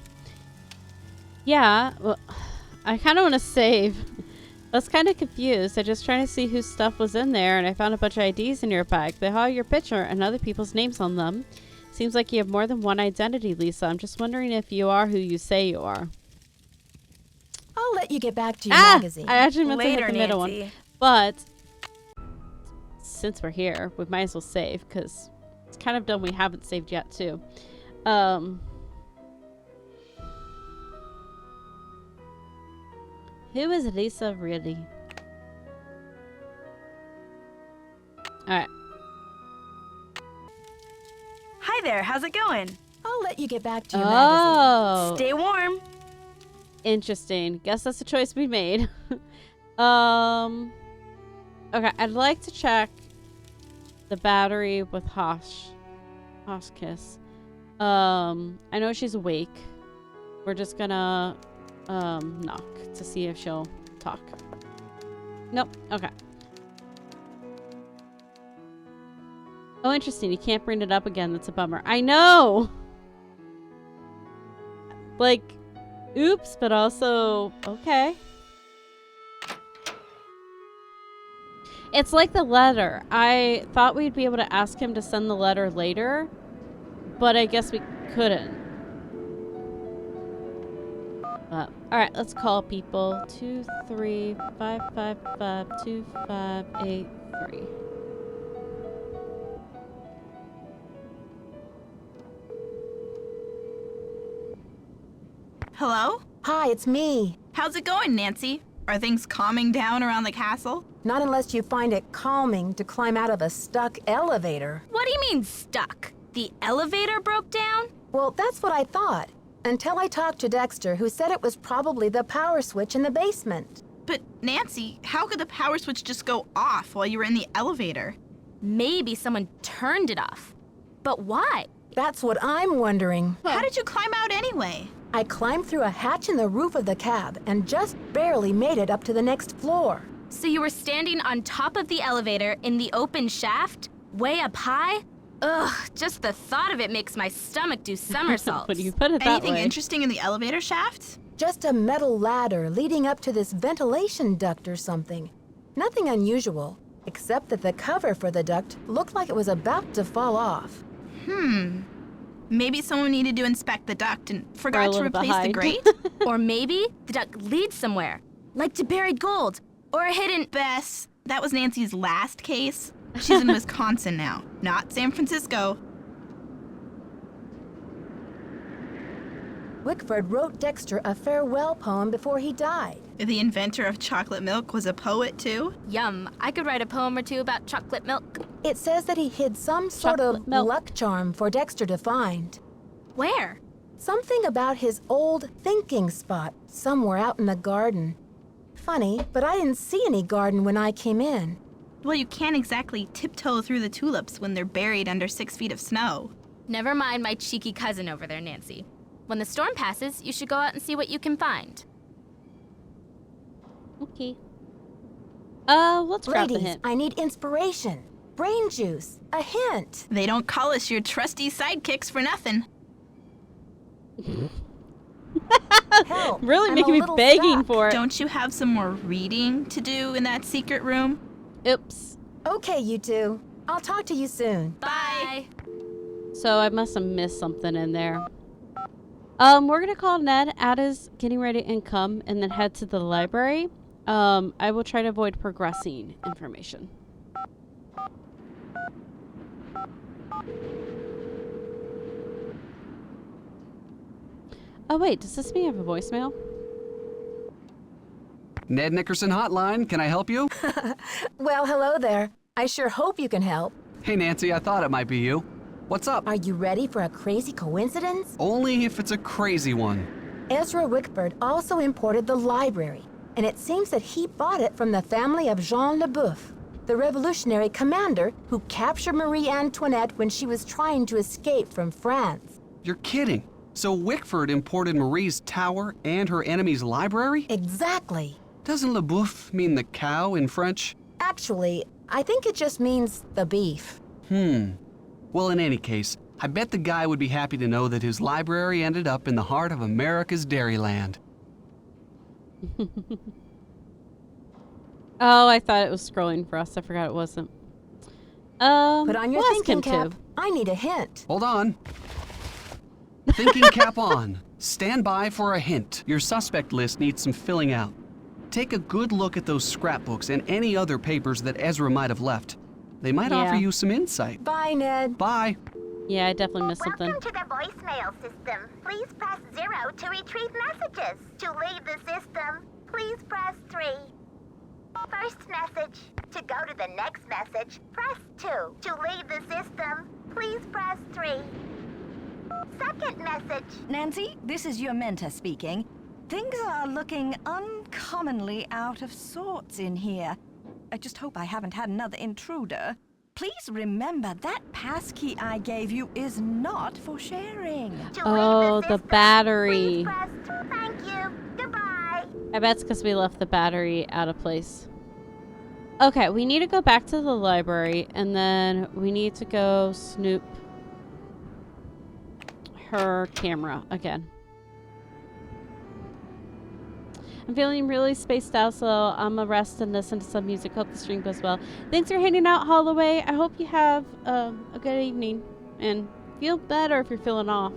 S1: Yeah, well, I kind of want to save. I was kind of confused. I just trying to see whose stuff was in there, and I found a bunch of IDs in your bag. They have your picture and other people's names on them. Seems like you have more than one identity, Lisa. I'm just wondering if you are who you say you are.
S3: I'll let you get back to your magazine.
S1: I actually meant
S5: Later,
S1: to hit the middle
S5: Nancy.
S1: one. But since we're here, we might as well save, because it's kind of done we haven't saved yet, too. Who is Lisa really? Alright.
S5: Hi there, how's it going?
S3: I'll let you get back to your magazine.
S1: Oh,
S5: Stay warm.
S1: interesting. Guess that's the choice we made. Okay, I'd like to check the battery with Hotchkiss. I know she's awake. We're just gonna knock to see if she'll talk. Nope. Okay. Oh, interesting. You can't bring it up again. That's a bummer. I know! Like, oops, but also, okay. It's like the letter. I thought we'd be able to ask him to send the letter later, but I guess we couldn't. Alright, let's call people. 235552583.
S10: Hello?
S3: Hi, it's me.
S10: How's it going, Nancy? Are things calming down around the castle?
S3: Not unless you find it calming to climb out of a stuck elevator.
S9: What do you mean stuck? The elevator broke down?
S3: Well, that's what I thought. Until I talked to Dexter, who said it was probably the power switch in the basement.
S10: But, Nancy, how could the power switch just go off while you were in the elevator?
S9: Maybe someone turned it off. But why?
S3: That's what I'm wondering.
S10: How did you climb out anyway?
S3: I climbed through a hatch in the roof of the cab and just barely made it up to the next floor.
S9: So you were standing on top of the elevator in the open shaft? Way up high? Ugh, just the thought of it makes my stomach do somersaults.
S1: When you put it that
S10: Anything
S1: way.
S10: interesting in the elevator shaft?
S3: Just a metal ladder leading up to this ventilation duct or something. Nothing unusual, except that the cover for the duct looked like it was about to fall off.
S10: Maybe someone needed to inspect the duct and
S1: Or a
S10: forgot to
S1: little
S10: replace the
S1: behind.
S10: grate?
S9: Or maybe the duct leads somewhere, like to buried gold, or a hidden...
S10: Bess, that was Nancy's last case. She's in Wisconsin now, not San Francisco.
S3: Wickford wrote Dexter a farewell poem before he died.
S10: The inventor of chocolate milk was a poet, too?
S9: Yum, I could write a poem or two about chocolate milk.
S3: It says that he hid some sort
S1: Chocolate
S3: of
S1: milk.
S3: luck charm for Dexter to find.
S9: Where?
S3: Something about his old thinking spot somewhere out in the garden. Funny, but I didn't see any garden when I came in.
S10: Well, you can't exactly tiptoe through the tulips when they're buried under 6 feet of snow.
S9: Never mind my cheeky cousin over there, Nancy. When the storm passes, you should go out and see what you can find.
S1: Okay. Let's grab the
S3: Ladies,
S1: hint.
S3: I need inspiration, brain juice, a hint.
S10: They don't call us your trusty sidekicks for nothing.
S3: Help.
S1: Really
S3: I'm
S1: making
S3: a
S1: me
S3: little
S1: begging
S3: stuck.
S1: for it.
S10: Don't you have some more reading to do in that secret room?
S1: Oops.
S3: Okay, you two. I'll talk to you soon.
S9: Bye.
S1: So I must have missed something in there. We're gonna call Ned. Ad is getting ready to come and then head to the library. I will try to avoid progressing information. Oh wait, does this mean I have a voicemail?
S8: Ned Nickerson Hotline, can I help you?
S3: Well, hello there. I sure hope you can help.
S8: Hey Nancy, I thought it might be you. What's up?
S3: Are you ready for a crazy coincidence?
S8: Only if it's a crazy one.
S3: Ezra Wickford also imported the library, and it seems that he bought it from the family of Jean Leboeuf, the revolutionary commander who captured Marie Antoinette when she was trying to escape from France.
S8: You're kidding. So Wickford imported Marie's tower and her enemy's library?
S3: Exactly.
S8: Doesn't Leboeuf mean the cow in French?
S3: Actually, I think it just means the beef.
S8: Well, in any case, I bet the guy would be happy to know that his library ended up in the heart of America's Dairyland.
S1: Oh, I thought it was scrolling for us. I forgot it wasn't.
S3: Put on your
S1: we'll ask
S3: thinking
S1: him
S3: cap.
S1: to.
S3: I need a hint.
S8: Hold on. Thinking cap on. Stand by for a hint. Your suspect list needs some filling out. Take a good look at those scrapbooks and any other papers that Ezra might have left. They might offer
S1: Yeah.
S8: you some insight.
S3: Bye, Ned.
S8: Bye.
S1: Yeah, I definitely missed something.
S12: Welcome to the voicemail system. Please press 0 to retrieve messages. To leave the system, please press 3. First message. To go to the next message, press 2. To leave the system, please press 3. Second message.
S7: Nancy, this is your mentor speaking. Things are looking uncommonly out of sorts in here. I just hope I haven't had another intruder. Please remember that passkey I gave you is not for sharing.
S12: To
S1: Oh,
S12: leave
S1: the
S12: the system,
S1: battery.
S12: Please press 2. Thank you. Goodbye.
S1: I bet it's because we left the battery out of place. Okay, we need to go back to the library, and then we need to go snoop her camera again. I'm feeling really spaced out, so I'm gonna rest and listen to some music. Hope the stream goes well. Thanks for hanging out, Holloway. I hope you have a good evening, and feel better if you're feeling off.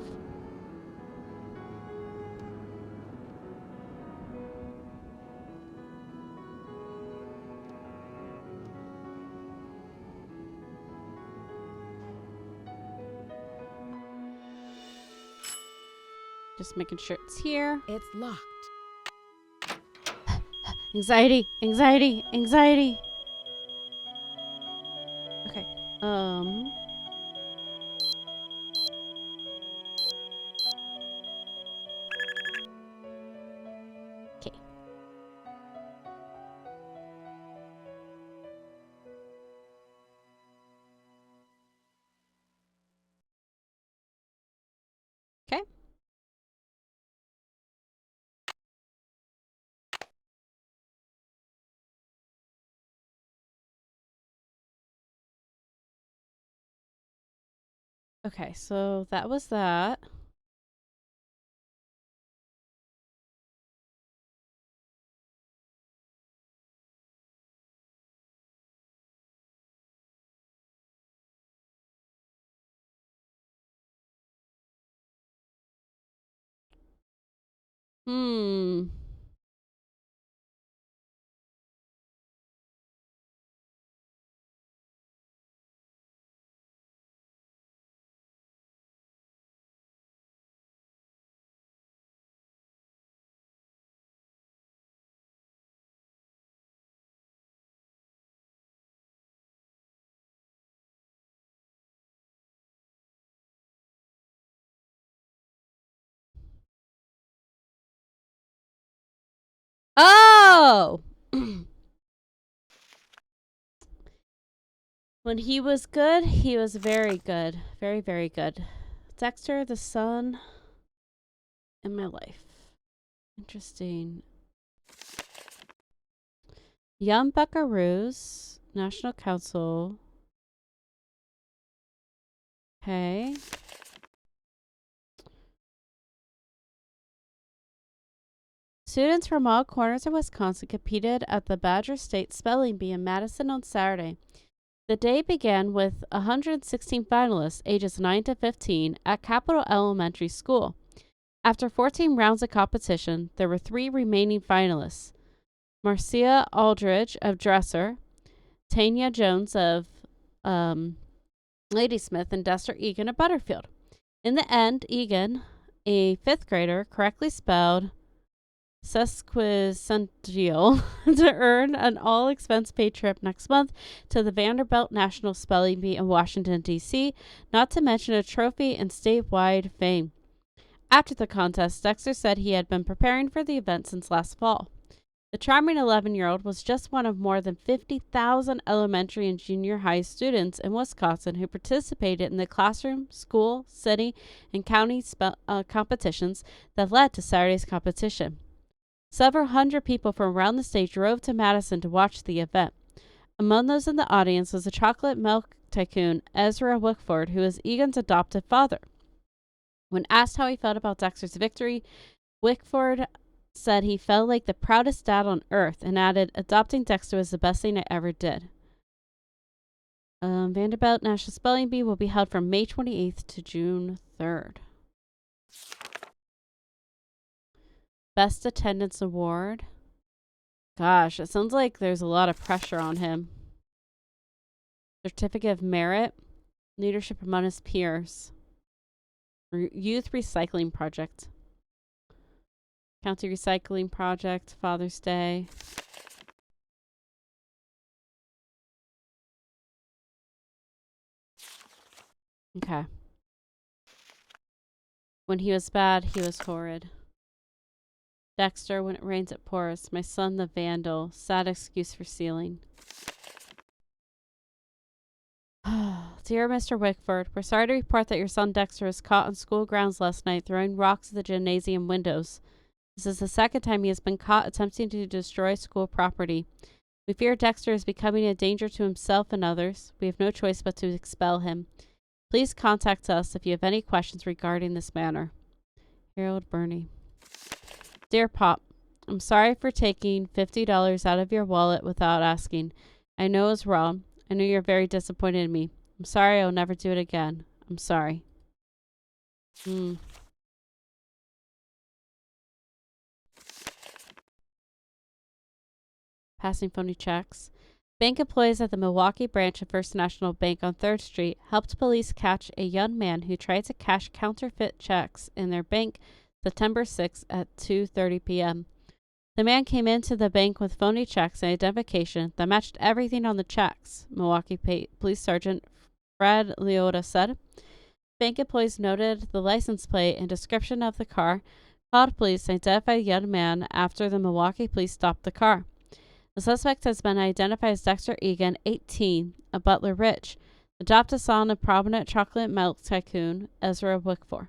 S1: Just making sure it's here.
S11: It's locked.
S1: Anxiety, anxiety, anxiety. Okay. Okay, so that was that. Hmm. Oh! When he was good, he was very good. Very, very good. Dexter, the son in my life. Interesting. Young Buckaroos, National Council. Okay. Students from all corners of Wisconsin competed at the Badger State Spelling Bee in Madison on Saturday. The day began with 116 finalists ages 9 to 15 at Capitol Elementary School. After 14 rounds of competition, there were 3 remaining finalists. Marcia Aldridge of Dresser, Tanya Jones of Ladysmith, and Dexter Egan of Butterfield. In the end, Egan, a 5th grader, correctly spelled sesquicentennial to earn an all-expense-paid trip next month to the Vanderbilt National Spelling Bee in Washington, D.C., not to mention a trophy and statewide fame. After the contest, Dexter said he had been preparing for the event since last fall. The charming 11-year-old was just one of more than 50,000 elementary and junior high students in Wisconsin who participated in the classroom, school, city, and county competitions that led to Saturday's competition. Several hundred people from around the state drove to Madison to watch the event. Among those in the audience was a chocolate milk tycoon, Ezra Wickford, who is Egan's adopted father. When asked how he felt about Dexter's victory, Wickford said he felt like the proudest dad on earth and added, adopting Dexter was the best thing I ever did. Vanderbilt National Spelling Bee will be held from May 28th to June 3rd. Best Attendance Award. Gosh, it sounds like there's a lot of pressure on him. Certificate of Merit. Leadership among his peers. Youth Recycling Project. County Recycling Project. Father's Day. Okay. When he was bad, he was horrid. Dexter, when it rains it pours. My son the vandal. Sad excuse for stealing. Dear Mr. Wickford, we're sorry to report that your son Dexter was caught on school grounds last night throwing rocks at the gymnasium windows. This is the second time he has been caught attempting to destroy school property. We fear Dexter is becoming a danger to himself and others. We have no choice but to expel him. Please contact us if you have any questions regarding this matter. Harold Burney. Dear Pop, I'm sorry for taking $50 out of your wallet without asking. I know it was wrong. I know you're very disappointed in me. I'm sorry I'll never do it again. I'm sorry. Passing phony checks. Bank employees at the Milwaukee branch of First National Bank on 3rd Street helped police catch a young man who tried to cash counterfeit checks in their bank September 6th at 2:30 p.m. The man came into the bank with phony checks and identification that matched everything on the checks, Milwaukee Police Sergeant Fred Leota said. Bank employees noted the license plate and description of the car, called police, and identified the young man after the Milwaukee police stopped the car. The suspect has been identified as Dexter Egan, 18, of Butler Ridge, adopted son of prominent chocolate milk tycoon Ezra Wickford.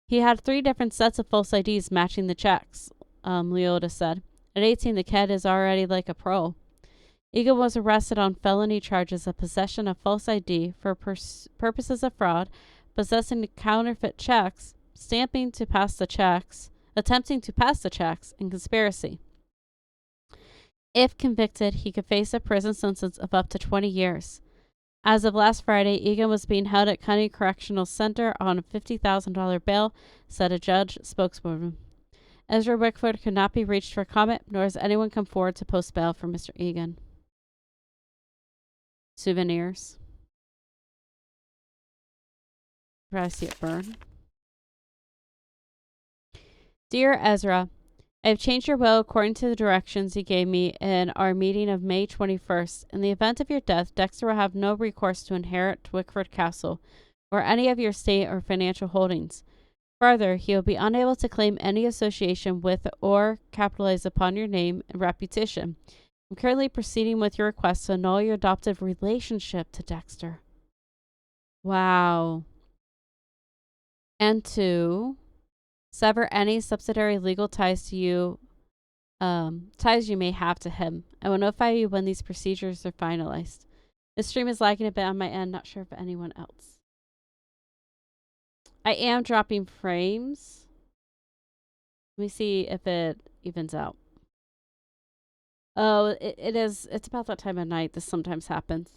S1: He had 3 different sets of false IDs matching the checks, Leota said. At 18, the kid is already like a pro. Egan was arrested on felony charges of possession of false ID for purposes of fraud, possessing counterfeit checks, attempting to pass the checks, and conspiracy. If convicted, he could face a prison sentence of up to 20 years. As of last Friday, Egan was being held at County Correctional Center on a $50,000 bail, said a judge spokeswoman. Ezra Wickford could not be reached for comment, nor has anyone come forward to post bail for Mr. Egan. Souvenirs. Probably see it burn. Dear Ezra, I have changed your will according to the directions you gave me in our meeting of May 21st. In the event of your death, Dexter will have no recourse to inherit Wickford Castle or any of your estate or financial holdings. Further, he will be unable to claim any association with or capitalize upon your name and reputation. I'm currently proceeding with your request to annul your adoptive relationship to Dexter. Wow. And to sever any subsidiary legal ties to you, ties you may have to him. I will notify you when these procedures are finalized. This stream is lagging a bit on my end, not sure if anyone else. I am dropping frames. Let me see if it evens out. Oh, it is. It's about that time of night. This sometimes happens.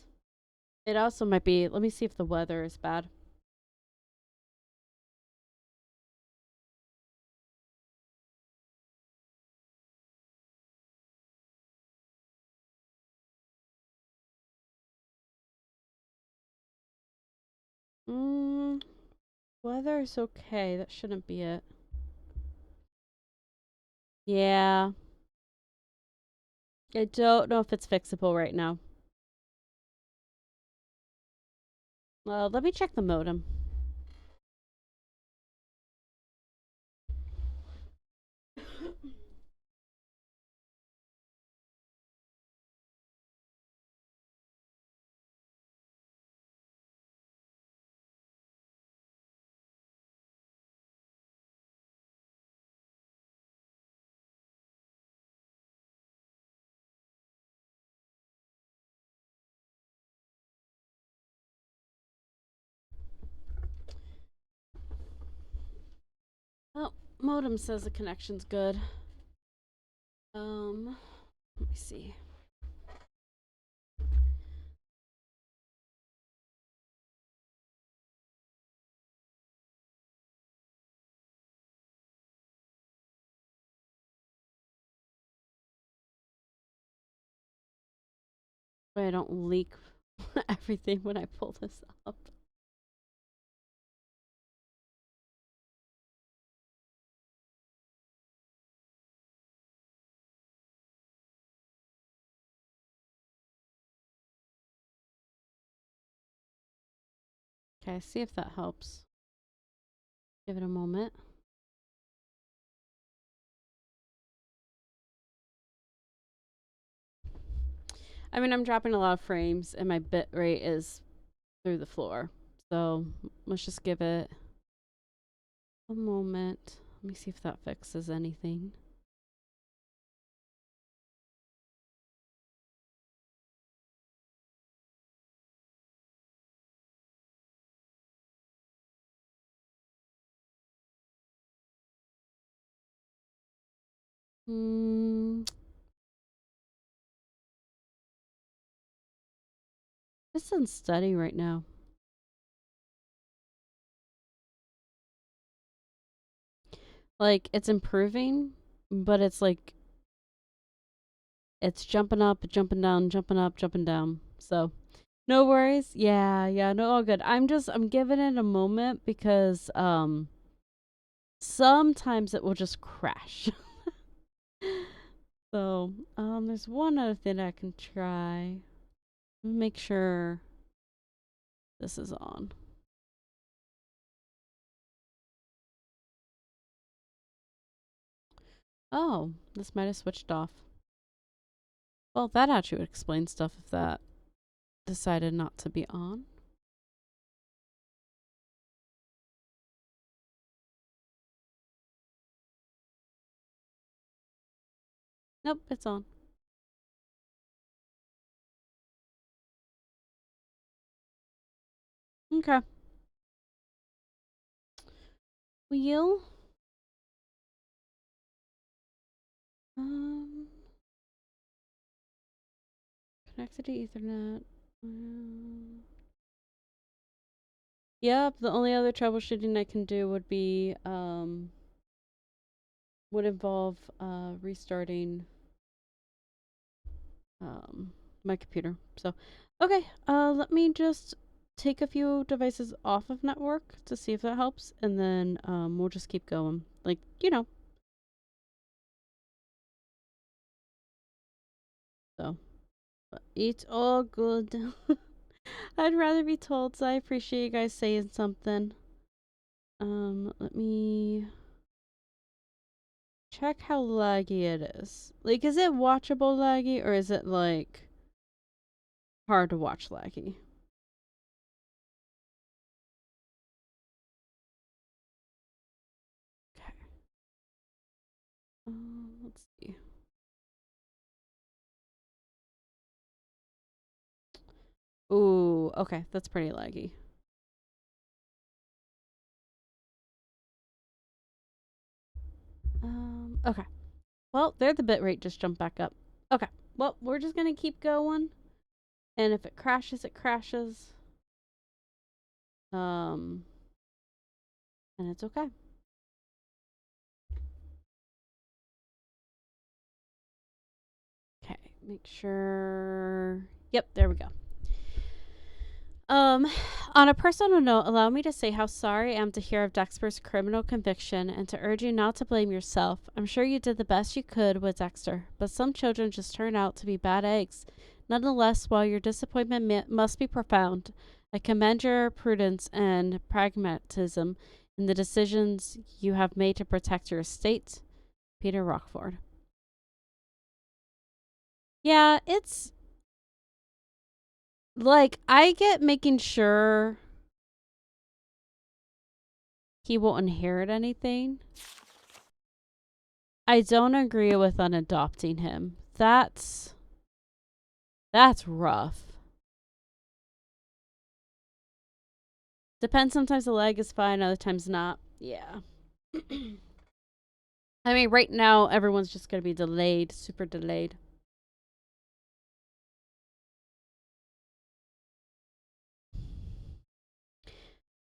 S1: It also might be. Let me see if the weather is bad. Weather is okay. That shouldn't be it. Yeah. I don't know if it's fixable right now. Well, let me check the modem. Oh, modem says the connection's good. Let me see. I don't leak everything when I pull this up. Okay, see if that helps. Give it a moment. I mean, I'm dropping a lot of frames and my bit rate is through the floor. So let's just give it a moment. Let me see if that fixes anything. It's unsteady right now. Like, it's improving, but it's like, it's jumping up, jumping down, jumping up, jumping down. So, no worries. Yeah, no, all good. I'm giving it a moment because, sometimes it will just crash. So, there's one other thing I can try. Make sure this is on. Oh, this might have switched off. Well, that actually would explain stuff if that decided not to be on. Nope, it's on. Okay. Wheel. Connected to Ethernet. Yep, the only other troubleshooting I can do would be, would involve, restarting, my computer. So, okay, let me just take a few devices off of network to see if that helps, and then, we'll just keep going. Like, you know. So, but it's all good. I'd rather be told, so I appreciate you guys saying something. Let me check how laggy it is. Like, is it watchable laggy, or is it, like, hard to watch laggy? Okay. Let's see. Ooh, okay, that's pretty laggy. Okay. Well, there the bitrate just jumped back up. Okay. Well, we're just gonna keep going. And if it crashes, it crashes. And it's okay. Okay, make sure. Yep, there we go. On a personal note, allow me to say how sorry I am to hear of Dexter's criminal conviction and to urge you not to blame yourself. I'm sure you did the best you could with Dexter, but some children just turn out to be bad eggs. Nonetheless, while your disappointment must be profound, I commend your prudence and pragmatism in the decisions you have made to protect your estate. Peter Rockford. Yeah, it's like, I get making sure he won't inherit anything. I don't agree with unadopting him. That's rough. Depends, sometimes the leg is fine, other times not. Yeah. I mean, right now, everyone's just going to be delayed, super delayed.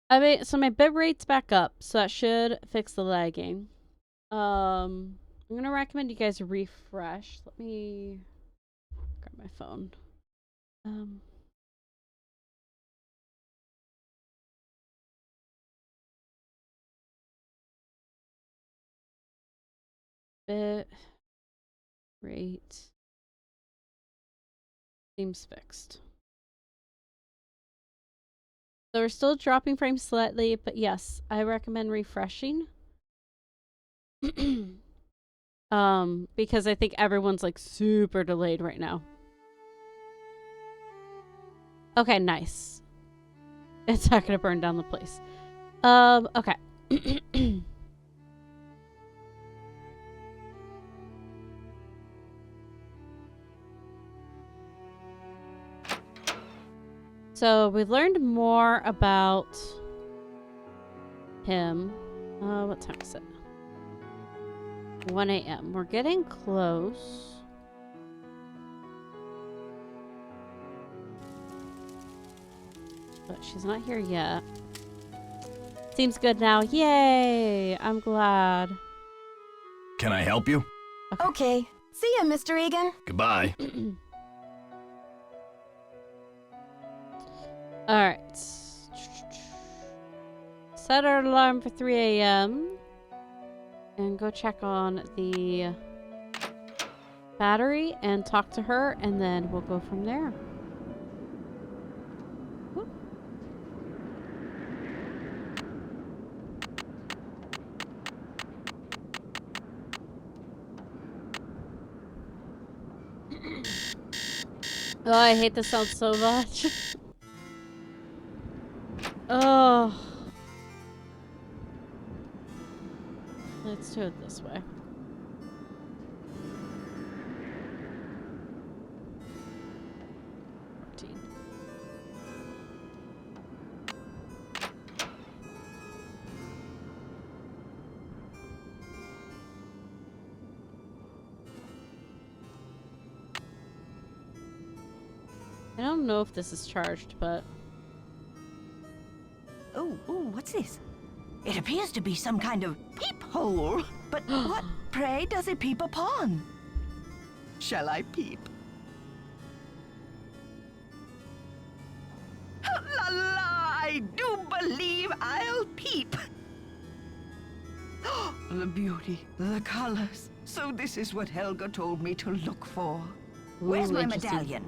S1: I mean, so my bit rate's back up, so that should fix the lagging. I'm going to recommend you guys refresh. Let me grab my phone. Bit rate seems fixed. So we're still dropping frames slightly, but yes, I recommend refreshing. Because I think everyone's like super delayed right now. Okay, nice. It's not gonna burn down the place. Okay. So we learned more about him. What time is it? 1 a.m. We're getting close. But she's not here yet. Seems good now. Yay! I'm glad.
S4: Can I help you?
S3: Okay. See ya, Mr. Egan.
S4: Goodbye.
S1: Alright. Set our alarm for 3 a.m. and go check on the battery and talk to her, and then we'll go from there. Whoop. Oh, I hate this sound so much. Oh. Let's do it this way. I don't know if this is charged, but...
S7: Oh, what's this? It appears to be some kind of peephole. But what, pray, does it peep upon? Shall I peep? La la, I do believe I'll peep. The beauty, the colors. So this is what Helga told me to look for. Where's
S1: Ooh,
S7: my
S1: interesting.
S7: medallion?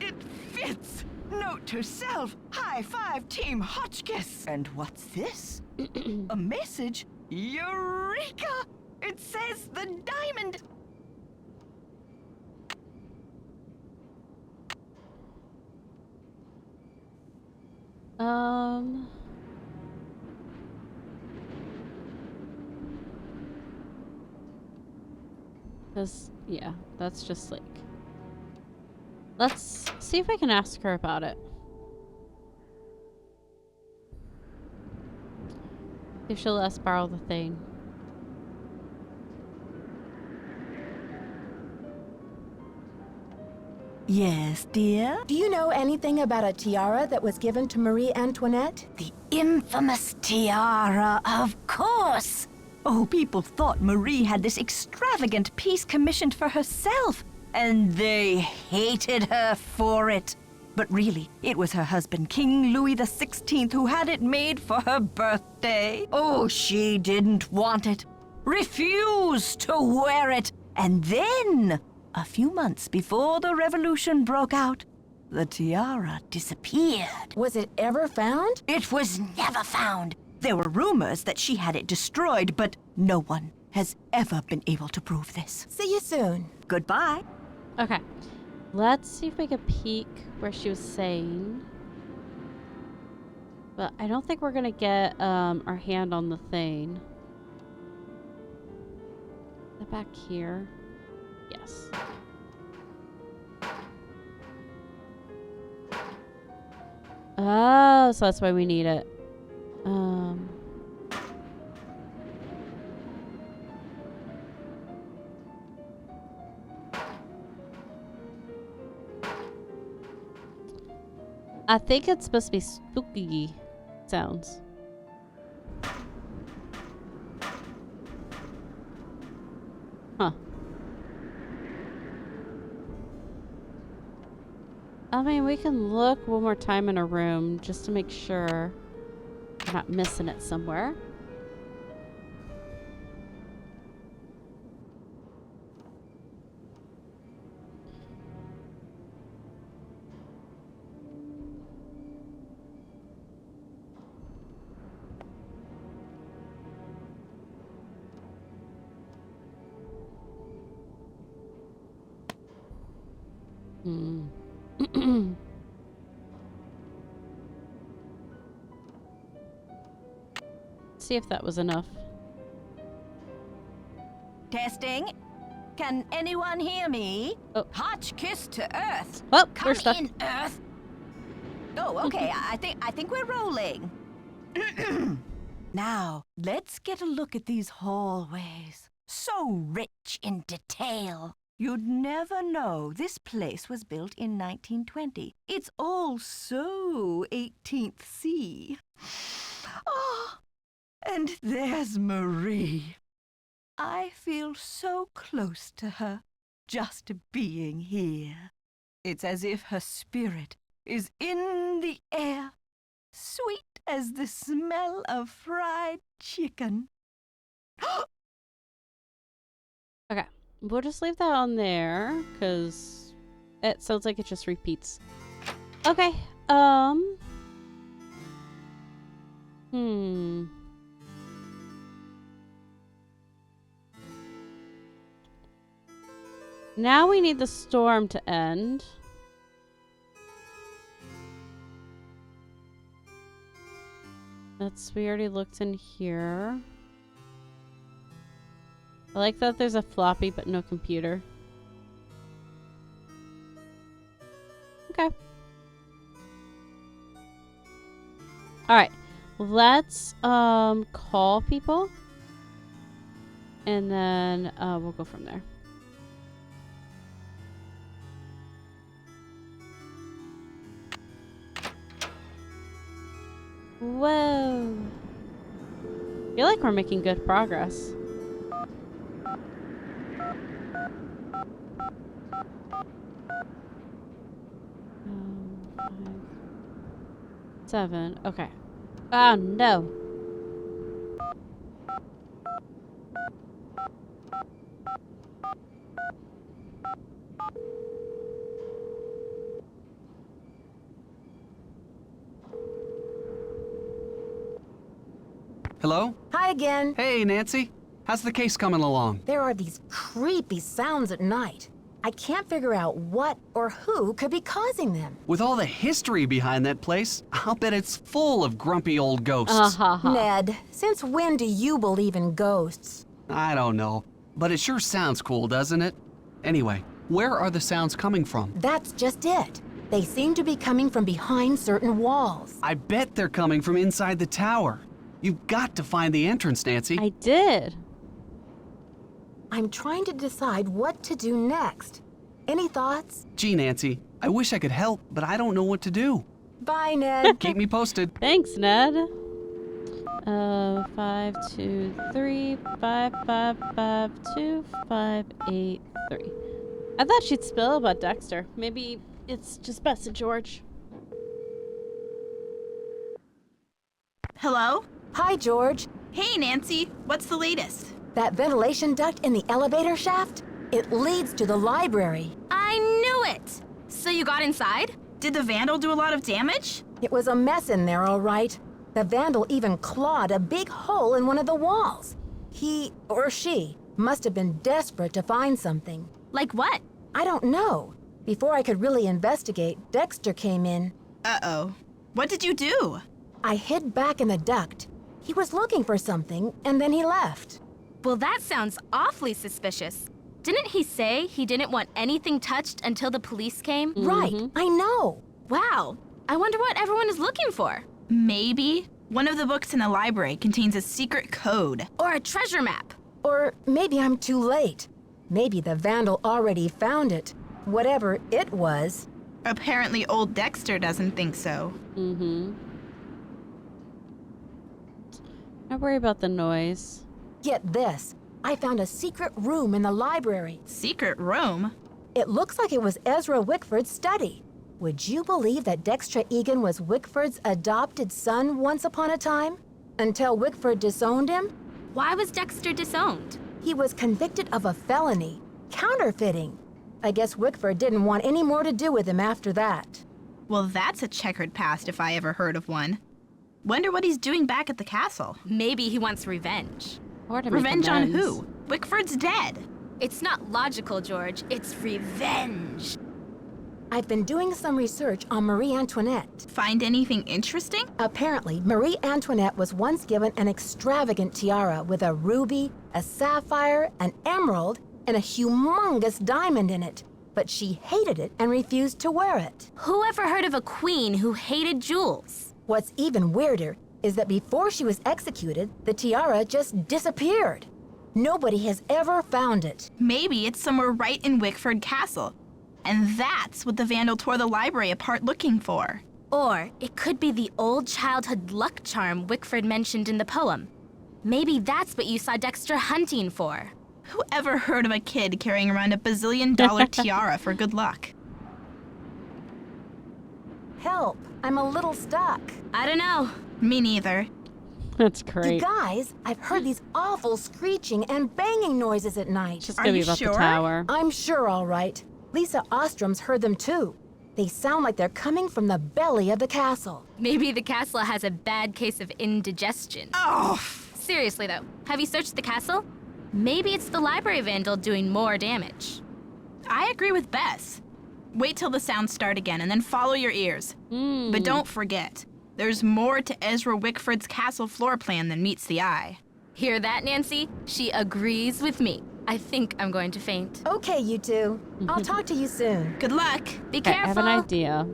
S7: It fits! Note to self, high five Team Hotchkiss. And what's this? A message? Eureka! It says the diamond.
S1: Yeah, that's just like... Let's see if I can ask her about it. See if she'll let us borrow the thing.
S7: Yes, dear?
S3: Do you know anything about a tiara that was given to Marie Antoinette?
S7: The infamous tiara, of course! Oh, people thought Marie had this extravagant piece commissioned for herself, and they hated her for it. But really, it was her husband, King Louis XVI, who had it made for her birthday. Oh, she didn't want it. Refused to wear it. And then, a few months before the revolution broke out, the tiara disappeared.
S3: Was it ever found?
S7: It was never found. There were rumors that she had it destroyed, but no one has ever been able to prove this.
S3: See you soon.
S7: Goodbye.
S1: Okay. Let's see if we can peek where she was saying. But I don't think we're gonna get our hand on the thing. Is it back here? Yes. Oh, so that's why we need it. I think it's supposed to be spooky sounds. Huh. I mean, we can look one more time in a room just to make sure we're not missing it somewhere. See if that was enough.
S7: Testing. Can anyone hear me?
S1: Oh.
S7: Hotchkiss to Earth.
S1: Oh,
S7: Come
S1: we're stuck.
S7: in, Earth. Oh, okay. I think we're rolling. Now, let's get a look at these hallways. So rich in detail. You'd never know this place was built in 1920. It's all so 18th C. Oh, and there's Marie. I feel so close to her, just being here. It's as if her spirit is in the air, sweet as the smell of fried chicken.
S1: Okay, we'll just leave that on there because it sounds like it just repeats. Okay, Now we need the storm to end. We already looked in here. I like that there's a floppy but no computer. Okay. Alright. Let's call people. And then we'll go from there. Whoa. I feel like we're making good progress. Five, 7. Okay. Oh no.
S8: Hello?
S3: Hi again.
S8: Hey, Nancy. How's the case coming along?
S3: There are these creepy sounds at night. I can't figure out what or who could be causing them.
S8: With all the history behind that place, I'll bet it's full of grumpy old ghosts.
S3: Ned, since when do you believe in ghosts?
S8: I don't know, but it sure sounds cool, doesn't it? Anyway, where are the sounds coming from?
S3: That's just it. They seem to be coming from behind certain walls.
S8: I bet they're coming from inside the tower. You've got to find the entrance, Nancy.
S1: I did.
S3: I'm trying to decide what to do next. Any thoughts?
S8: Gee, Nancy, I wish I could help, but I don't know what to do.
S3: Bye, Ned.
S8: Keep me posted.
S1: Thanks, Ned. 5, 2, 3, 5, 5, 5, 2, 5, 8, 3. I thought she'd spill about Dexter. Maybe it's just best of George.
S10: Hello?
S3: Hi, George.
S10: Hey, Nancy. What's the latest?
S3: That ventilation duct in the elevator shaft? It leads to the library.
S9: I knew it! So you got inside?
S10: Did the vandal do a lot of damage?
S3: It was a mess in there, all right. The vandal even clawed a big hole in one of the walls. He or she must have been desperate to find something.
S9: Like what?
S3: I don't know. Before I could really investigate, Dexter came in.
S10: Uh-oh. What did you do?
S3: I hid back in the duct. He was looking for something, and then he left.
S9: Well, that sounds awfully suspicious. Didn't he say he didn't want anything touched until the police came?
S3: Right, I know.
S9: Wow. I wonder what everyone is looking for.
S10: Maybe one of the books in the library contains a secret code.
S9: Or a treasure map.
S3: Or maybe I'm too late. Maybe the vandal already found it. Whatever it was.
S10: Apparently old Dexter doesn't think so.
S1: Don't worry about the noise.
S3: Get this. I found a secret room in the library.
S10: Secret room?
S3: It looks like it was Ezra Wickford's study. Would you believe that Dexter Egan was Wickford's adopted son once upon a time? Until Wickford disowned him?
S9: Why was Dexter disowned?
S3: He was convicted of a felony, counterfeiting. I guess Wickford didn't want any more to do with him after that.
S10: Well, that's a checkered past if I ever heard of one. Wonder what he's doing back at the castle.
S9: Maybe he wants revenge.
S1: Or to make
S10: Revenge on
S1: amends.
S10: who? Wickford's dead.
S9: It's not logical, George. It's revenge.
S3: I've been doing some research on Marie Antoinette.
S10: Find anything interesting?
S3: Apparently, Marie Antoinette was once given an extravagant tiara with a ruby, a sapphire, an emerald, and a humongous diamond in it. But she hated it and refused to wear it.
S9: Who ever heard of a queen who hated jewels?
S3: What's even weirder is that before she was executed, the tiara just disappeared. Nobody has ever found it.
S10: Maybe it's somewhere right in Wickford Castle. And that's what the vandal tore the library apart looking for.
S9: Or it could be the old childhood luck charm Wickford mentioned in the poem. Maybe that's what you saw Dexter hunting for.
S10: Who ever heard of a kid carrying around a bazillion-dollar tiara for good luck?
S3: Help, I'm a little stuck.
S9: I don't know.
S10: Me neither.
S1: That's
S3: You
S1: great.
S3: guys, I've heard these awful screeching and banging noises at night.
S1: It's just
S10: Are
S1: gonna be
S10: you
S1: about
S10: sure?
S1: the tower.
S3: I'm sure, all right. Lisa Ostrom's heard them too. They sound like they're coming from the belly of the castle.
S9: Maybe the castle has a bad case of indigestion.
S10: Oh,
S9: Seriously though, have you searched the castle? Maybe it's the library vandal doing more damage.
S10: I agree with Bess. Wait till the sounds start again and then follow your ears. But don't forget, there's more to Ezra Wickford's castle floor plan than meets the eye.
S9: Hear that, Nancy? She agrees with me. I think I'm going to faint.
S3: Okay, you two. I'll talk to you soon.
S10: Good luck.
S9: Be
S1: Okay, I
S9: careful.
S1: have an idea.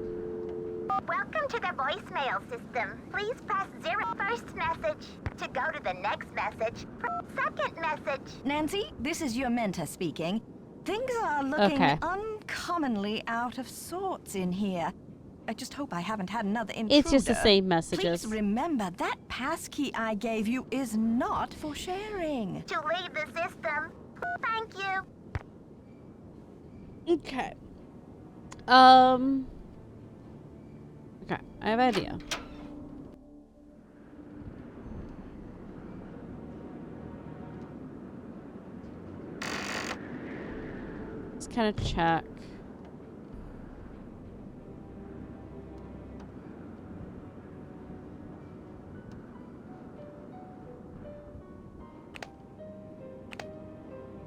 S12: Welcome to the voicemail system. Please press 0 first message. To go to the next message, press second message.
S7: Nancy, this is your mentor speaking. Things are looking
S1: Okay.
S7: uncommonly out of sorts in here. I just hope I haven't had another intruder.
S1: It's just the same messages.
S7: Please remember that passkey I gave you is not for sharing.
S12: To leave the system. Thank you.
S1: Okay. Okay, I have an idea. Just kind of check.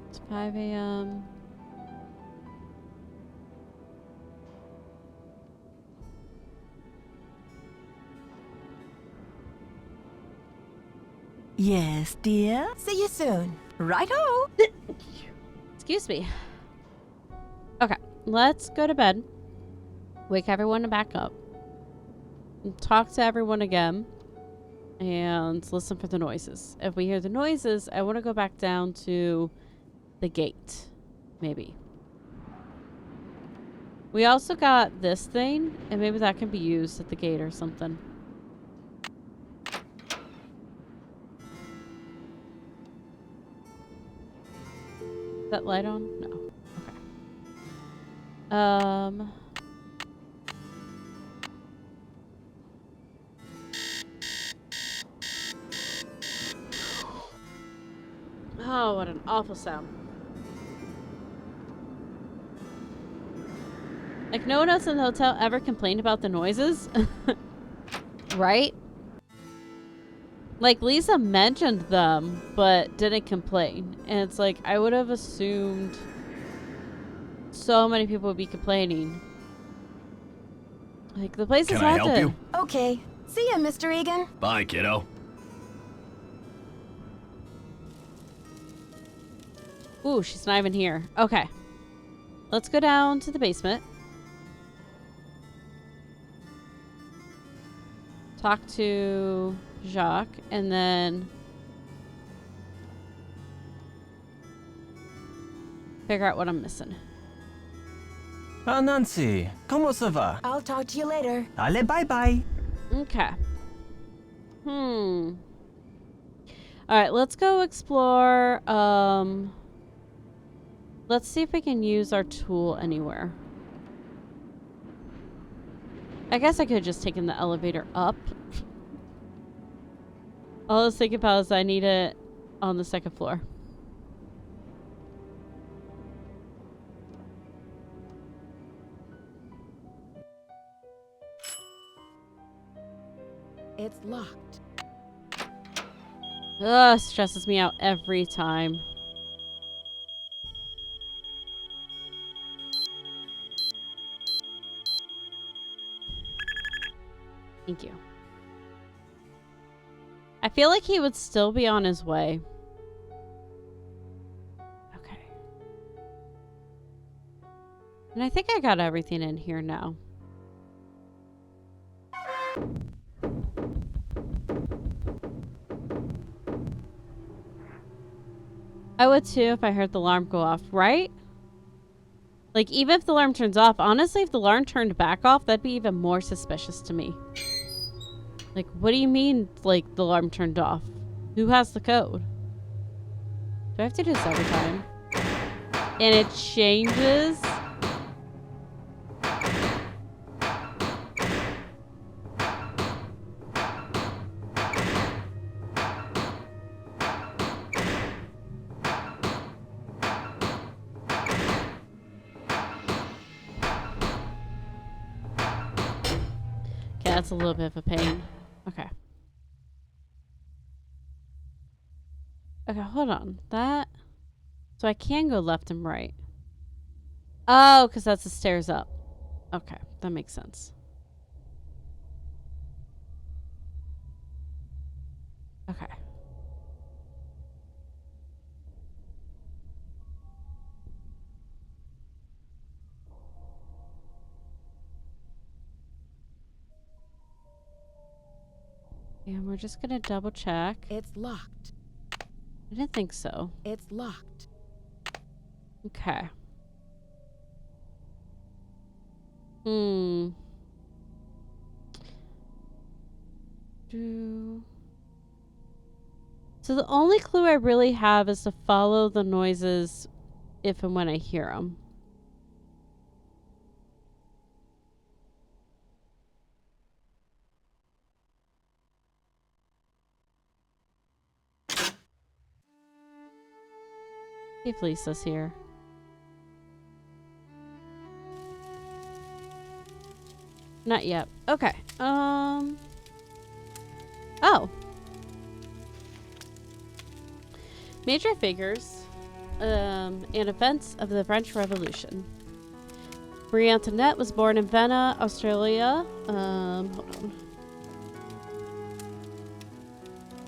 S1: It's 5 a.m.
S7: Yes, dear?
S3: See you soon.
S7: Righto.
S1: Excuse me. Okay, let's go to bed. Wake everyone back up. Talk to everyone again. And listen for the noises. If we hear the noises, I want to go back down to the gate. Maybe. We also got this thing, and maybe that can be used at the gate or something. Is that light on? No. Okay. Oh, what an awful sound. Like, no one else in the hotel ever complained about the noises. Right? Like, Lisa mentioned them, but didn't complain. And it's like, I would have assumed so many people would be complaining. Like, the place is
S4: Can I
S1: haunted.
S4: help you?
S3: Okay. See ya, Mr. Egan.
S4: Bye, kiddo.
S1: Ooh, she's not even here. Okay. Let's go down to the basement. Talk to Jacques, and then figure out what I'm missing.
S6: Ah, Nancy, comment ça va?
S3: I'll talk to you later.
S6: Allez, bye-bye.
S1: Okay. Alright, let's go explore. Let's see if we can use our tool anywhere. I guess I could have just taken the elevator up. All I was thinking about is I need it on the second floor.
S11: It's locked.
S1: Ugh, stresses me out every time. Thank you. I feel like he would still be on his way. Okay. And I think I got everything in here now. I would too if I heard the alarm go off, right? Like, even if the alarm turns off, honestly, if the alarm turned back off, that'd be even more suspicious to me. Like, what do you mean, like, the alarm turned off? Who has the code? Do I have to do this every time? And it changes? Okay, that's a little bit of a pain. Okay. Okay, hold on. That... So I can go left and right. Oh, because that's the stairs up. Okay, that makes sense. Okay. And we're just gonna double check.
S11: It's locked.
S1: I didn't think so.
S11: It's locked.
S1: Okay. So the only clue I really have is to follow the noises if and when I hear them. See if Lisa's here. Not yet. Okay. Oh. Major figures and events of the French Revolution. Marie Antoinette was born in Vienna, Australia. Hold on.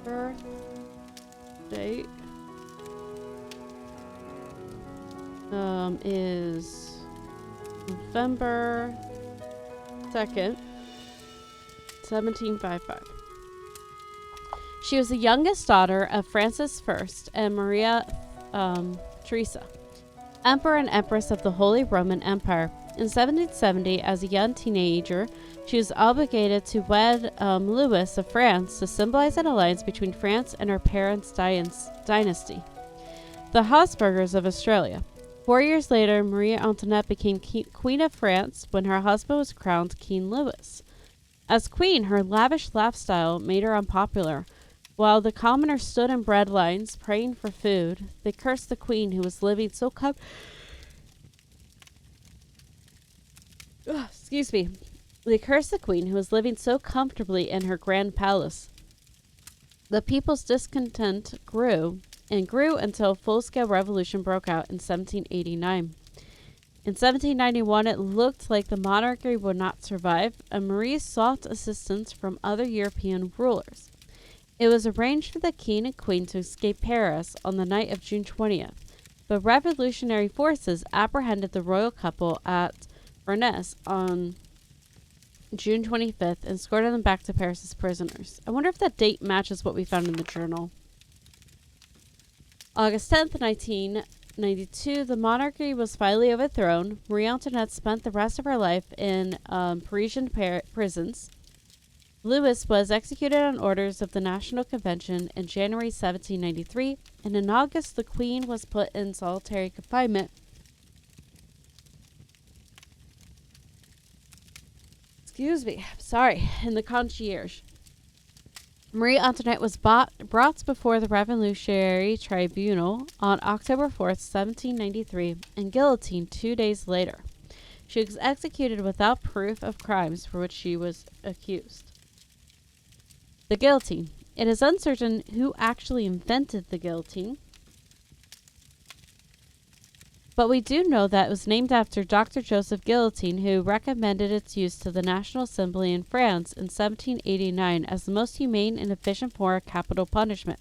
S1: Birth date is November 2nd, 1755. She was the youngest daughter of Francis I and Maria Theresa, Emperor and Empress of the Holy Roman Empire. In 1770, as a young teenager, she was obligated to wed Louis of France to symbolize an alliance between France and her parents' dynasty, the Habsburgers of Australia. 4 years later, Marie Antoinette became Queen of France when her husband was crowned King Louis. As queen, her lavish lifestyle made her unpopular. While the commoners stood in bread lines, praying for food, they cursed the queen who was living so They cursed the queen who was living so comfortably in her grand palace. The people's discontent grew and grew until a full-scale revolution broke out in 1789. In 1791, it looked like the monarchy would not survive, and Marie sought assistance from other European rulers. It was arranged for the king and queen to escape Paris on the night of June 20th, but revolutionary forces apprehended the royal couple at Fernijen on June 25th and escorted them back to Paris as prisoners. I wonder if that date matches what we found in the journal. August 10th, 1992, the monarchy was finally overthrown. Marie Antoinette spent the rest of her life in Parisian prisons. Louis was executed on orders of the National Convention in January 1793, and in August the Queen was put in solitary confinement. In the concierge. Marie Antoinette was brought before the Revolutionary Tribunal on October 4th, 1793, and guillotined 2 days later. She was executed without proof of crimes for which she was accused. The guillotine. It is uncertain who actually invented the guillotine, but we do know that it was named after Dr. Joseph Guillotine, who recommended its use to the National Assembly in France in 1789 as the most humane and efficient form of capital punishment.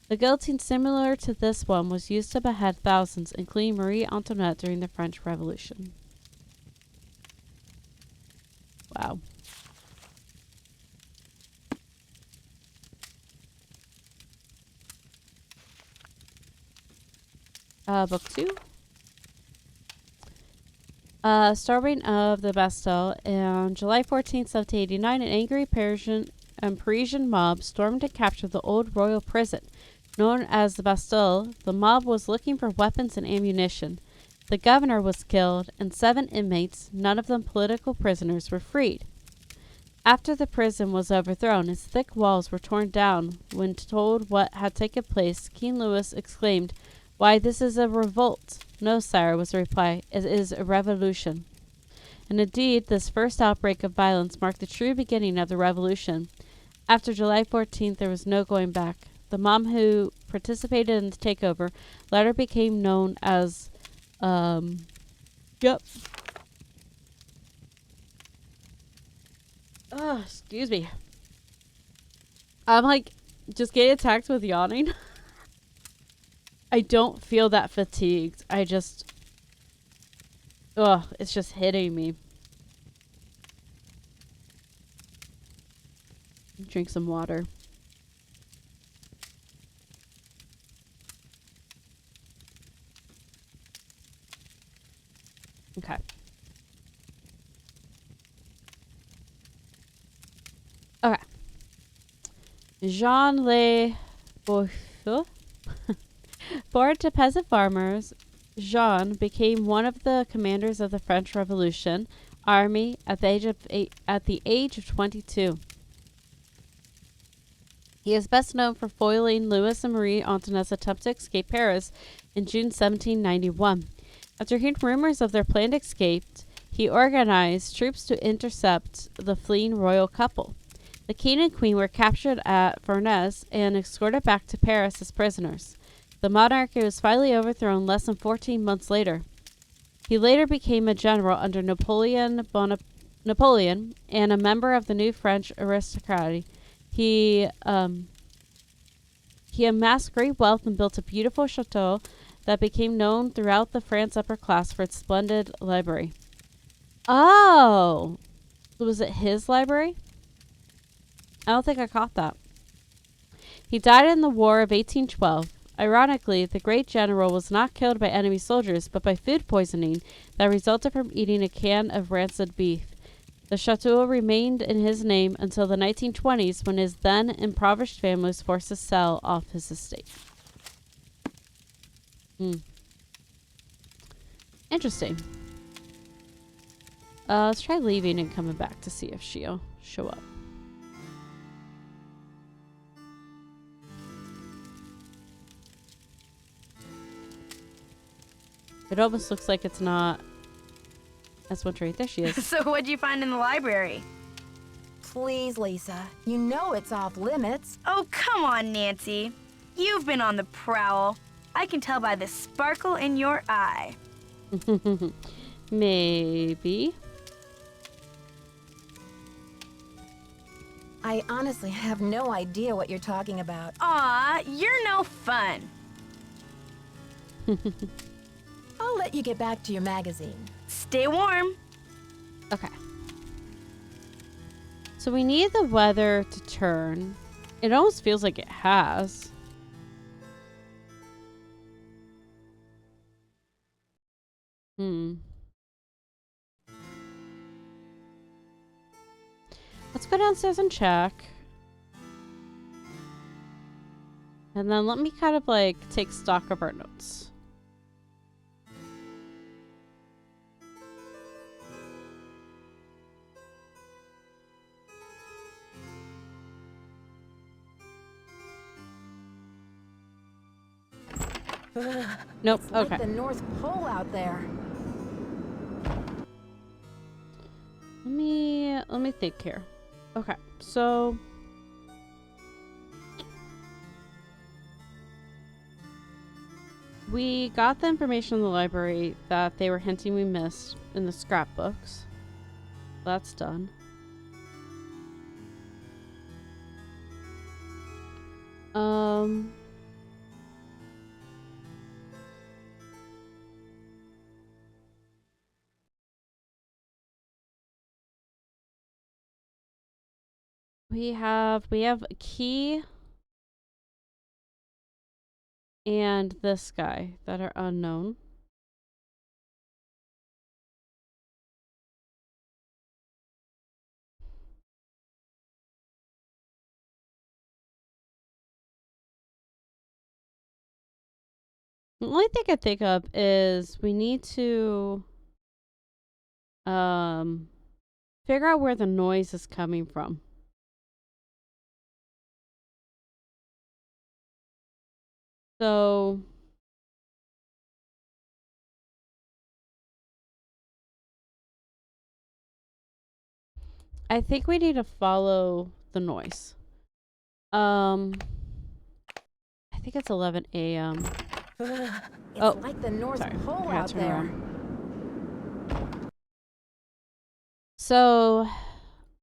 S1: The guillotine similar to this one was used to behead thousands, including Marie Antoinette, during the French Revolution. Wow. Book 2. Storming of the Bastille. On July 14, 1789, an angry Parisian mob stormed and captured the old royal prison. Known as the Bastille, the mob was looking for weapons and ammunition. The governor was killed, and 7 inmates, none of them political prisoners, were freed. After the prison was overthrown, its thick walls were torn down. When told what had taken place, King Louis exclaimed, "Why, this is a revolt." "No, sire," was the reply. "It is a revolution." And indeed, this first outbreak of violence marked the true beginning of the revolution. After July 14th, there was no going back. The mob who participated in the takeover later became known as, excuse me. I'm like, just getting attacked with yawning. I don't feel that fatigued. I just, it's just hitting me. Drink some water. Okay. Okay. Jean Le Bourgeois. Born to peasant farmers, Jean became one of the commanders of the French Revolution army at the age of 22. He is best known for foiling Louis and Marie Antoinette's attempt to escape Paris in June 1791. After hearing rumors of their planned escape, he organized troops to intercept the fleeing royal couple. The king and queen were captured at Fernijen and escorted back to Paris as prisoners. The monarchy was finally overthrown less than 14 months later. He later became a general under Napoleon and a member of the new French aristocracy. He amassed great wealth and built a beautiful chateau that became known throughout the France upper class for its splendid library. Oh! Was it his library? I don't think I caught that. He died in the War of 1812. Ironically, the great general was not killed by enemy soldiers, but by food poisoning that resulted from eating a can of rancid beef. The chateau remained in his name until the 1920s, when his then impoverished family was forced to sell off his estate. Interesting. Let's try leaving and coming back to see if she'll show up. It almost looks like it's not. That's one right there. She is.
S5: So what'd you find in the library?
S3: Please, Lisa. You know it's off limits.
S5: Oh, come on, Nancy. You've been on the prowl. I can tell by the sparkle in your eye.
S1: Maybe.
S3: I honestly have no idea what you're talking about.
S5: Aw, you're no fun.
S3: I'll let you get back to your magazine.
S5: Stay warm.
S1: Okay. So we need the weather to turn. It almost feels like it has. Let's go downstairs and check. And then let me kind of like take stock of our notes. Nope.
S3: It's
S1: Okay.
S3: like the North Pole out there.
S1: Let me think here. Okay. So we got the information in the library that they were hinting we missed in the scrapbooks. That's done. We have a key and this guy that are unknown. The only thing I think of is we need to figure out where the noise is coming from. So I think we need to follow the noise. I think it's 11 a.m.
S3: It's like the North Pole out there.
S1: Around. So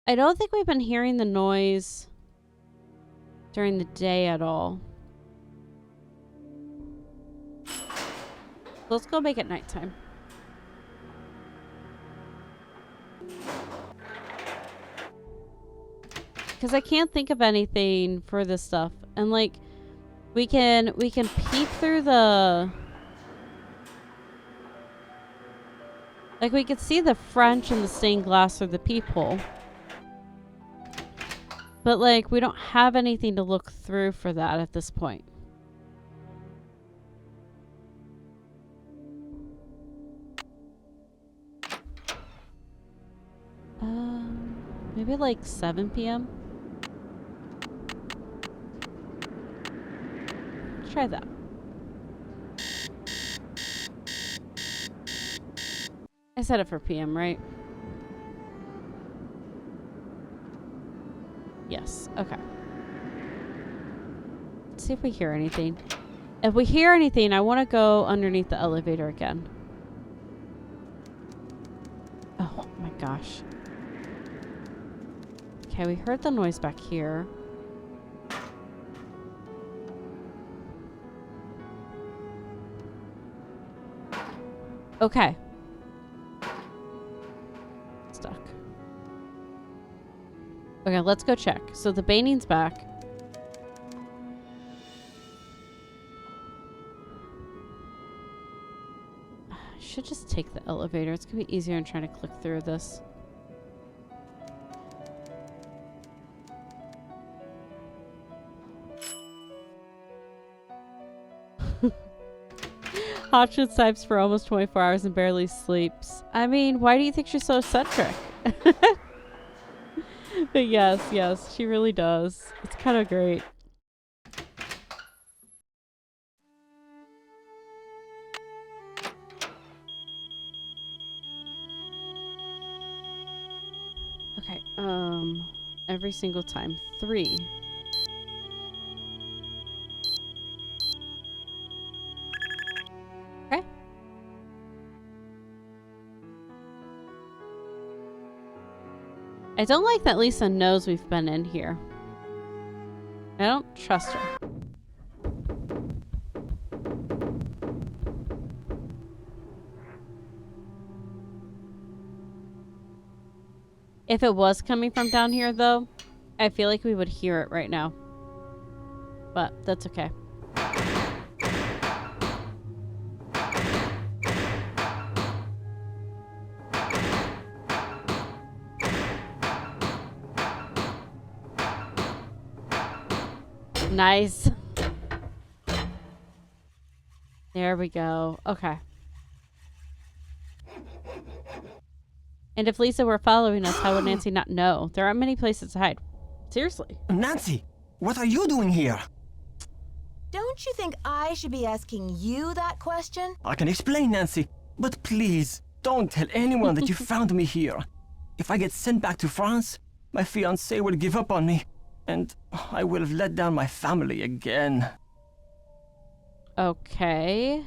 S1: I don't think we've been hearing the noise during the day at all. Let's go make it nighttime. Because I can't think of anything for this stuff. And like we can peek through the, like we could see the French and the stained glass through the peephole. But, like, we don't have anything to look through for that at this point. Maybe like 7 p.m. Try that. I set it for PM, right? Yes. Okay. Let's see if we hear anything. If we hear anything, I want to go underneath the elevator again. Oh my gosh. Okay, we heard the noise back here. Okay. Stuck. Okay, let's go check. So the Baning's back. I should just take the elevator. It's gonna be easier than trying to click through this. Hotshot types for almost 24 hours and barely sleeps. I mean, why do you think she's so eccentric? But yes, she really does. It's kind of great. Okay, every single time. 3. Okay. I don't like that Lisa knows we've been in here. I don't trust her. If it was coming from down here, though, I feel like we would hear it right now. But that's okay. Nice. There we go. Okay. And if Lisa were following us, how would Nancy not know? There aren't many places to hide. Seriously.
S6: Nancy, what are you doing here?
S3: Don't you think I should be asking you that question?
S6: I can explain, Nancy, but please, don't tell anyone that you found me here. If I get sent back to France, my fiancé will give up on me, and I will have let down my family again.
S1: Okay.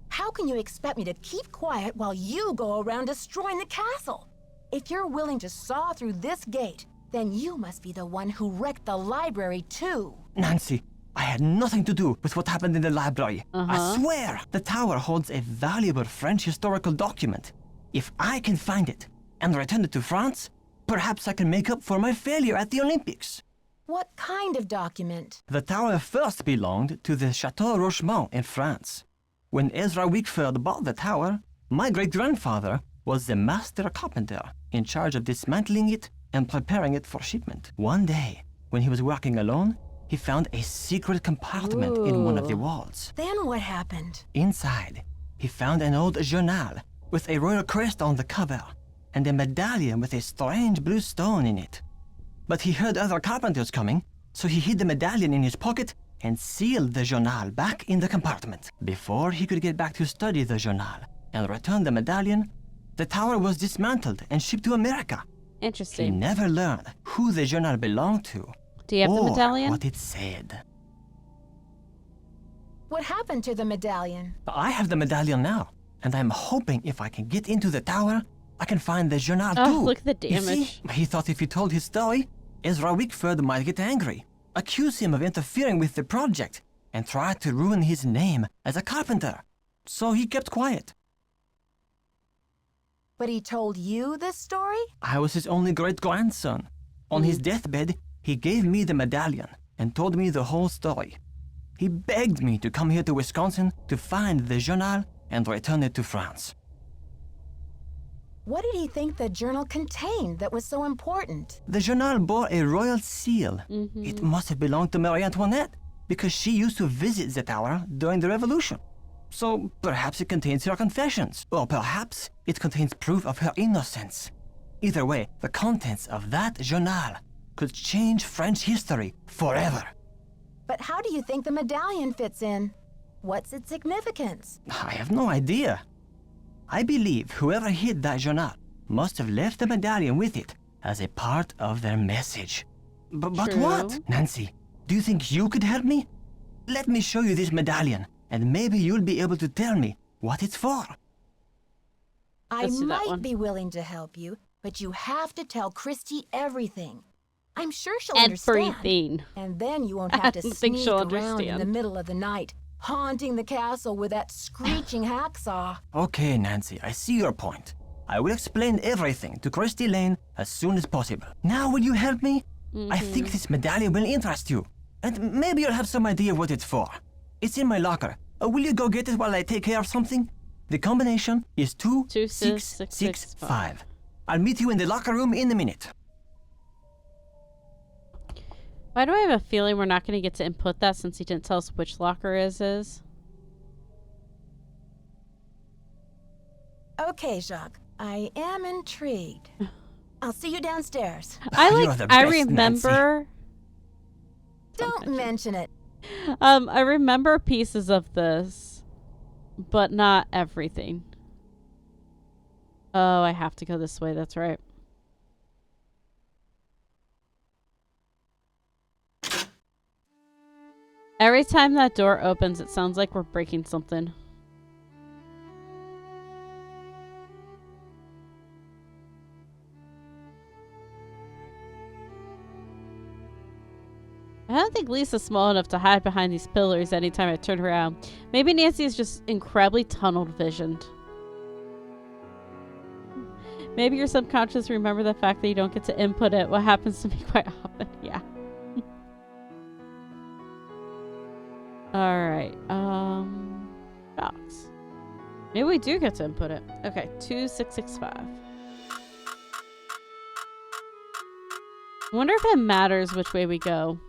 S3: How can you expect me to keep quiet while you go around destroying the castle? If you're willing to saw through this gate, then you must be the one who wrecked the library too.
S6: Nancy, I had nothing to do with what happened in the library. I swear, the tower holds a valuable French historical document. If I can find it and return it to France, perhaps I can make up for my failure at the Olympics.
S3: What kind of document?
S6: The tower first belonged to the Chateau Rochemont in France. When Ezra Wickford bought the tower, my great-grandfather was the master carpenter in charge of dismantling it and preparing it for shipment. One day, when he was working alone, he found a secret compartment in one of the walls.
S3: Then what happened?
S6: Inside, he found an old journal with a royal crest on the cover and a medallion with a strange blue stone in it. But he heard other carpenters coming, so he hid the medallion in his pocket and sealed the journal back in the compartment. Before he could get back to study the journal and return the medallion, the tower was dismantled and shipped to America.
S1: Interesting.
S6: He never learned who the journal belonged to.
S1: Do you have the medallion?
S6: What it said.
S3: What happened to the medallion?
S6: I have the medallion now, and I'm hoping if I can get into the tower, I can find the journal
S1: Oh,
S6: too.
S1: look at the
S6: You
S1: damage.
S6: see, he thought if he told his story, Ezra Wickford might get angry, accuse him of interfering with the project, and try to ruin his name as a carpenter. So he kept quiet.
S3: But he told you this story?
S6: I was his only great-grandson. On his deathbed, he gave me the medallion and told me the whole story. He begged me to come here to Wisconsin to find the journal and return it to France.
S3: What did he think the journal contained that was so important?
S6: The journal bore a royal seal. It must have belonged to Marie Antoinette, because she used to visit the tower during the Revolution. So perhaps it contains her confessions, or perhaps it contains proof of her innocence. Either way, the contents of that journal could change French history forever.
S3: But how do you think the medallion fits in? What's its significance?
S6: I have no idea. I believe whoever hid that journal must have left the medallion with it as a part of their message. But
S1: True.
S6: what? Nancy, do you think you could help me? Let me show you this medallion, and maybe you'll be able to tell me what it's for.
S3: I
S1: Let's do that
S3: might
S1: one.
S3: be willing to help you, but you have to tell Christy everything. I'm sure she'll understand.
S1: Everything.
S3: And then you won't
S1: I
S3: have to
S1: don't think
S3: sneak
S1: she'll
S3: around in
S1: understand.
S3: the middle of the night, haunting the castle with that screeching hacksaw.
S6: Okay, Nancy, I see your point. I will explain everything to Christy Lane as soon as possible. Now, will you help me? I think this medallion will interest you, and maybe you'll have some idea what it's for. It's in my locker. Will you go get it while I take care of something? The combination is 26665. I'll meet you in the locker room in a minute.
S1: Why do I have a feeling we're not going to get to input that since he didn't tell us which locker is?
S3: Okay, Jacques, I am intrigued. I'll see you downstairs.
S1: I
S6: You're
S1: like.
S6: the
S1: I
S6: best,
S1: remember.
S3: Don't mention it.
S1: I remember pieces of this, but not everything. Oh, I have to go this way. That's right. Every time that door opens, it sounds like we're breaking something. I don't think Lisa's small enough to hide behind these pillars anytime I turn around. Maybe Nancy is just incredibly tunnel visioned. Maybe your subconscious remember the fact that you don't get to input it. What happens to me quite often. Yeah. Alright. Docs. Maybe we do get to input it. Okay, 2665. I wonder if it matters which way we go.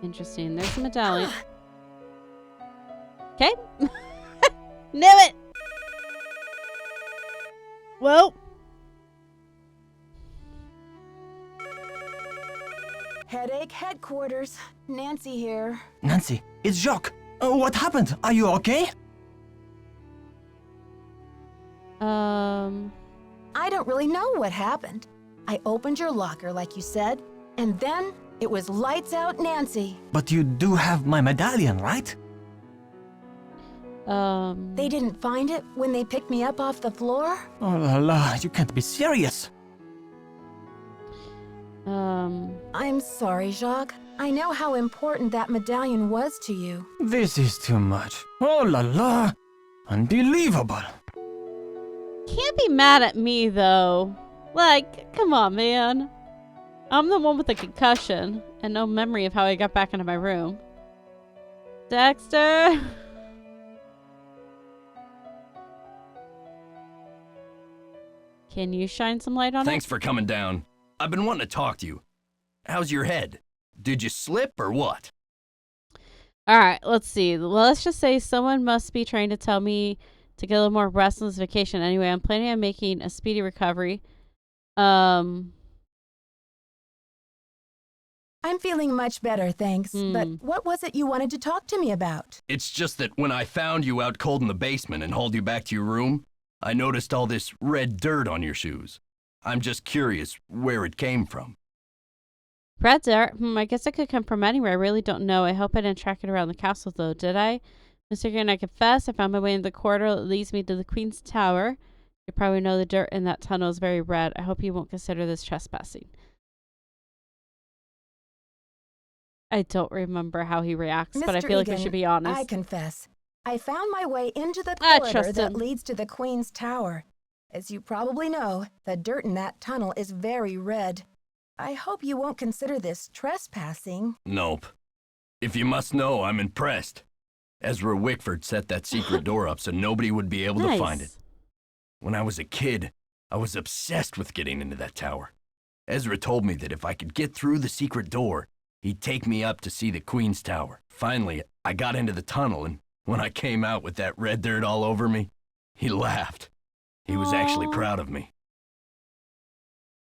S1: Interesting. There's a medallion. Okay. Knew it! Well.
S3: Headache headquarters. Nancy here.
S6: Nancy, it's Jacques. What happened? Are you okay?
S3: I don't really know what happened. I opened your locker like you said, and then it was lights out Nancy.
S6: But you do have my medallion, right?
S3: They didn't find it when they picked me up off the floor?
S6: Oh la la, you can't be serious.
S3: I'm sorry, Jacques. I know how important that medallion was to you.
S6: This is too much. Oh la la. Unbelievable.
S1: Can't be mad at me, though. Like, come on, man. I'm the one with the concussion and no memory of how I got back into my room. Dexter! Can you shine some light on
S4: Thanks
S1: it?
S4: for coming down. I've been wanting to talk to you. How's your head? Did you slip or what?
S1: Alright, let's see. Well, let's just say someone must be trying to tell me to get a little more rest on this vacation. Anyway, I'm planning on making a speedy recovery.
S3: I'm feeling much better, thanks. But what was it you wanted to talk to me about?
S4: It's just that when I found you out cold in the basement and hauled you back to your room, I noticed all this red dirt on your shoes. I'm just curious where it came from.
S1: Red dirt? I guess it could come from anywhere. I really don't know. I hope I didn't track it around the castle, though, did I? Mr. Green, I confess, I found my way in the corridor that leads me to the Queen's Tower. You probably know the dirt in that tunnel is very red. I hope you won't consider this trespassing. I don't remember how he reacts, but I feel like we should be honest.
S3: I confess. I found my way into the
S1: I
S3: corridor
S1: trust
S3: that
S1: him.
S3: leads to the Queen's Tower. As you probably know, the dirt in that tunnel is very red. I hope you won't consider this trespassing.
S4: Nope. If you must know, I'm impressed. Ezra Wickford set that secret door up so nobody would be able to find it.
S1: Nice.
S4: When I was a kid, I was obsessed with getting into that tower. Ezra told me that if I could get through the secret door, he'd take me up to see the Queen's Tower. Finally, I got into the tunnel, and when I came out with that red dirt all over me, he laughed. He was actually
S1: Aw.
S4: proud of me.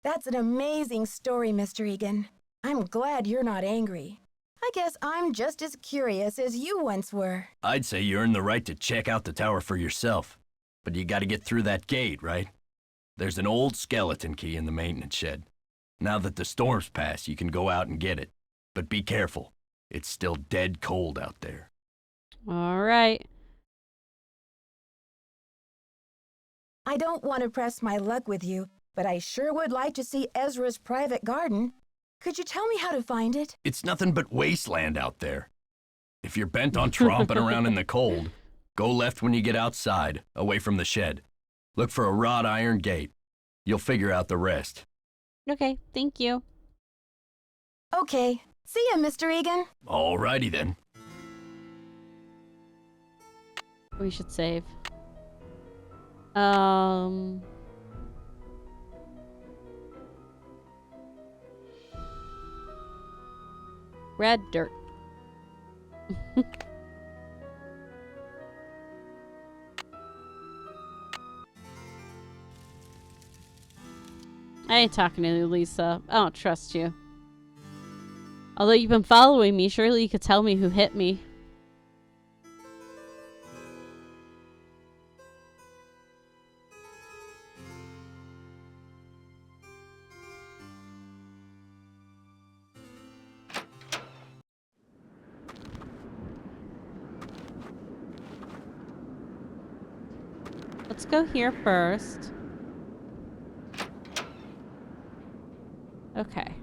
S3: That's an amazing story, Mr. Egan. I'm glad you're not angry. I guess I'm just as curious as you once were.
S4: I'd say you earned the right to check out the tower for yourself, but you gotta get through that gate, right? There's an old skeleton key in the maintenance shed. Now that the storm's passed, you can go out and get it. But be careful. It's still dead cold out there.
S1: All right.
S3: I don't want to press my luck with you, but I sure would like to see Ezra's private garden. Could you tell me how to find it?
S4: It's nothing but wasteland out there. If you're bent on tromping around in the cold, go left when you get outside, away from the shed. Look for a wrought iron gate. You'll figure out the rest.
S1: Okay, thank you.
S3: Okay. See ya, Mr. Egan.
S4: Alrighty then.
S1: We should save. Red dirt. I ain't talking to you, Lisa. I don't trust you. Although you've been following me, surely you could tell me who hit me. Let's go here first. Okay.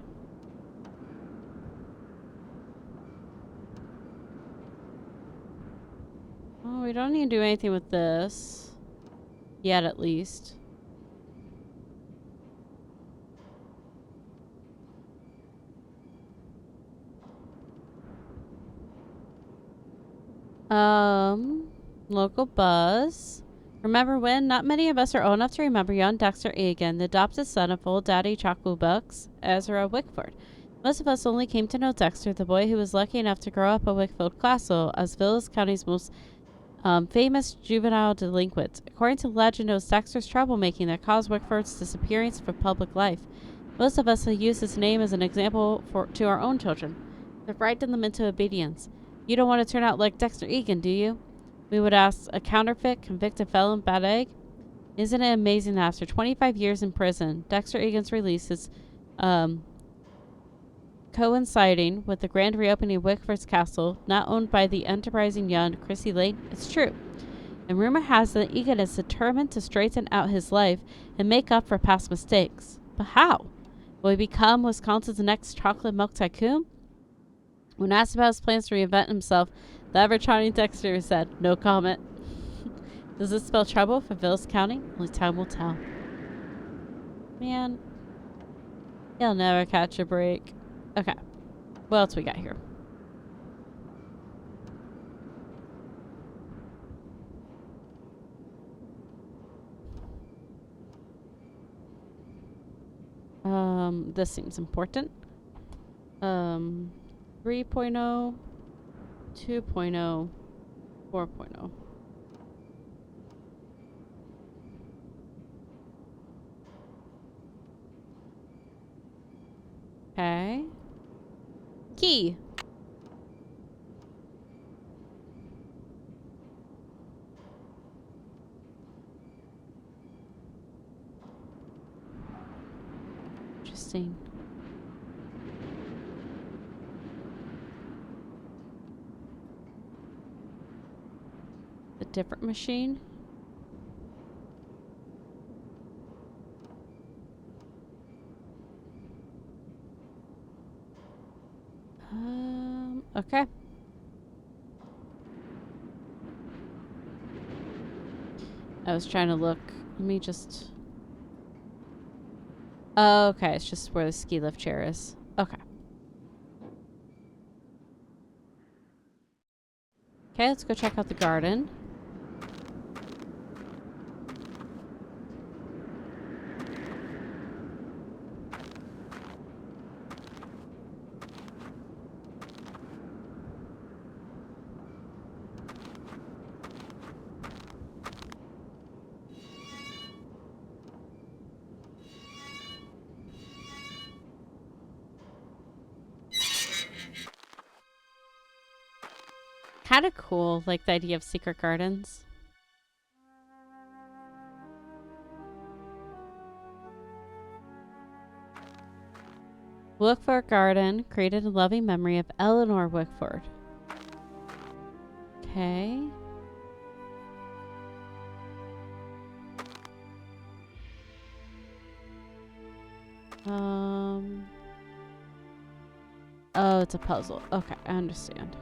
S1: Oh, we don't need to do anything with this. Yet, at least. Local buzz. Remember when? Not many of us are old enough to remember young Dexter Egan, the adopted son of old Daddy Chocolbucks, Ezra Wickford. Most of us only came to know Dexter, the boy who was lucky enough to grow up at Wickfield Castle, as Vilas County's most famous juvenile delinquent. According to legend, it was Dexter's troublemaking that caused Wickford's disappearance from public life. Most of us use his name as an example to our own children, to frighten them into obedience. You don't want to turn out like Dexter Egan, do you? We would ask a counterfeit, convicted felon, bad egg. Isn't it amazing that after 25 years in prison, Dexter Egan's release is coinciding with the grand reopening of Wickford's Castle, not owned by the enterprising young Chrissy Lane? It's true. And rumor has it that Egan is determined to straighten out his life and make up for past mistakes. But how? Will he become Wisconsin's next chocolate milk tycoon? When asked about his plans to reinvent himself, the ever-charming Dexter said, "No comment." Does this spell trouble for Vilas County? Only time will tell. Man, he'll never catch a break. Okay, what else we got here? This seems important. 3.0, 2.0, 4.0. Okay. Key. Interesting. A different machine. Okay. I was trying to look. Let me just... Oh, okay, it's just where the ski lift chair is. Okay. Okay, let's go check out the garden. Kind of cool, like the idea of secret gardens. Wickford Garden, created in loving memory of Eleanor Wickford. Okay. Oh, it's a puzzle. Okay, I understand.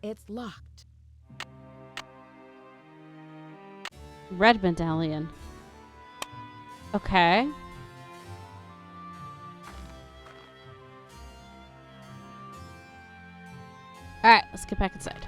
S11: It's locked.
S1: Red medallion. Okay. Alright, let's get back inside.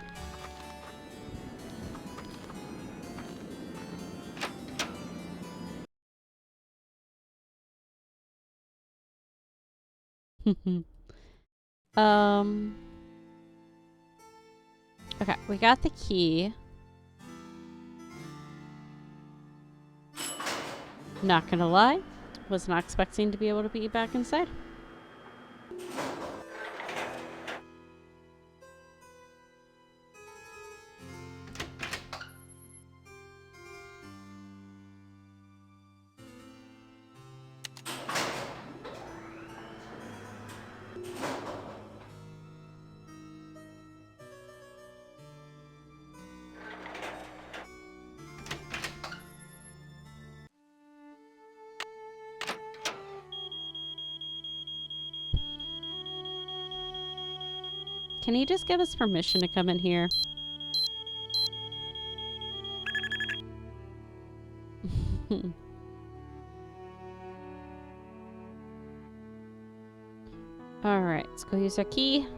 S1: Okay, we got the key. Not gonna lie, was not expecting to be able to be back inside. Can you just give us permission to come in here? Alright, let's go use our key.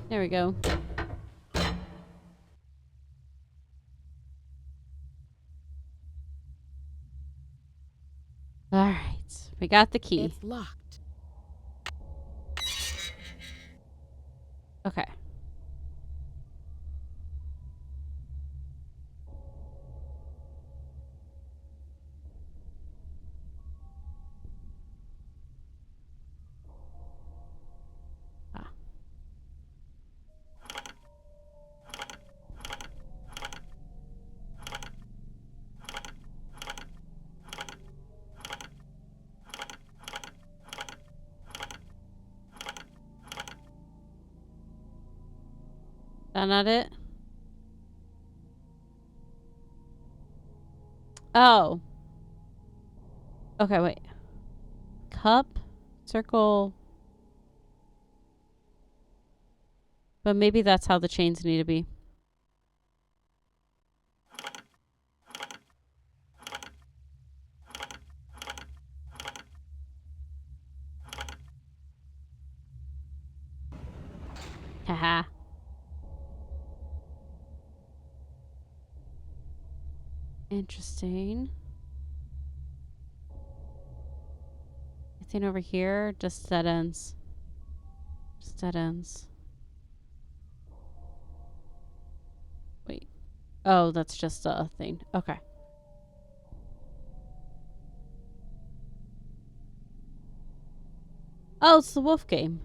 S1: There we go. Alright, we got the key.
S11: It's locked.
S1: Okay. Ah. That not it? Oh. Okay, wait. Cup, circle. But maybe that's how the chains need to be. Haha. Interesting. Anything over here? Just dead ends. Just dead ends. Wait. Oh, that's just a thing. Okay. Oh, it's the wolf game.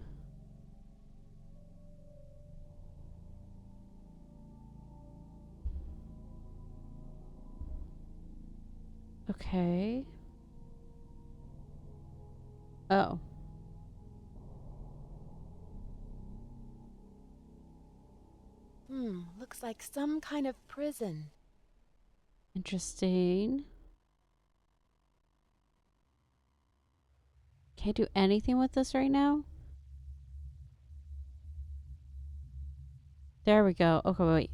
S1: Okay. Oh.
S11: Looks like some kind of prison.
S1: Interesting. Can't do anything with this right now. There we go. Okay, wait.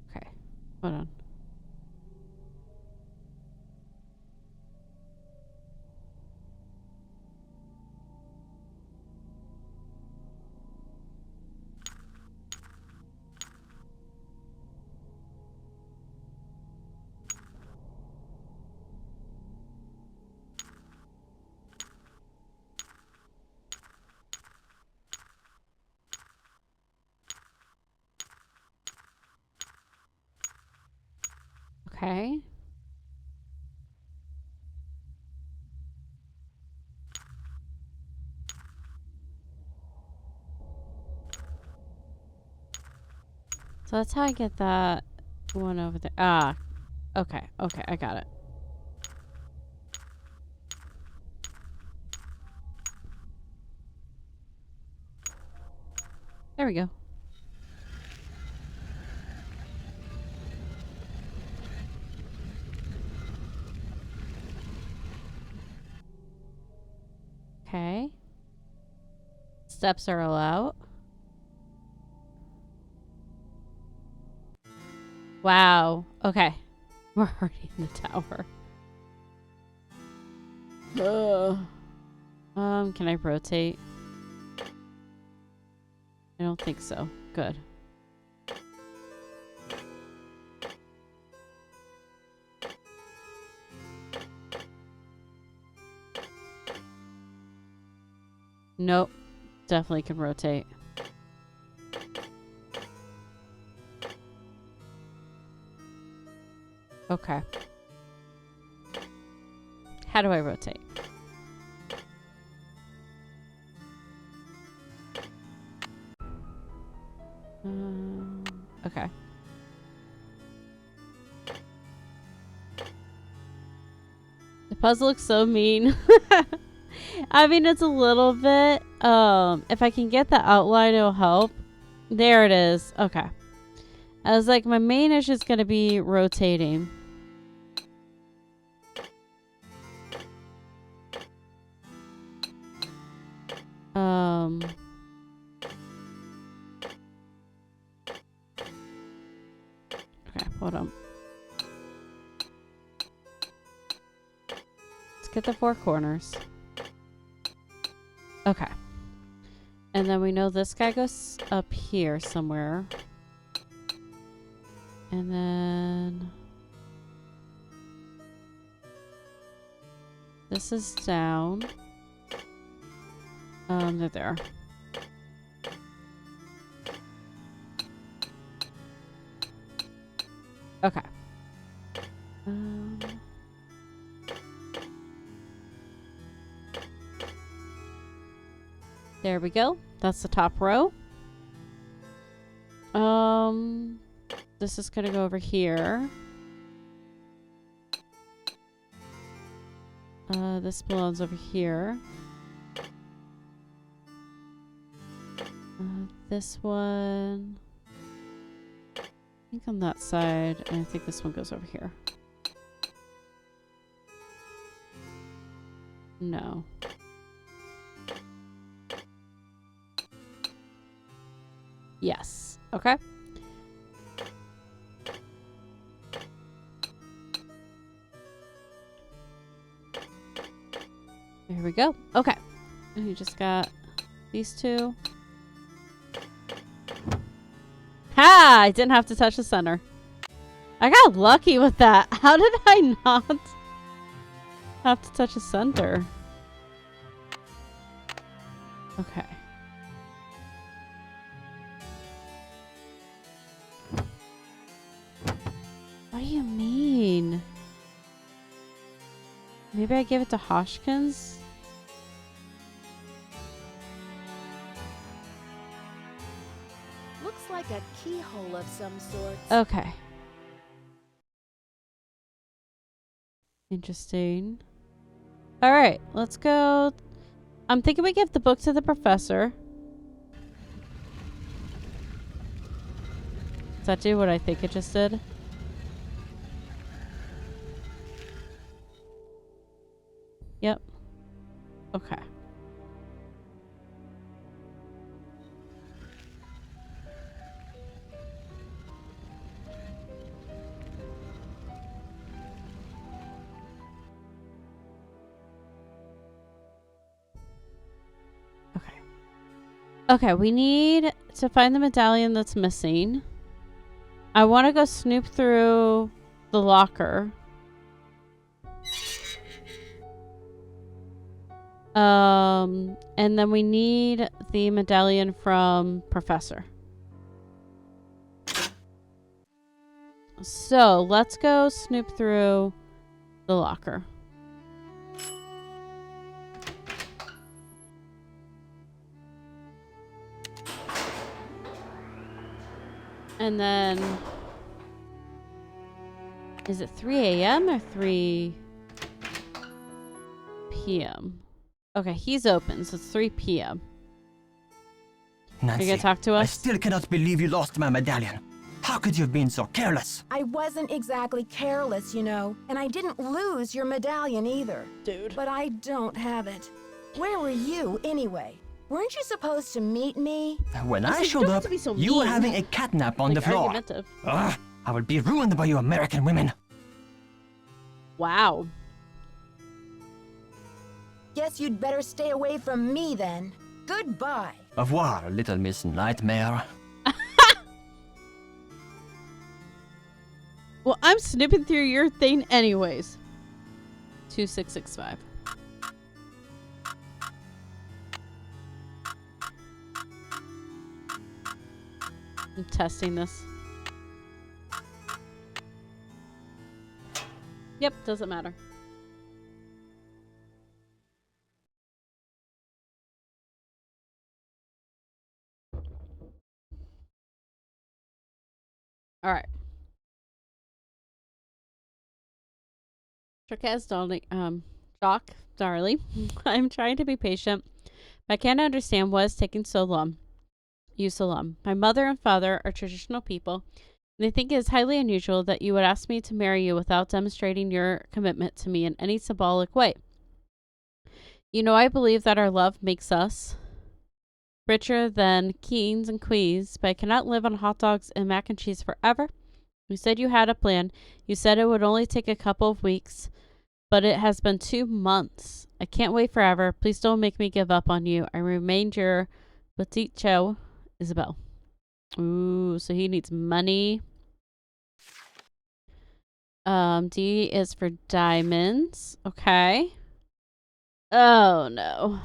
S1: Okay, hold on. Okay. So that's how I get that one over there. Ah, okay, okay, I got it. There we go. Okay. Steps are allowed. Wow. Okay. We're already in the tower. Ugh. Can I rotate? I don't think so. Good. Nope. Definitely can rotate. Okay. How do I rotate? Okay. The puzzle looks so mean. I mean, it's a little bit. If I can get the outline, it'll help. There it is. Okay. I was like, my main issue is going to be rotating. Okay, hold on. Let's get the 4 corners. Okay. And then we know this guy goes up here somewhere. And then this is down. They're there. Okay. There we go. That's the top row. This is gonna go over here. This belongs over here. This one, I think on that side, and I think this one goes over here. No. Yes. Okay. There we go. Okay. And you just got these 2. Ha! I didn't have to touch the center. I got lucky with that. How did I not have to touch the center? Okay. What do you mean? Maybe I give it to Hoskins?
S11: Looks like a keyhole of some sort.
S1: Okay. Interesting. Alright, let's go. I'm thinking we give the book to the professor. Does that do what I think it just did? Yep. Okay. Okay. Okay, we need to find the medallion that's missing. I want to go snoop through the locker. And then we need the medallion from Professor. So let's go snoop through the locker. And then, is it 3 a.m. or 3 p.m.? Okay, he's open, so it's 3 p.m.
S6: Nancy,
S1: you gonna talk to us?
S6: I still cannot believe you lost my medallion. How could you have been so careless?
S3: I wasn't exactly careless, you know, and I didn't lose your medallion either.
S1: Dude.
S3: But I don't have it. Where were you, anyway? Weren't you supposed to meet me?
S6: When
S1: Listen,
S6: I
S1: you
S6: showed
S1: don't have
S6: up,
S1: to be so
S6: you were
S1: mean.
S6: having a catnap on
S1: Like,
S6: the floor.
S1: argumentative.
S6: Ugh, I will be ruined by you American women.
S1: Wow.
S3: Guess you'd better stay away from me then. Goodbye.
S6: Au revoir, little Miss Nightmare.
S1: Well, I'm snipping through your thing anyways. 2665. I'm testing this. Yep, doesn't matter. All right. Doc, darling, I'm trying to be patient. I can't understand what is taking so long. My mother and father are traditional people, and I think it is highly unusual that you would ask me to marry you without demonstrating your commitment to me in any symbolic way. You know, I believe that our love makes us richer than kings and queens, but I cannot live on hot dogs and mac and cheese forever. You said you had a plan. You said it would only take a couple of weeks, but it has been 2 months. I can't wait forever. Please don't make me give up on you. I remain your petite cho, Isabel. Ooh, so he needs money. D is for diamonds. Okay. Oh, no.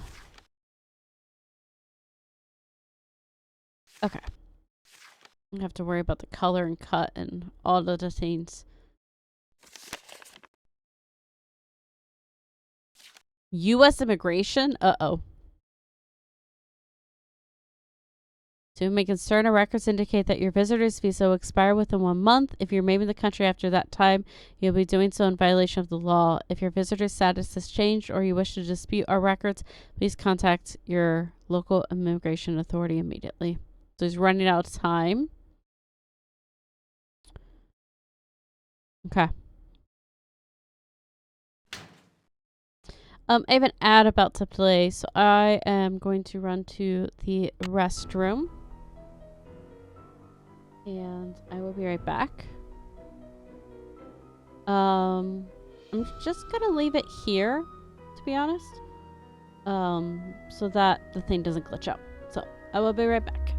S1: Okay. I have to worry about the color and cut and all the things. U.S. immigration? Uh-oh. To my concern, our records indicate that your visitor's visa will expire within 1 month. If you remain in the country after that time, you'll be doing so in violation of the law. If your visitor's status has changed or you wish to dispute our records, please contact your local immigration authority immediately. So he's running out of time. Okay. I have an ad about to play, so I am going to run to the restroom. And I will be right back. I'm just gonna leave it here, to be honest. So that the thing doesn't glitch out. So I will be right back.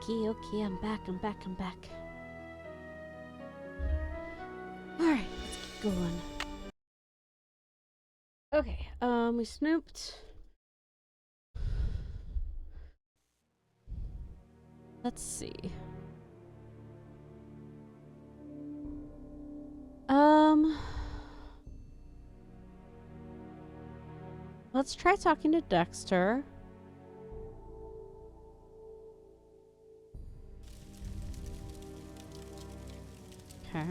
S1: Okay, I'm back. Alright, let's keep going. Okay, we snooped. Let's see. Let's try talking to Dexter. Okay.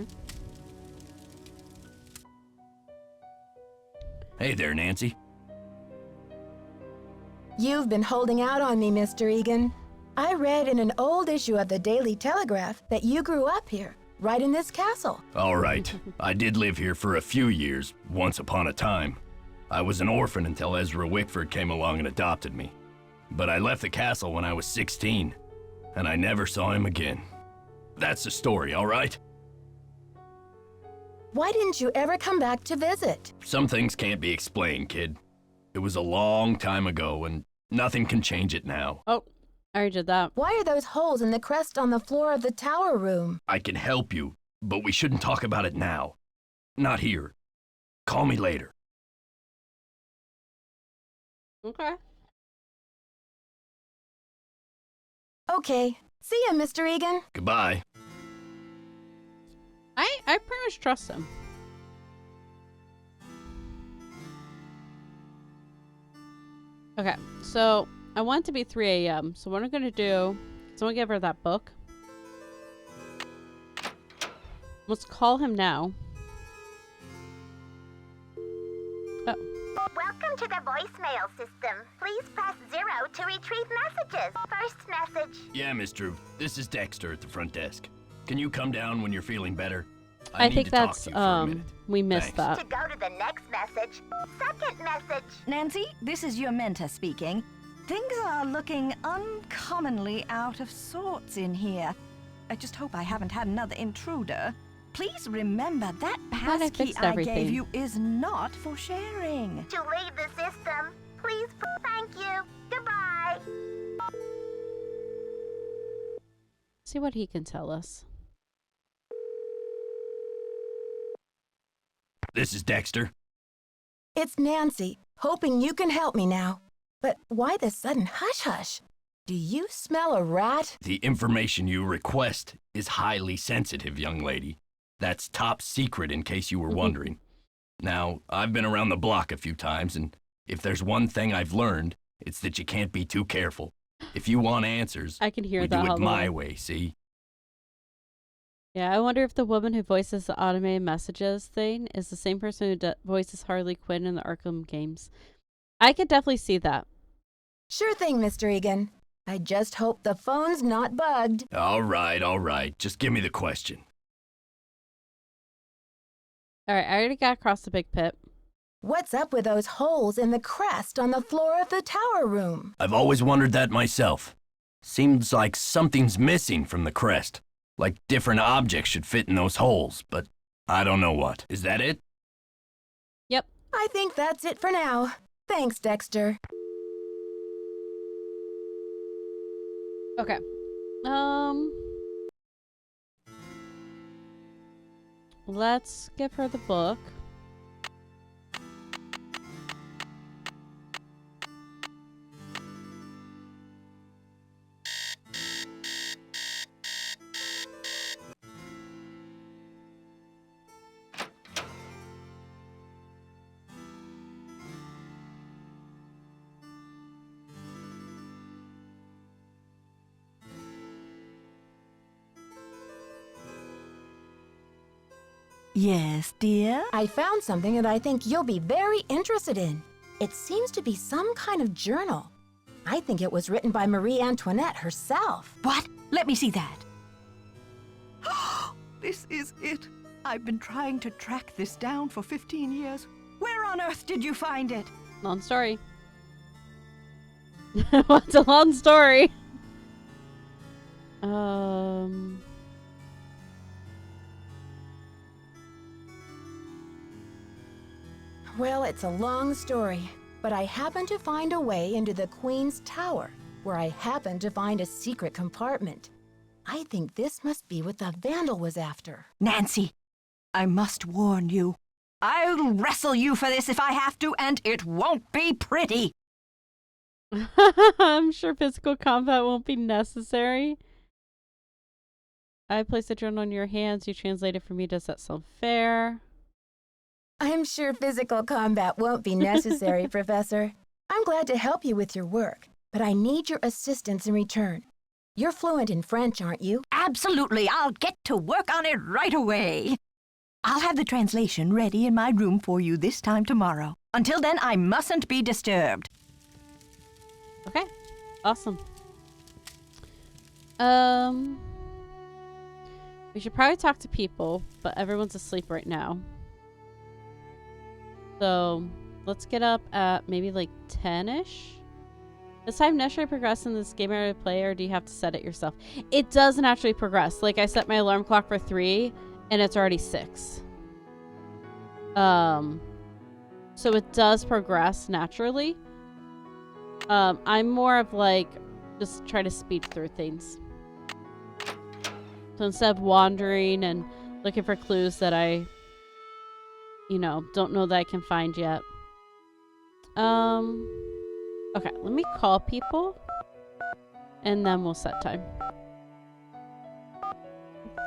S4: Hey there, Nancy.
S3: You've been holding out on me, Mr. Egan. I read in an old issue of the Daily Telegraph that you grew up here, right in this castle.
S4: All right. I did live here for a few years, once upon a time. I was an orphan until Ezra Wickford came along and adopted me. But I left the castle when I was 16, and I never saw him again. That's the story, all right?
S3: Why didn't you ever come back to visit?
S4: Some things can't be explained, kid. It was a long time ago, and nothing can change it now.
S1: Oh, I already did that.
S3: Why are those holes in the crest on the floor of the tower room?
S4: I can help you, but we shouldn't talk about it now. Not here. Call me later.
S1: Okay.
S3: Okay. See ya, Mr. Egan.
S4: Goodbye.
S1: I pretty much trust him. Okay, so I want it to be 3 a.m. So what I'm gonna do, someone give her that book. Let's call him now. Oh.
S12: Welcome to the voicemail system. Please press 0 to retrieve messages. First message.
S4: Yeah, Miss Drew. This is Dexter at the front desk. Can you come down when you're feeling better?
S1: I
S4: need
S1: think
S4: to talk
S1: that's
S4: to you for a minute.
S1: we missed
S4: Thanks.
S12: To
S1: that.
S12: go to the next message. Second message.
S7: Nancy, this is your mentor speaking. Things are looking uncommonly out of sorts in here. I just hope I haven't had another intruder. Please remember that
S1: thought I
S7: passkey
S1: fixed
S7: I
S1: everything.
S7: gave you is not for sharing.
S12: To leave the system. Please. Thank you. Goodbye.
S1: See what he can tell us.
S4: This is Dexter.
S3: It's Nancy, hoping you can help me now. But why the sudden hush-hush? Do you smell a rat?
S4: The information you request is highly sensitive, young lady. That's top secret in case you were wondering. Now, I've been around the block a few times, and if there's one thing I've learned, it's that you can't be too careful. If you want answers,
S1: I can hear
S4: we
S1: that
S4: do
S1: all
S4: it
S1: the
S4: my
S1: way.
S4: way, see?
S1: Yeah, I wonder if the woman who voices the automated messages thing is the same person who voices Harley Quinn in the Arkham games. I could definitely see that.
S3: Sure thing, Mr. Egan. I just hope the phone's not bugged.
S4: All right. Just give me the question.
S1: All right, I already got across the big pit.
S3: What's up with those holes in the crest on the floor of the tower room?
S4: I've always wondered that myself. Seems like something's missing from the crest. Like different objects should fit in those holes, but I don't know what. Is that it?
S1: Yep.
S3: I think that's it for now. Thanks, Dexter.
S1: Okay. Let's give her the book.
S7: Yes, dear?
S3: I found something that I think you'll be very interested in. It seems to be some kind of journal. I think it was written by Marie Antoinette herself.
S7: What? Let me see that. This is it. I've been trying to track this down for 15 years. Where on earth did you find it?
S1: Long story. What's a long story?
S3: Well, it's a long story, but I happened to find a way into the Queen's Tower, where I happened to find a secret compartment. I think this must be what the vandal was after.
S7: Nancy, I must warn you. I'll wrestle you for this if I have to, and it won't be pretty.
S1: I'm sure physical combat won't be necessary. I place a journal in your hands. You translate it for me. Does that sound fair?
S3: I'm sure physical combat won't be necessary, Professor. I'm glad to help you with your work, but I need your assistance in return. You're fluent in French, aren't you?
S7: Absolutely. I'll get to work on it right away. I'll have the translation ready in my room for you this time tomorrow. Until then, I mustn't be disturbed.
S1: Okay. Awesome. We should probably talk to people, but everyone's asleep right now. So let's get up at maybe like 10-ish. Does time naturally progress in this game area to play, or do you have to set it yourself? It does naturally progress. Like, I set my alarm clock for 3, and it's already 6. So it does progress naturally. I'm more of like, just try to speed through things. So instead of wandering and looking for clues that I, don't know that I can find yet. Okay, let me call people, and then we'll set time.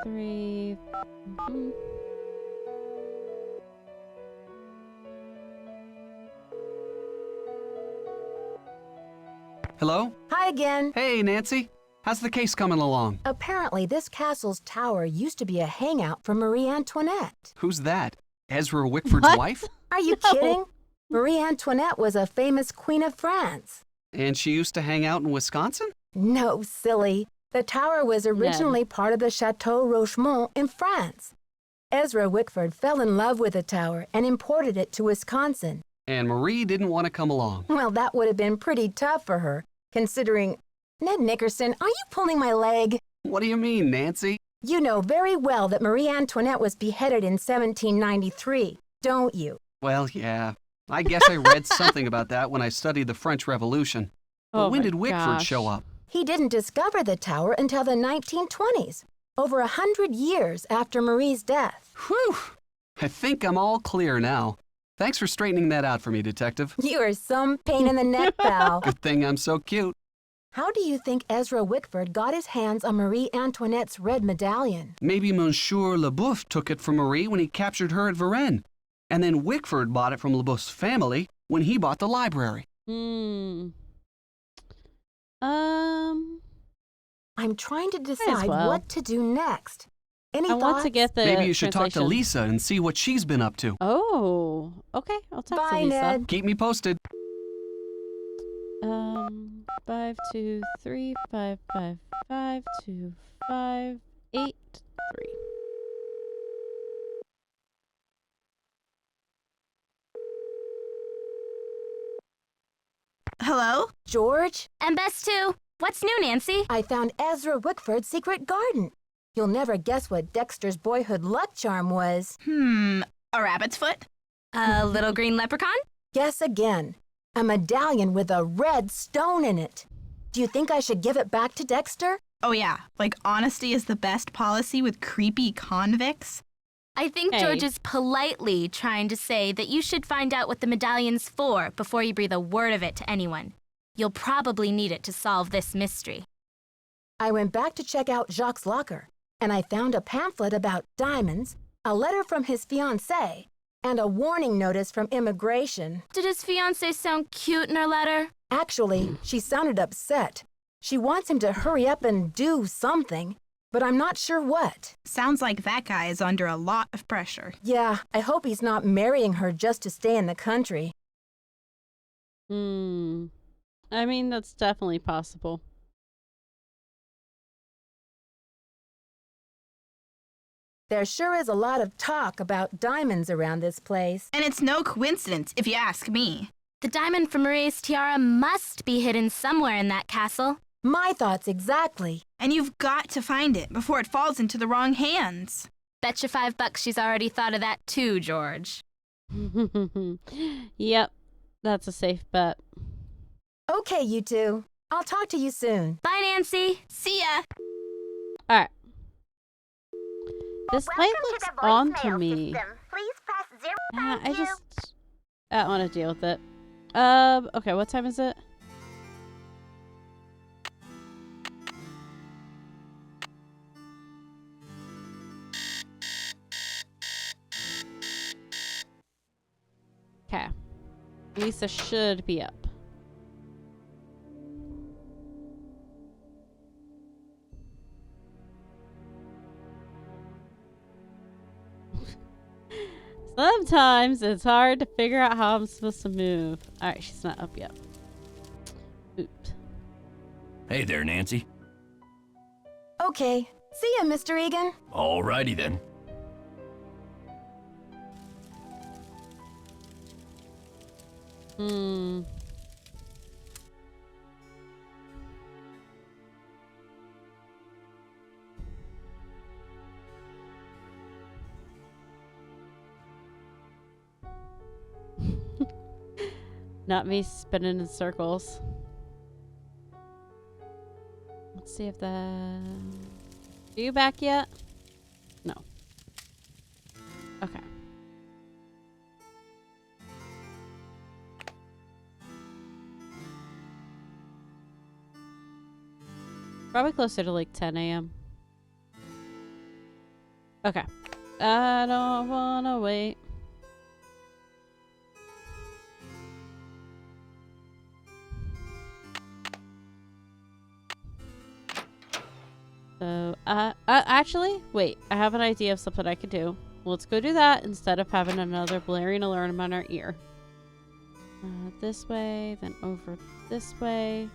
S1: 3.
S8: Hello?
S3: Hi again.
S8: Hey, Nancy. How's the case coming along?
S3: Apparently, this castle's tower used to be a hangout for Marie Antoinette.
S8: Who's that? Ezra Wickford's
S1: What?
S8: wife?
S3: Are you kidding? Marie Antoinette was a famous queen of France.
S8: And she used to hang out in Wisconsin?
S3: No, silly. The tower was originally part of the Chateau Rochemont in France. Ezra Wickford fell in love with the tower and imported it to Wisconsin.
S8: And Marie didn't want to come along.
S3: Well, that would have been pretty tough for her, considering... Ned Nickerson, are you pulling my leg?
S8: What do you mean, Nancy?
S3: You know very well that Marie Antoinette was beheaded in 1793, don't you?
S8: Well, yeah. I guess I read something about that when I studied the French Revolution. But
S1: Oh
S8: when
S1: my
S8: did Wickford
S1: gosh.
S8: show up?
S3: He didn't discover the tower until the 1920s, over 100 years after Marie's death.
S8: Whew! I think I'm all clear now. Thanks for straightening that out for me, Detective.
S3: You are some pain in the neck, pal.
S8: Good thing I'm so cute.
S3: How do you think Ezra Wickford got his hands on Marie Antoinette's red medallion?
S8: Maybe Monsieur Leboeuf took it from Marie when he captured her at Varennes. And then Wickford bought it from Leboeuf's family when he bought the library.
S3: I'm trying to decide
S1: well.
S3: what to do next. Any
S1: I
S3: thoughts?
S1: want to get the
S8: Maybe you should talk to
S1: translation.
S8: Lisa and see what she's been up to.
S1: Oh, okay. I'll talk
S3: Bye,
S1: to Lisa.
S3: Ned.
S8: Keep me posted.
S1: 5 2 3 5 5 5 2 5 8 3.
S10: Hello?
S3: George,
S9: And best too. What's new, Nancy?
S3: I found Ezra Wickford's secret garden. You'll never guess what Dexter's boyhood luck charm was.
S10: A rabbit's foot?
S9: A little green leprechaun?
S3: Guess again. A medallion with a red stone in it. Do you think I should give it back to Dexter?
S10: Oh yeah, like honesty is the best policy with creepy convicts?
S9: I think
S1: Hey.
S9: George is politely trying to say that you should find out what the medallion's for before you breathe a word of it to anyone. You'll probably need it to solve this mystery.
S3: I went back to check out Jacques' locker, and I found a pamphlet about diamonds, a letter from his fiancée, and a warning notice from immigration.
S9: Did his fiancée sound cute in her letter?
S3: Actually, she sounded upset. She wants him to hurry up and do something, but I'm not sure what.
S10: Sounds like that guy is under a lot of pressure.
S3: Yeah, I hope he's not marrying her just to stay in the country.
S1: I mean, that's definitely possible.
S3: There sure is a lot of talk about diamonds around this place.
S10: And it's no coincidence, if you ask me.
S9: The diamond from Marie's tiara must be hidden somewhere in that castle.
S3: My thoughts exactly.
S10: And you've got to find it before it falls into the wrong hands.
S9: Bet you $5 she's already thought of that too, George.
S1: Yep, that's a safe bet.
S3: Okay, you two. I'll talk to you soon.
S9: Bye, Nancy.
S5: See ya.
S1: Alright. This light
S12: Welcome
S1: looks
S12: to the
S1: on to
S12: voicemail
S1: me.
S12: system. Please press 0.
S1: I
S12: Thank you.
S1: just... I don't want to deal with it. Okay, what time is it? Okay. Lisa should be up. Sometimes it's hard to figure out how I'm supposed to move. Alright, she's not up yet. Oops.
S4: Hey there, Nancy.
S3: Okay. See ya, Mr. Egan.
S4: Alrighty then.
S1: Not me spinning in circles. Let's see if the... Are you back yet? No. Okay. Probably closer to like 10 a.m. Okay. I don't wanna wait. So, actually, wait. I have an idea of something I could do. Let's go do that instead of having another blaring alarm on our ear. This way, then over this way.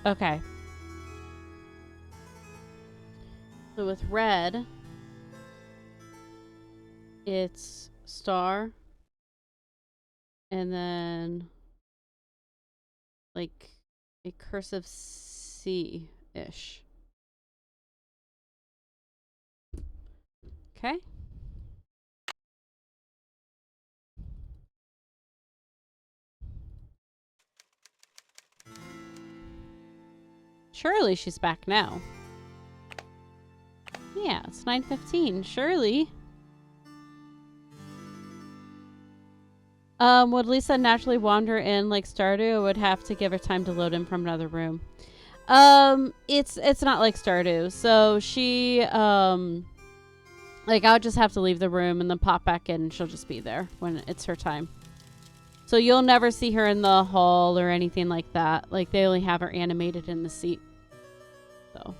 S1: Okay. So with red, it's star, and then like a cursive C-ish. Okay. Surely she's back now. Yeah, it's 9:15. Surely. Would Lisa naturally wander in like Stardew, or would have to give her time to load in from another room? It's not like Stardew. So she, like, I'll just have to leave the room and then pop back in and she'll just be there when it's her time. So you'll never see her in the hall or anything like that. Like, they only have her animated in the seat. So.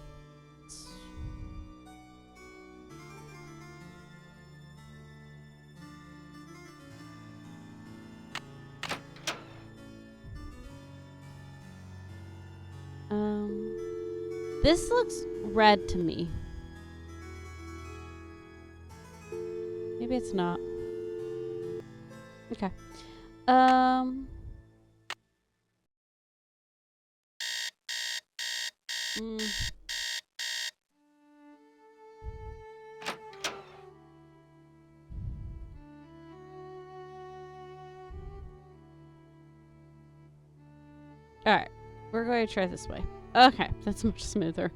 S1: This looks red to me. Maybe it's not. Okay. Alright. We're going to try this way. Okay, that's much smoother.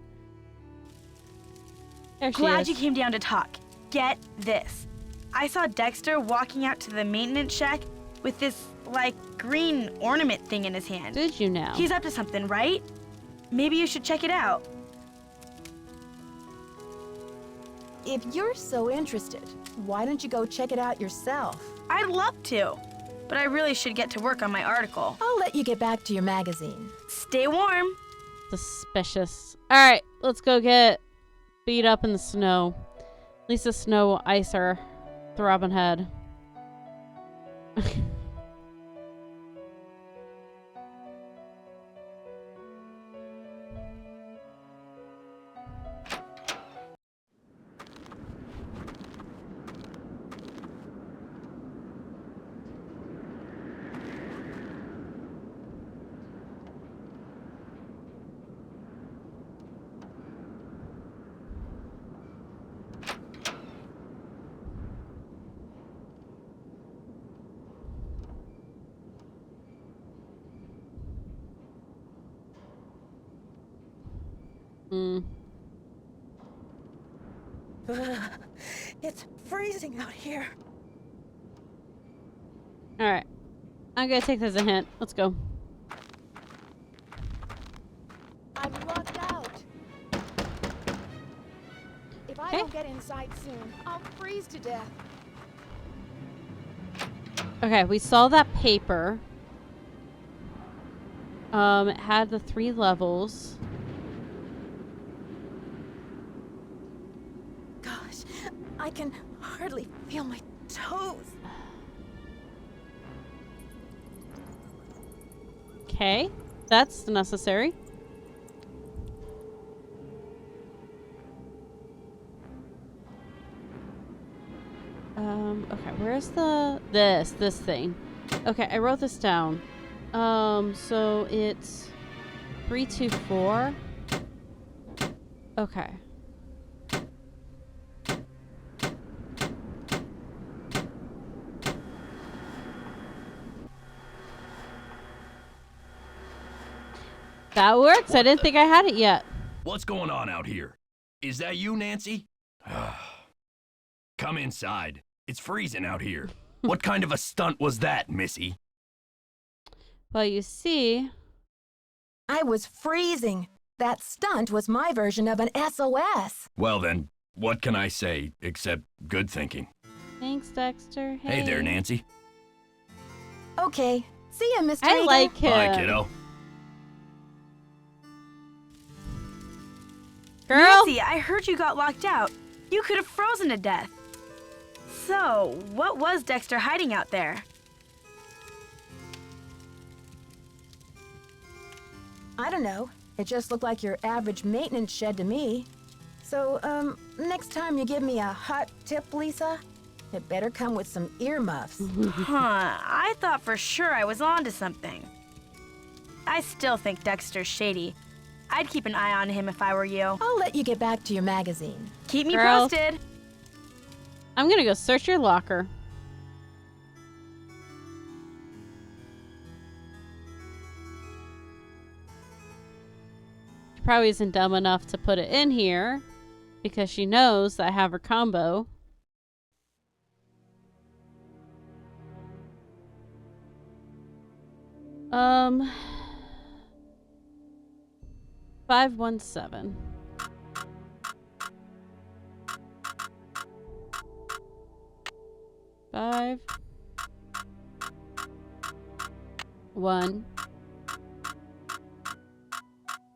S1: There she
S5: Glad
S1: is.
S5: you came down to talk. Get this. I saw Dexter walking out to the maintenance shack with this, like, green ornament thing in his hand.
S1: Did you now?
S5: He's up to something, right? Maybe you should check it out.
S3: If you're so interested, why don't you go check it out yourself?
S5: I'd love to, but I really should get to work on my article.
S3: I'll let you get back to your magazine.
S5: Stay warm.
S1: Suspicious. Alright, let's go get beat up in the snow. At least the snow will ice her throbbing head.
S3: It's freezing out here.
S1: Alright. I'm gonna take this as a hint. Let's go.
S11: I'm locked out. If I don't get inside soon, I'll freeze to death.
S1: Okay, we saw that paper. It had the 3 levels.
S3: Gosh, I can hardly feel my toes.
S1: Okay, that's necessary. Okay, where's this thing? Okay, I wrote this down. So it's 324. Okay. That works. I didn't think I had it yet.
S4: What's going on out here? Is that you, Nancy? Come inside. It's freezing out here. What kind of a stunt was that, Missy?
S1: Well, you see...
S3: I was freezing. That stunt was my version of an SOS.
S4: Well then, what can I say except good thinking?
S1: Thanks, Dexter.
S4: Hey there, Nancy.
S3: Okay. See ya, Mr.
S1: I
S3: Egan.
S1: like him.
S4: Bye, kiddo.
S1: Girl.
S5: Nancy, I heard you got locked out. You could have frozen to death. So, what was Dexter hiding out there?
S3: I don't know. It just looked like your average maintenance shed to me. So, next time you give me a hot tip, Lisa, it better come with some earmuffs.
S5: I thought for sure I was onto something. I still think Dexter's shady. I'd keep an eye on him if I were you.
S3: I'll let you get back to your magazine.
S5: Keep me
S1: Girl.
S5: posted.
S1: I'm gonna go search your locker. She probably isn't dumb enough to put it in here because she knows that I have her combo. Um, 517. Five. 1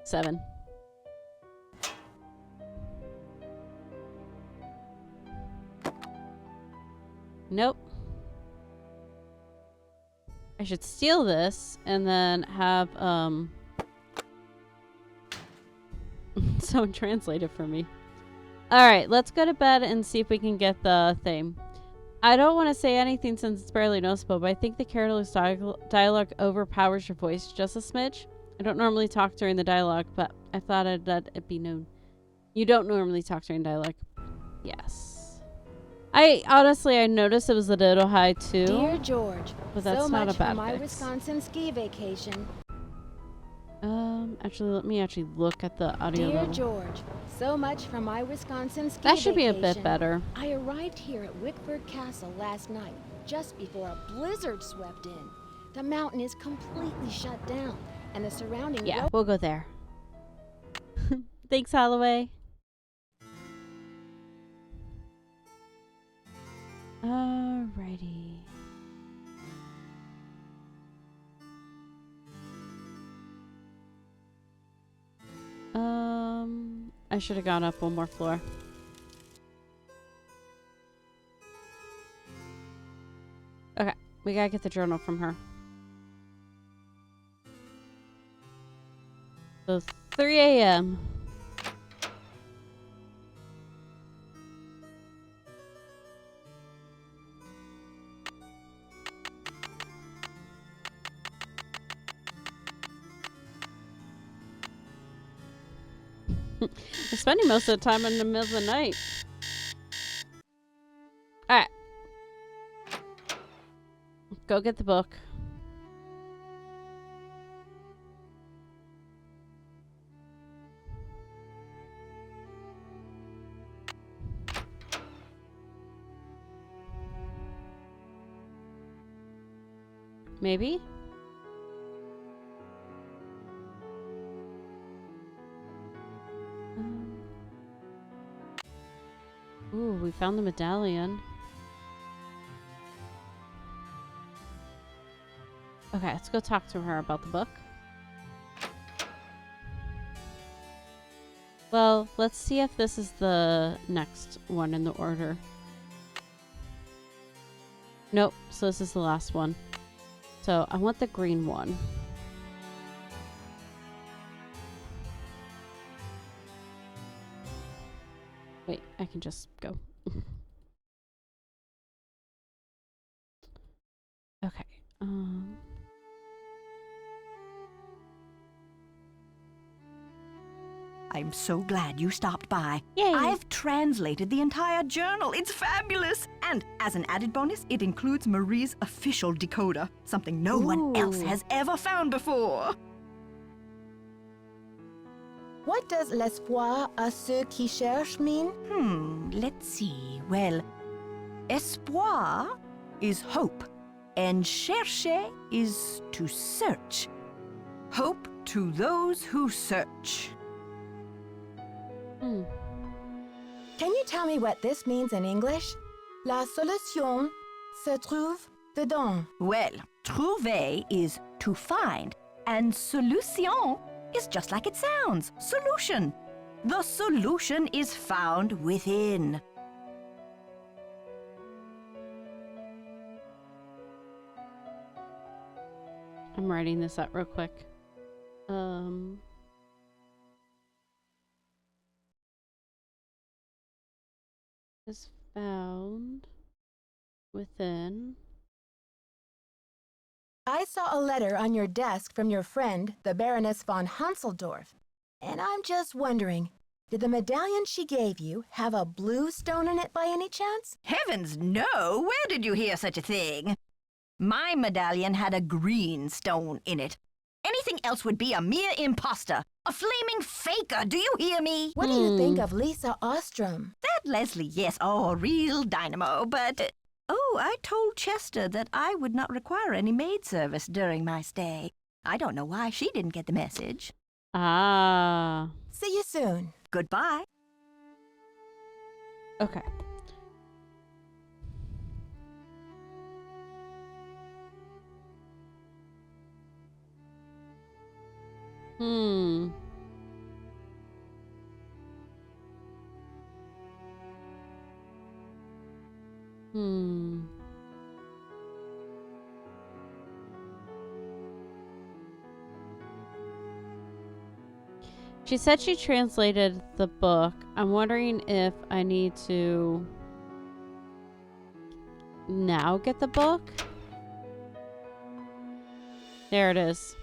S1: 7. Nope. I should steal this and then have someone translate it for me. Alright, let's go to bed and see if we can get the thing. I don't want to say anything since it's barely noticeable, but I think the careless dialogue overpowers your voice just a smidge. I don't normally talk during the dialogue, but I thought I'd let it be known. You don't normally talk during dialogue. Yes. I noticed it was a little high too.
S2: Dear George,
S1: but that's
S2: so
S1: not
S2: much
S1: a bad
S2: for my
S1: fix.
S2: Wisconsin ski vacation.
S1: Actually, let me look at the audio
S2: Dear
S1: level.
S2: George, so much from my Wisconsin ski
S1: That should be a
S2: vacation.
S1: bit better.
S2: I arrived here at Wickford Castle last night, just before a blizzard swept in. The mountain is completely shut down, and the surrounding
S1: Yeah, we'll go there. Thanks, Holloway. Alrighty. I should have gone up one more floor. Okay, we gotta get the journal from her. So 3 a.m. We're spending most of the time in the middle of the night. Alright. Go get the book. Maybe? Ooh, we found the medallion. Okay, let's go talk to her about the book. Well, let's see if this is the next one in the order. Nope, so this is the last one. So I want the green one. Wait, I can just go. Okay.
S7: I'm so glad you stopped by.
S1: Yay.
S7: I've translated the entire journal. It's fabulous. And as an added bonus, it includes Marie's official decoder, something no one else has ever found before.
S3: What does l'espoir à ceux qui cherchent mean?
S7: Let's see. Well, espoir is hope, and chercher is to search. Hope to those who search.
S3: Can you tell me what this means in English? La solution se trouve dedans.
S7: Well, trouver is to find, and solution is just like it sounds, solution. The solution is found within.
S1: I'm writing this up real quick. Is found within.
S3: I saw a letter on your desk from your friend, the Baroness von Hanseldorf. And I'm just wondering, did the medallion she gave you have a blue stone in it by any chance?
S7: Heavens no! Where did you hear such a thing? My medallion had a green stone in it. Anything else would be a mere imposter, a flaming faker, do you hear me?
S3: What do you think of Lisa Ostrom?
S7: That Leslie, yes, oh, real dynamo, but... Oh, I told Chester that I would not require any maid service during my stay. I don't know why she didn't get the message.
S1: Ah.
S3: See you soon.
S7: Goodbye.
S1: Okay. She said she translated the book. I'm wondering if I need to now get the book. There it is.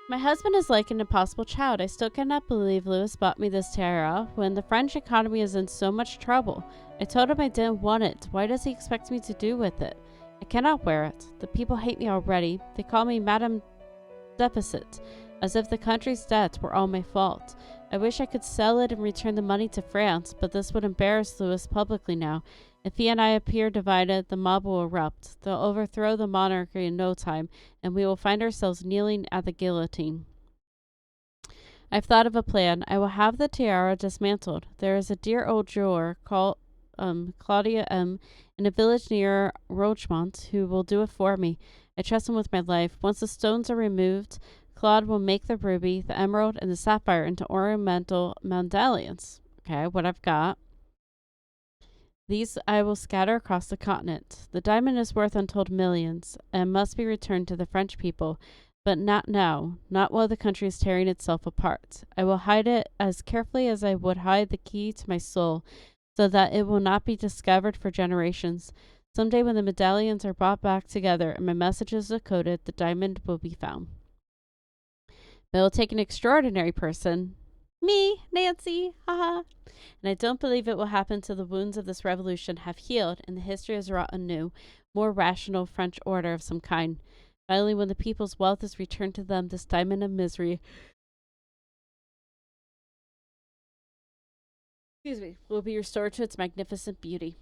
S1: My husband is like an impossible child. I still cannot believe Louis bought me this tiara when the French economy is in so much trouble. I told him I didn't want it. Why does he expect me to do with it? I cannot wear it. The people hate me already. They call me Madame Deficit, as if the country's debts were all my fault. I wish I could sell it and return the money to France, but this would embarrass Louis publicly now. If he and I appear divided, the mob will erupt. They'll overthrow the monarchy in no time, and we will find ourselves kneeling at the guillotine. I've thought of a plan. I will have the tiara dismantled. There is a dear old jeweler called Claudia M. in a village near Rochemont who will do it for me. I trust him with my life. Once the stones are removed, Claude will make the ruby, the emerald, and the sapphire into ornamental medallions. Okay, what I've got. These I will scatter across the continent. The diamond is worth untold millions and must be returned to the French people, but not now, not while the country is tearing itself apart. I will hide it as carefully as I would hide the key to my soul, so that it will not be discovered for generations. Someday when the medallions are brought back together and my message is decoded, the diamond will be found. But it will take an extraordinary person. Me, Nancy, haha. And I don't believe it will happen till the wounds of this revolution have healed and the history is wrought anew, more rational French order of some kind. Finally, when the people's wealth is returned to them, this diamond of misery, will be restored to its magnificent beauty.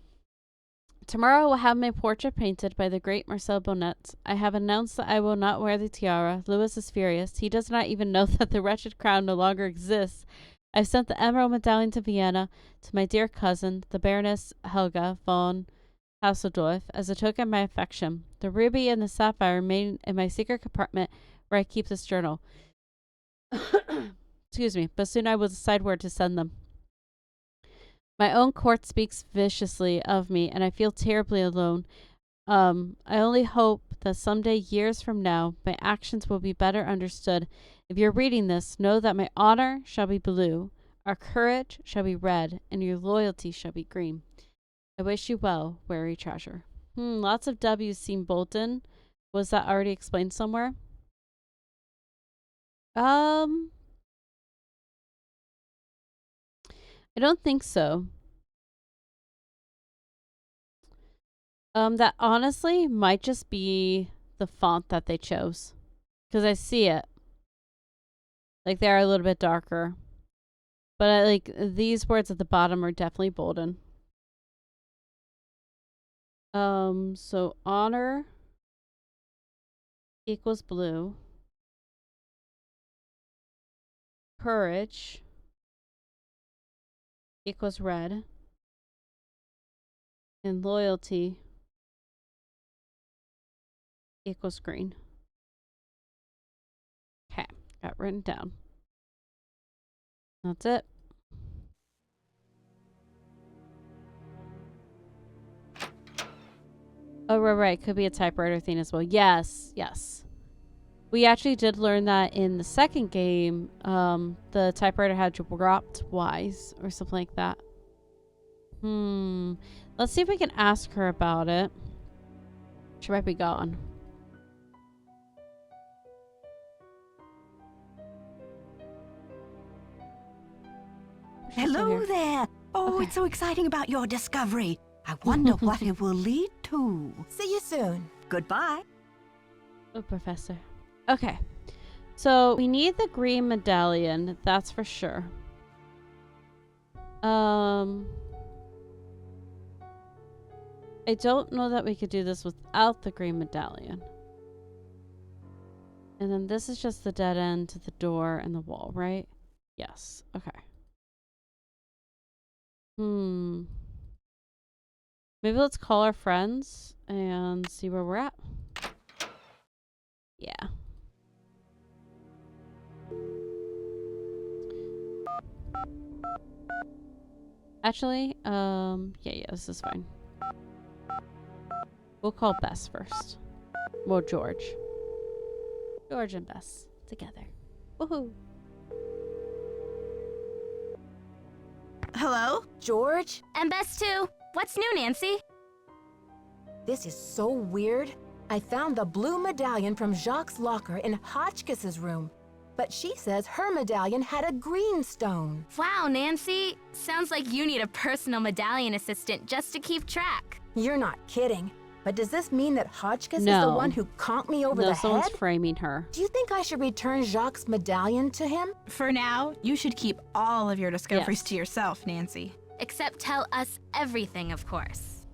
S1: Tomorrow I will have my portrait painted by the great Marcel Bonnet. I have announced that I will not wear the tiara. Louis is furious. He does not even know that the wretched crown no longer exists. I've sent the emerald medallion to Vienna to my dear cousin, the Baroness Helga von Hausseldorf, as a token of my affection. The ruby and the sapphire remain in my secret compartment where I keep this journal. Excuse me, but soon I will decide where to send them. My own court speaks viciously of me, and I feel terribly alone. I only hope that someday, years from now, my actions will be better understood. If you're reading this, know that my honor shall be blue, our courage shall be red, and your loyalty shall be green. I wish you well, wary treasure. Lots of W's seem Bolton. Was that already explained somewhere? I don't think so. That honestly might just be the font that they chose. Because I see it. Like, they're a little bit darker. But, like, these words at the bottom are definitely bolden. So honor equals blue. Courage equals red. And loyalty equals green. Okay, got written down. That's it. Oh, right. Could be a typewriter thing as well. Yes. We actually did learn that in the second game. The typewriter had dropped wise or something like that. Let's see if we can ask her about it. She might be gone.
S7: Hello there. Oh,
S1: Okay.
S7: it's so exciting about your discovery. I wonder what it will lead to.
S3: See you soon.
S7: Goodbye.
S1: Oh, Professor. Okay. So we need the green medallion, that's for sure. I don't know that we could do this without the green medallion. And then this is just the dead end to the door and the wall, right? Yes. Okay. Maybe let's call our friends and see where we're at. Yeah. Actually, yeah, this is fine. We'll call Bess first. Well, George. George and Bess together. Woohoo.
S10: Hello?
S3: George?
S9: And Bess too. What's new, Nancy?
S3: This is so weird. I found the blue medallion from Jacques' locker in Hotchkiss's room, but she says her medallion had a green stone.
S9: Wow, Nancy. Sounds like you need a personal medallion assistant just to keep track.
S3: You're not kidding. But does this mean that Hotchkiss is the
S1: No.
S3: one who conked me over
S1: No,
S3: the
S1: someone's
S3: head?
S1: framing her.
S3: Do you think I should return Jacques' medallion to him?
S10: For now, you should keep all of your discoveries
S1: Yes.
S10: to yourself, Nancy.
S9: Except tell us everything, of course.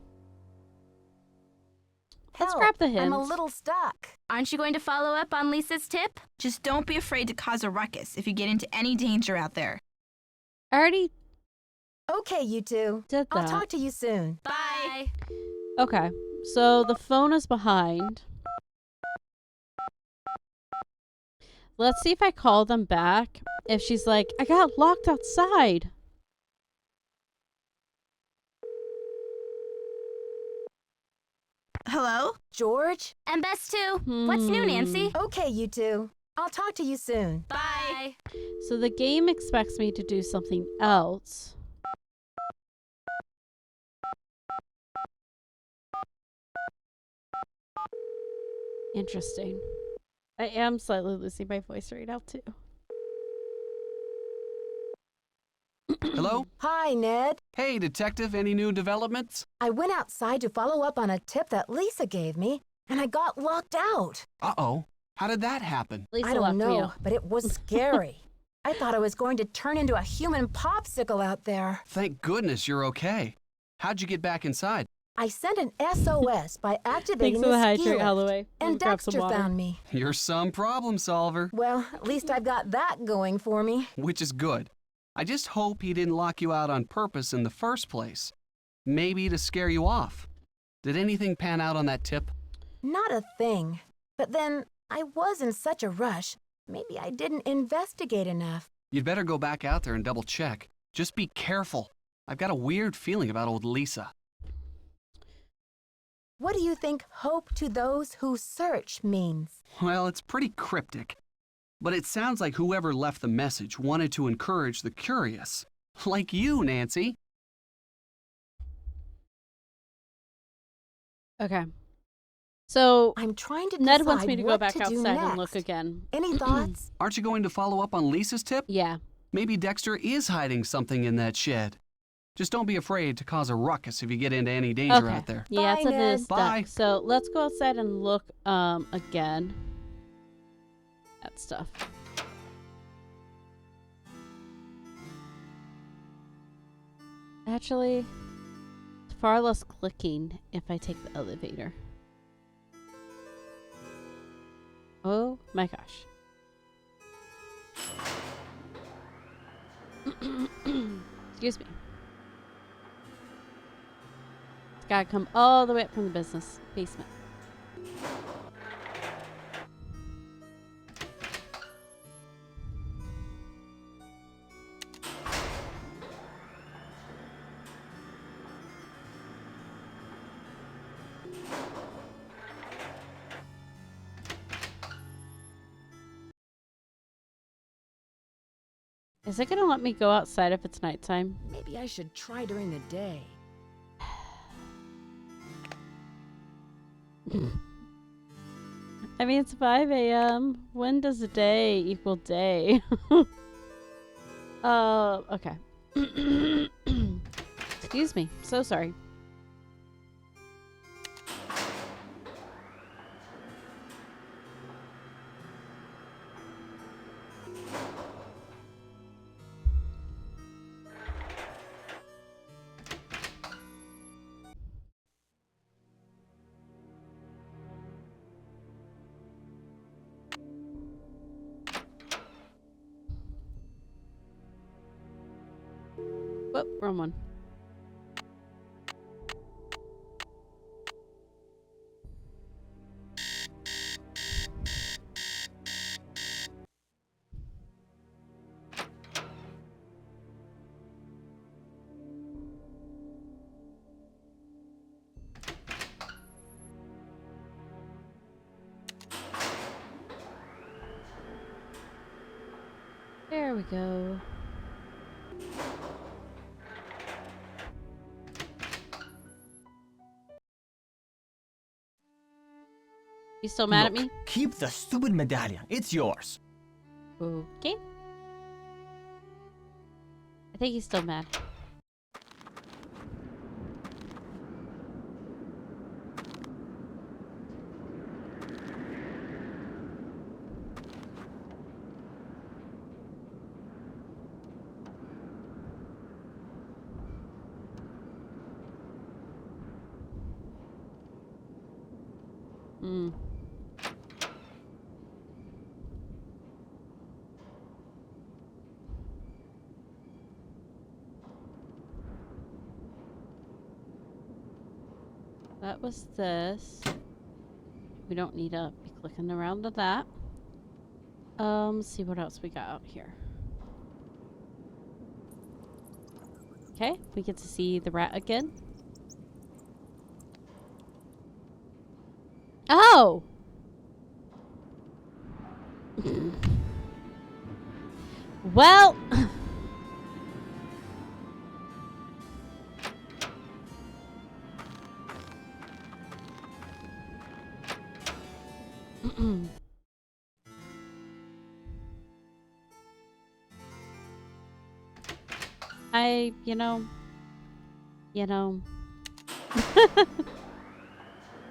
S1: Let's
S3: Help,
S1: grab the
S3: I'm a
S1: hints.
S3: little stuck.
S9: Aren't you going to follow up on Lisa's tip?
S10: Just don't be afraid to cause a ruckus if you get into any danger out there.
S1: I already
S3: Okay, you two.
S1: did that.
S3: I'll talk to you soon.
S9: Bye.
S1: Okay, so the phone is behind. Let's see if I call them back. If she's like, I got locked outside.
S10: Hello?
S3: George?
S9: And Bess too. What's new, Nancy?
S3: Okay, you two. I'll talk to you soon.
S9: Bye.
S1: So the game expects me to do something else. Interesting. I am slightly losing my voice right now, too.
S8: Hello?
S3: Hi, Ned.
S8: Hey, detective, any new developments?
S3: I went outside to follow up on a tip that Lisa gave me, and I got locked out.
S8: Uh-oh. How did that happen?
S1: Lisa
S3: I
S1: left
S3: don't
S1: me
S3: know,
S1: out.
S3: but it was scary. I thought I was going to turn into a human popsicle out there.
S8: Thank goodness you're okay. How'd you get back inside?
S3: I sent an SOS by activating
S1: Thanks for the
S3: the ski
S1: hydrate,
S3: lift,
S1: Holloway.
S3: and
S1: Grab some
S3: Dexter
S1: water.
S3: found me.
S8: You're some problem solver,
S3: Well, at least I've got that going for me.
S8: which is good. I just hope he didn't lock you out on purpose in the first place. Maybe to scare you off. Did anything pan out on that tip?
S3: Not a thing. But then, I was in such a rush. Maybe I didn't investigate enough.
S8: You'd better go back out there and double check. Just be careful. I've got a weird feeling about old Lisa.
S3: What do you think hope to those who search means?
S8: Well, it's pretty cryptic. But it sounds like whoever left the message wanted to encourage the curious. Like you, Nancy.
S1: Okay. So
S3: I'm trying to
S1: Ned
S3: decide
S1: wants me to go
S3: what
S1: back
S3: to do
S1: outside and
S3: next.
S1: look again.
S3: Any thoughts?
S8: Aren't you going to follow up on Lisa's tip?
S1: Yeah.
S8: Maybe Dexter is hiding something in that shed. Just don't be afraid to cause a ruckus if you get into any danger
S1: Okay.
S8: out there.
S1: Yeah,
S3: Bye,
S1: it's a
S3: Ned.
S1: bit
S8: Bye.
S1: stuck. So let's go outside and look again at stuff. Actually, it's far less clicking if I take the elevator. Oh my gosh. Excuse me. It's gotta come all the way up from the business basement. Is it gonna let me go outside if it's nighttime?
S11: Maybe I should try during the day.
S1: I mean, it's 5 a.m. When does a day equal day? Okay. Excuse me. So sorry. Whoop, wrong one. There we go. You still mad at
S6: Look,
S1: me?
S6: Keep the stupid medallion. It's yours.
S1: Okay. I think he's still mad. Hmm. That was this. We don't need to be clicking around to that. Let's see what else we got out here. Okay, we get to see the rat again. Oh! Well... you know,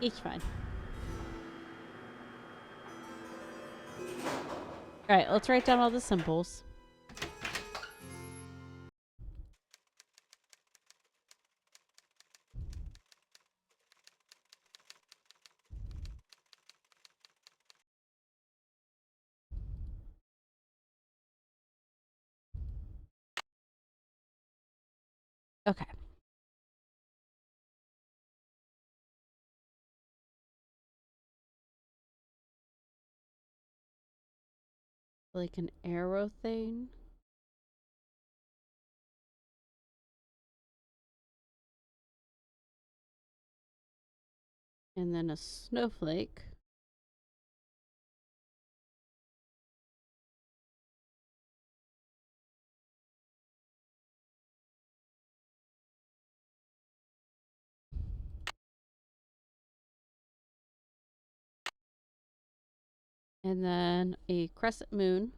S1: it's fine. Alright, let's write down all the symbols. Okay. Like an arrow thing. And then a snowflake. And then a crescent moon.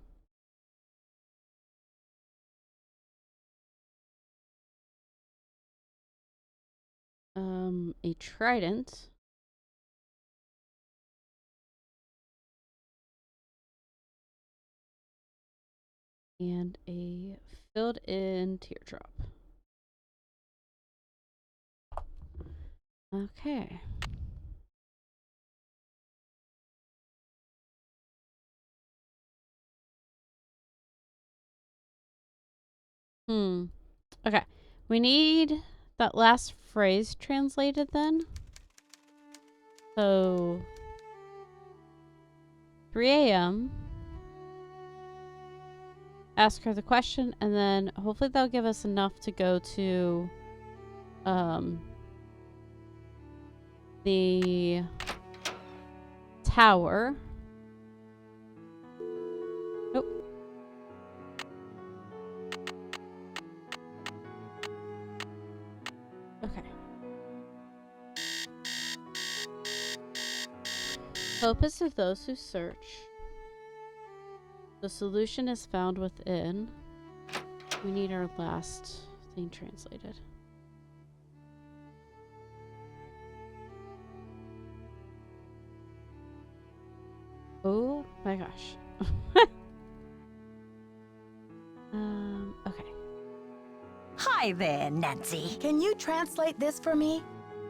S1: A trident. And a filled in teardrop. Okay. Okay. We need that last phrase translated then. So 3 a.m. Ask her the question, and then hopefully they'll give us enough to go to the tower. Nope. Okay. Hope is of those who search. The solution is found within. We need our last thing translated. Oh my gosh. Okay.
S7: Hi there, Nancy.
S3: Can you translate this for me?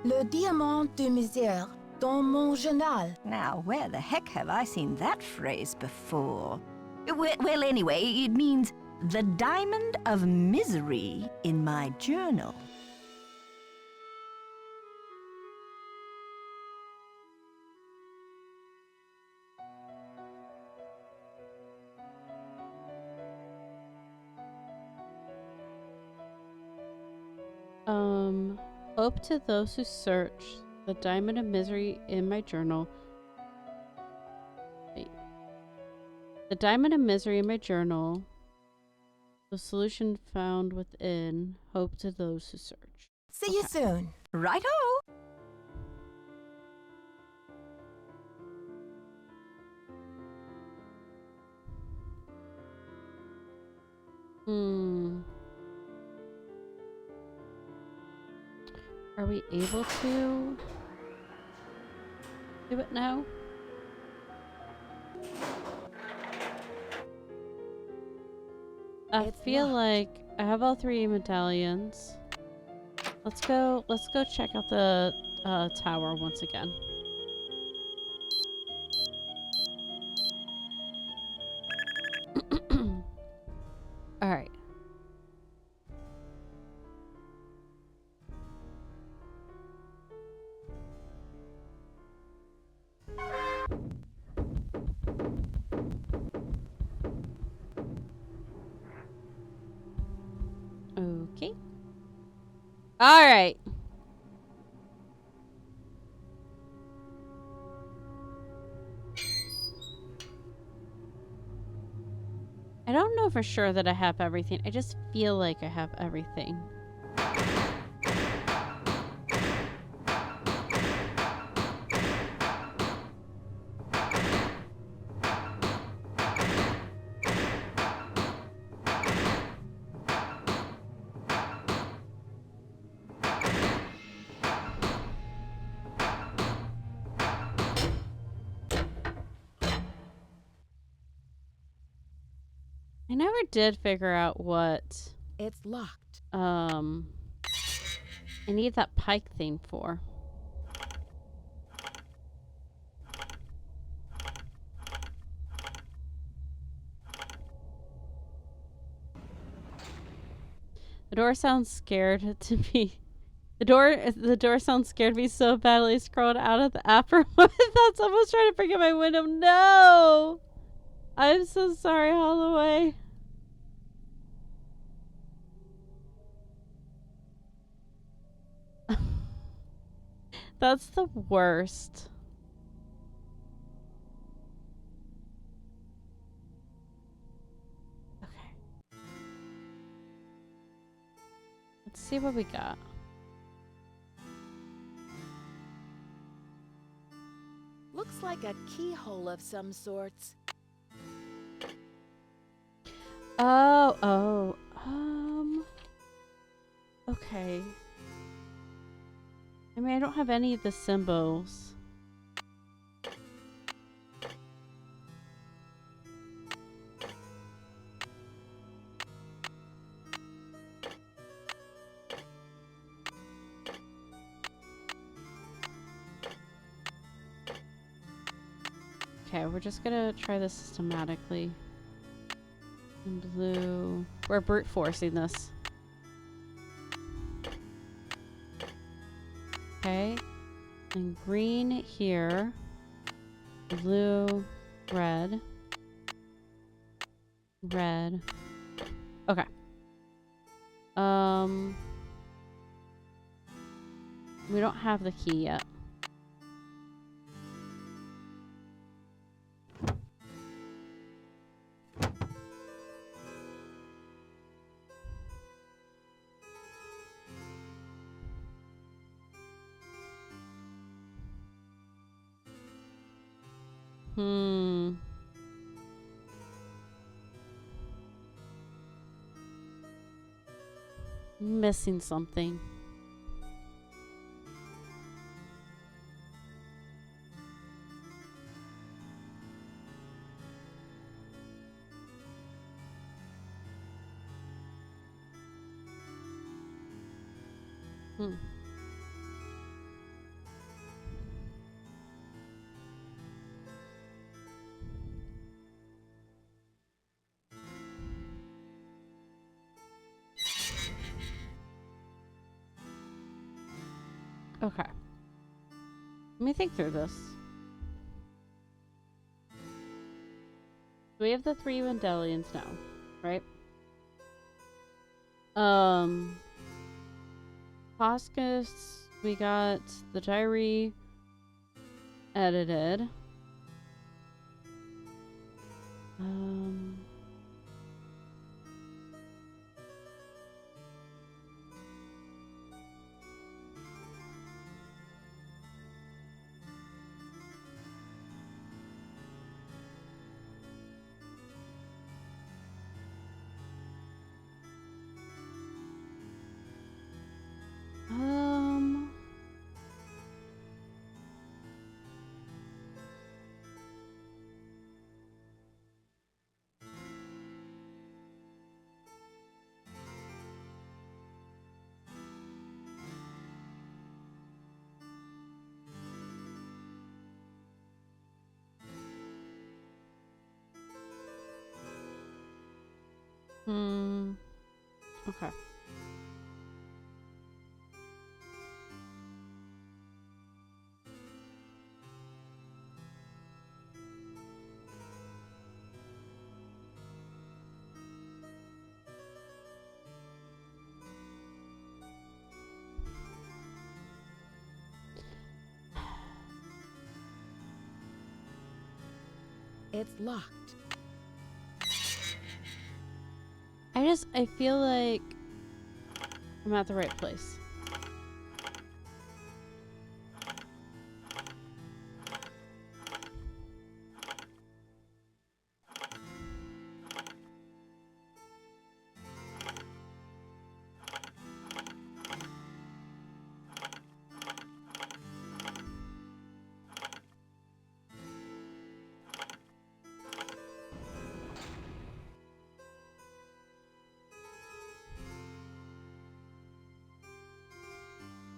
S3: Le diamant de misère dans mon journal.
S7: Now, where the heck have I seen that phrase before? Well, anyway, it means the diamond of misery in my journal.
S1: Hope to those who search, the diamond of misery in my journal. Wait. The diamond of misery in my journal. The solution found within. Hope to those who search.
S3: See you soon.
S7: Righto!
S1: Are we able to do it now? I feel like I have all 3 medallions. Let's go check out the tower once again. All right. Okay. All right. I don't know for sure that I have everything. I just feel like I have everything. I never did figure out what
S11: It's locked.
S1: I need that pike thing for. The door sounds scared to me. The door sounds scared to me so badly. Scrolled out of the app room. I thought someone was trying to break in my window. No! I'm so sorry, Holloway. That's the worst. Okay. Let's see what we got.
S11: Looks like a keyhole of some sorts.
S1: Oh. Okay. I mean, I don't have any of the symbols. Okay, we're just gonna try this systematically. In blue. We're brute forcing this. Okay. And green here. Blue, red. Red. Okay. We don't have the key yet. Missing something. Okay. Let me think through this. We have the 3 Wendelians now, right? Hoskus, we got the diary edited. Okay.
S11: It's locked.
S1: I feel like I'm at the right place.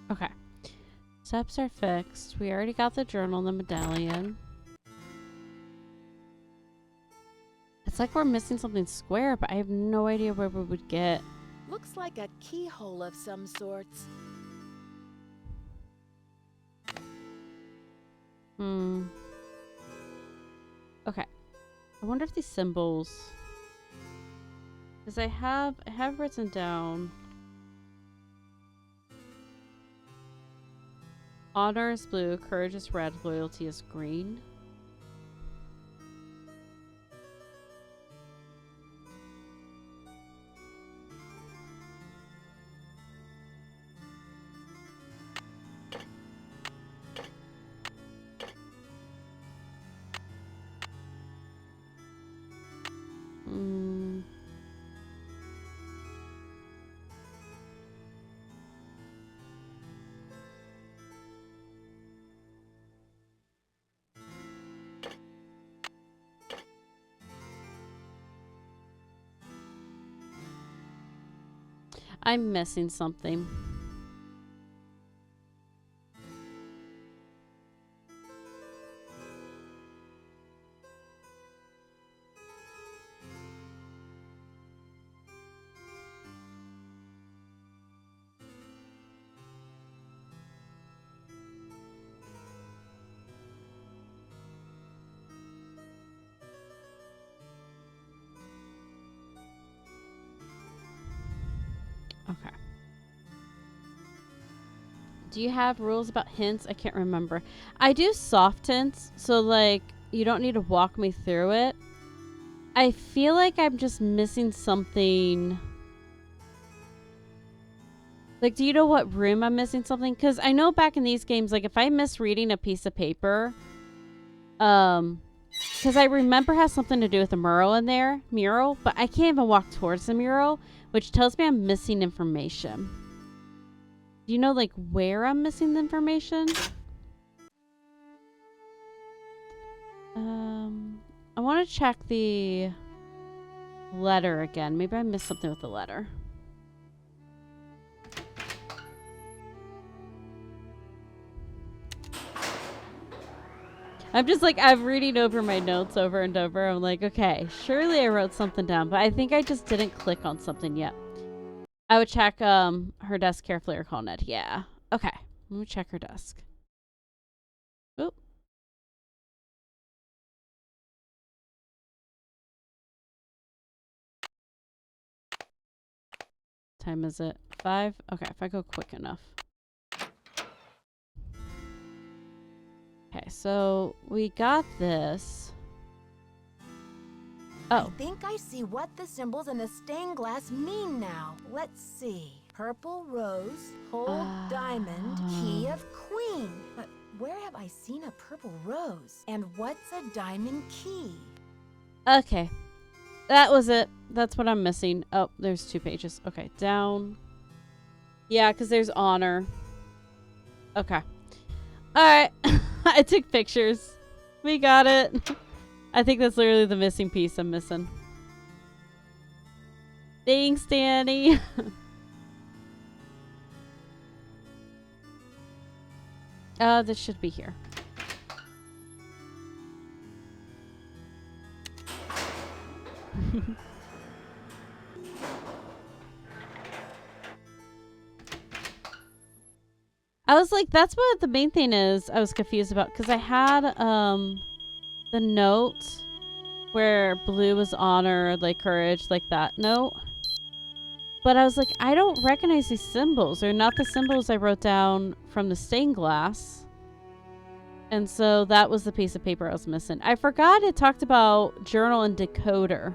S1: Okay. Steps are fixed. We already got the journal and the medallion. It's like we're missing something square, but I have no idea where we would get
S11: Looks like a keyhole of some sorts.
S1: Okay. I wonder if these symbols... Because I have written down... Honor is blue, courage is red, loyalty is green. I'm missing something. Okay. Do you have rules about hints? I can't remember. I do soft hints, so like you don't need to walk me through it. I feel like I'm just missing something. Like, do you know what room I'm missing something? Because I know back in these games, like if I miss reading a piece of paper, because I remember it has something to do with a mural, but I can't even walk towards the mural, which tells me I'm missing information. Do you know, like, where I'm missing the information? I want to check the letter again. Maybe I missed something with the letter. I'm just like, I'm reading over my notes over and over. I'm like, okay, surely I wrote something down, but I think I just didn't click on something yet. I would check her desk carefully or call Ned. Yeah. Okay. Let me check her desk. Oop. Time is it? 5? Okay, if I go quick enough. Okay, so we got this. Oh.
S3: I think I see what the symbols in the stained glass mean now. Let's see. Purple rose, hold diamond, key of queen. But where have I seen a purple rose? And what's a diamond key?
S1: Okay. That was it. That's what I'm missing. Oh, there's 2 pages. Okay, down. Yeah, because there's honor. Okay. Alright. I took pictures. We got it. I think that's literally the missing piece I'm missing. Thanks, Danny. This should be here. I was like, that's what the main thing is. I was confused about because I had the note where blue was honor, like courage, like that note. But I was like, I don't recognize these symbols. They're not the symbols I wrote down from the stained glass. And so that was the piece of paper I was missing. I forgot it talked about journal and decoder.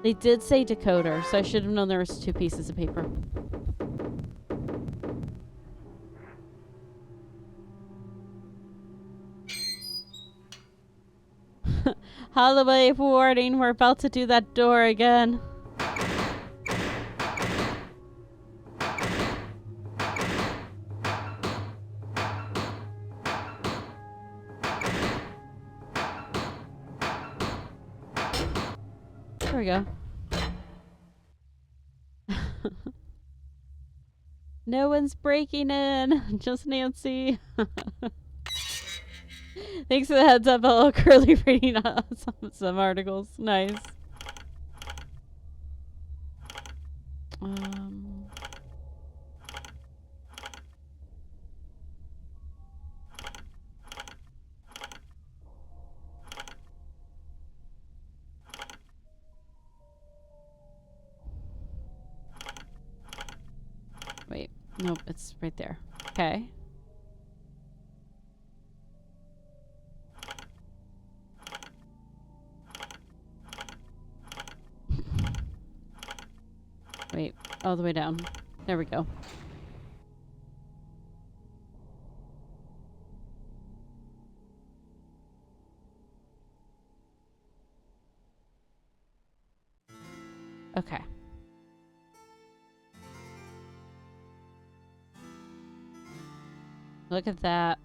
S1: They did say decoder, so I should have known there was 2 pieces of paper. Holiday warning, we're about to do that door again. There we go. No one's breaking in, just Nancy. Thanks for the heads up, hello Curly reading some articles. Nice. Wait, nope, it's right there. Okay. Wait, all the way down. There we go. Okay. Look at that.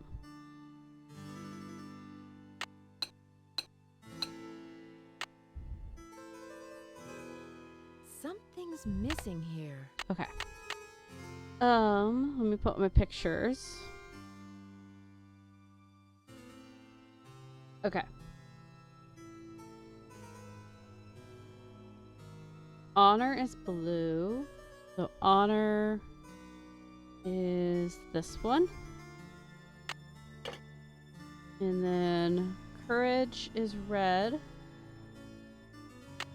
S11: Something's missing here.
S1: Okay. Let me put my pictures. Okay. Honor is blue. So honor is this one. And then courage is red.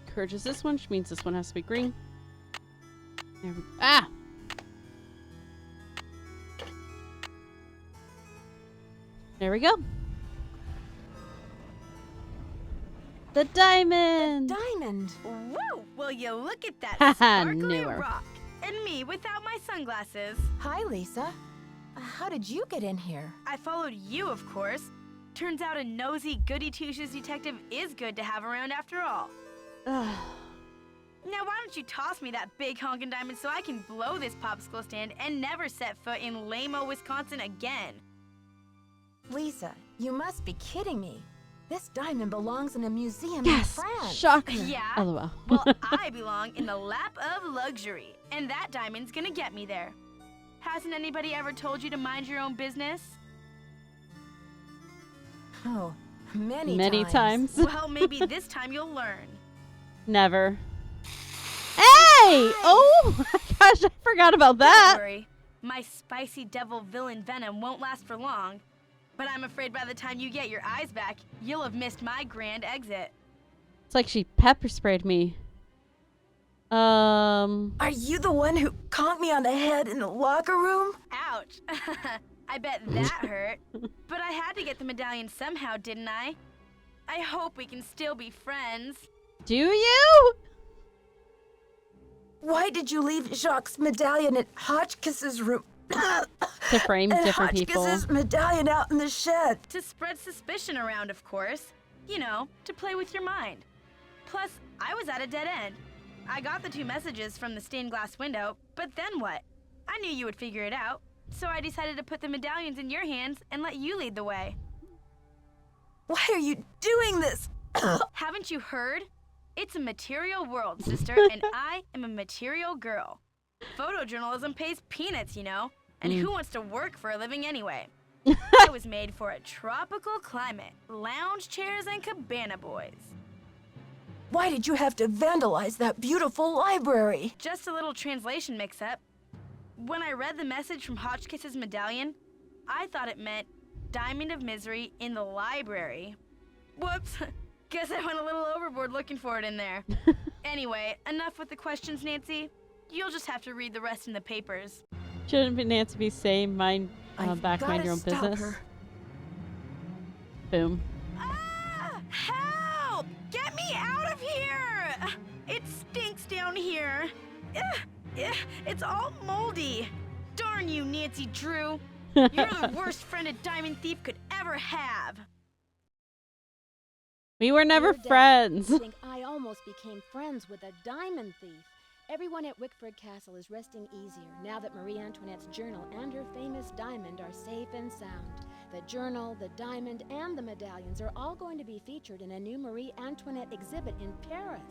S1: Courage is this one, which means this one has to be green. There we go. Ah! There we go. The diamond!
S3: Diamond!
S5: Woo! Will you look at that
S1: Haha,
S5: sparkly
S1: newer.
S5: rock? And me without my sunglasses.
S3: Hi, Lisa. How did you get in here?
S5: I followed you, of course. Turns out a nosy, goody-two-shoes detective is good to have around after all.
S1: Ugh.
S5: Now, why don't you toss me that big honkin' diamond so I can blow this popsicle stand and never set foot in lame-o, Wisconsin again?
S3: Lisa, you must be kidding me. This diamond belongs in a museum in
S1: Yes!
S3: France.
S1: Shocker!
S5: Yeah?
S1: LOL.
S5: Well, I belong in the lap of luxury, and that diamond's gonna get me there. Hasn't anybody ever told you to mind your own business?
S3: Oh, many
S1: times.
S5: Well, maybe this time you'll learn.
S1: Never. Hey! Oh my gosh, I forgot about that.
S5: Don't worry. My spicy devil villain venom won't last for long. But I'm afraid by the time you get your eyes back, you'll have missed my grand exit.
S1: It's like she pepper sprayed me.
S3: Are you the one who conked me on the head in the locker room?
S5: Ouch. I bet that hurt. But I had to get the medallion somehow, didn't I? I hope we can still be friends.
S1: Do you?
S3: Why did you leave Jacques' medallion at Hotchkiss's room?
S1: To frame
S3: and
S1: different people.
S3: Hotchkiss's medallion out in the shed.
S5: To spread suspicion around, of course. You know, to play with your mind. Plus, I was at a dead end. I got the 2 messages from the stained glass window, but then what? I knew you would figure it out, so I decided to put the medallions in your hands and let you lead the way.
S3: Why are you doing this?
S5: Haven't you heard? It's a material world, sister, and I am a material girl. Photojournalism pays peanuts, you know, and who wants to work for a living anyway? I was made for a tropical climate, lounge chairs and cabana boys.
S3: Why did you have to vandalize that beautiful library?
S5: Just a little translation mix-up. When I read the message from Hotchkiss's medallion, I thought it meant Diamond of Misery in the library. Whoops. Guess I went a little overboard looking for it in there. Anyway, enough with the questions, Nancy. You'll just have to read the rest in the papers.
S1: Shouldn't Nancy be saying mind
S3: I've
S1: mind your
S3: gotta
S1: own
S3: stop
S1: business?
S3: her.
S1: Boom.
S5: Ah! Help! Get me out of here! It stinks down here. It's all moldy. Darn you, Nancy Drew. You're the worst friend a diamond thief could ever have.
S1: We were never
S2: Dear Dad,
S1: friends.
S2: I think I almost became friends with a diamond thief. Everyone at Wickford Castle is resting easier now that Marie Antoinette's journal and her famous diamond are safe and sound. The journal, the diamond, and the medallions are all going to be featured in a new Marie Antoinette exhibit in Paris.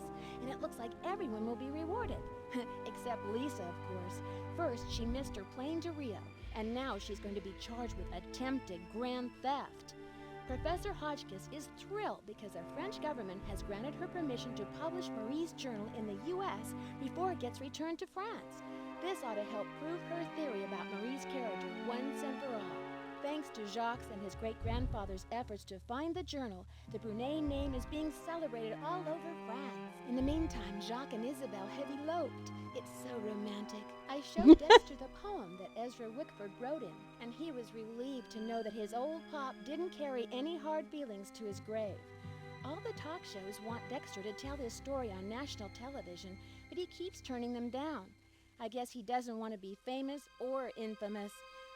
S2: And it looks like everyone will be rewarded. Except Lisa, of course. First, she missed her plane to Rio, and now she's going to be charged with attempted grand theft. Professor Hotchkiss is thrilled because the French government has granted her permission to publish Marie's journal in the U.S. before it gets returned to France. This ought to help prove her theory about Marie's character once and for all. Thanks to Jacques and his great-grandfather's efforts to find the journal, the Brunet name is being celebrated all over France. In the meantime, Jacques and Isabelle have eloped. It's so romantic. I showed Dexter the poem that Ezra Wickford wrote in, and he was relieved to know that his old pop didn't carry any hard feelings to his grave. All the talk shows want Dexter to tell his story on national television, but he keeps turning them down. I guess he doesn't want to be famous or infamous.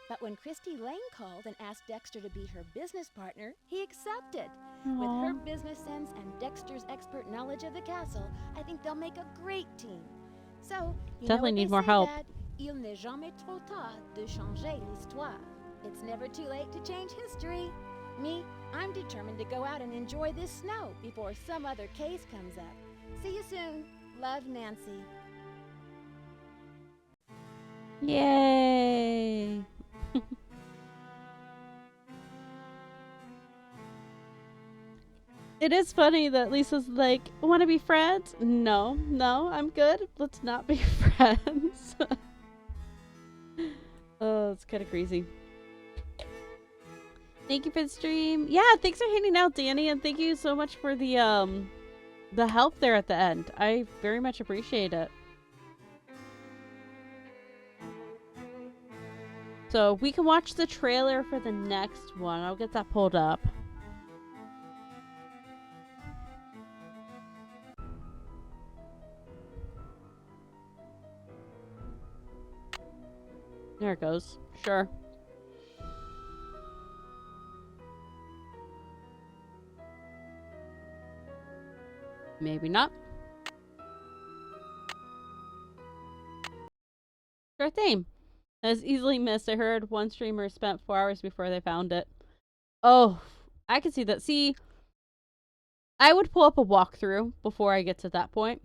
S2: But when Christy Lane called and asked Dexter to be her business partner, he accepted.
S1: Aww.
S2: With her business sense and Dexter's expert knowledge of the castle, I think they'll make a great team. So, you
S1: Definitely
S2: know
S1: need
S2: what
S1: more
S2: they say,
S1: help.
S2: Dad? Il n'est jamais trop tard de changer l'histoire. It's never too late to change history. Me, I'm determined to go out and enjoy this snow before some other case comes up. See you soon. Love, Nancy.
S1: Yay! It is funny that Lisa's like, want to be friends? No, I'm good. Let's not be friends. Oh, it's kind of crazy. Thank you for the stream. Yeah, thanks for hanging out, Danny, and thank you so much for the help there at the end. I very much appreciate it. So we can watch the trailer for the next one. I'll get that pulled up. There it goes. Sure. Maybe not. Sure thing. That was easily missed. I heard one streamer spent 4 hours before they found it. Oh, I can see that. See, I would pull up a walkthrough before I get to that point.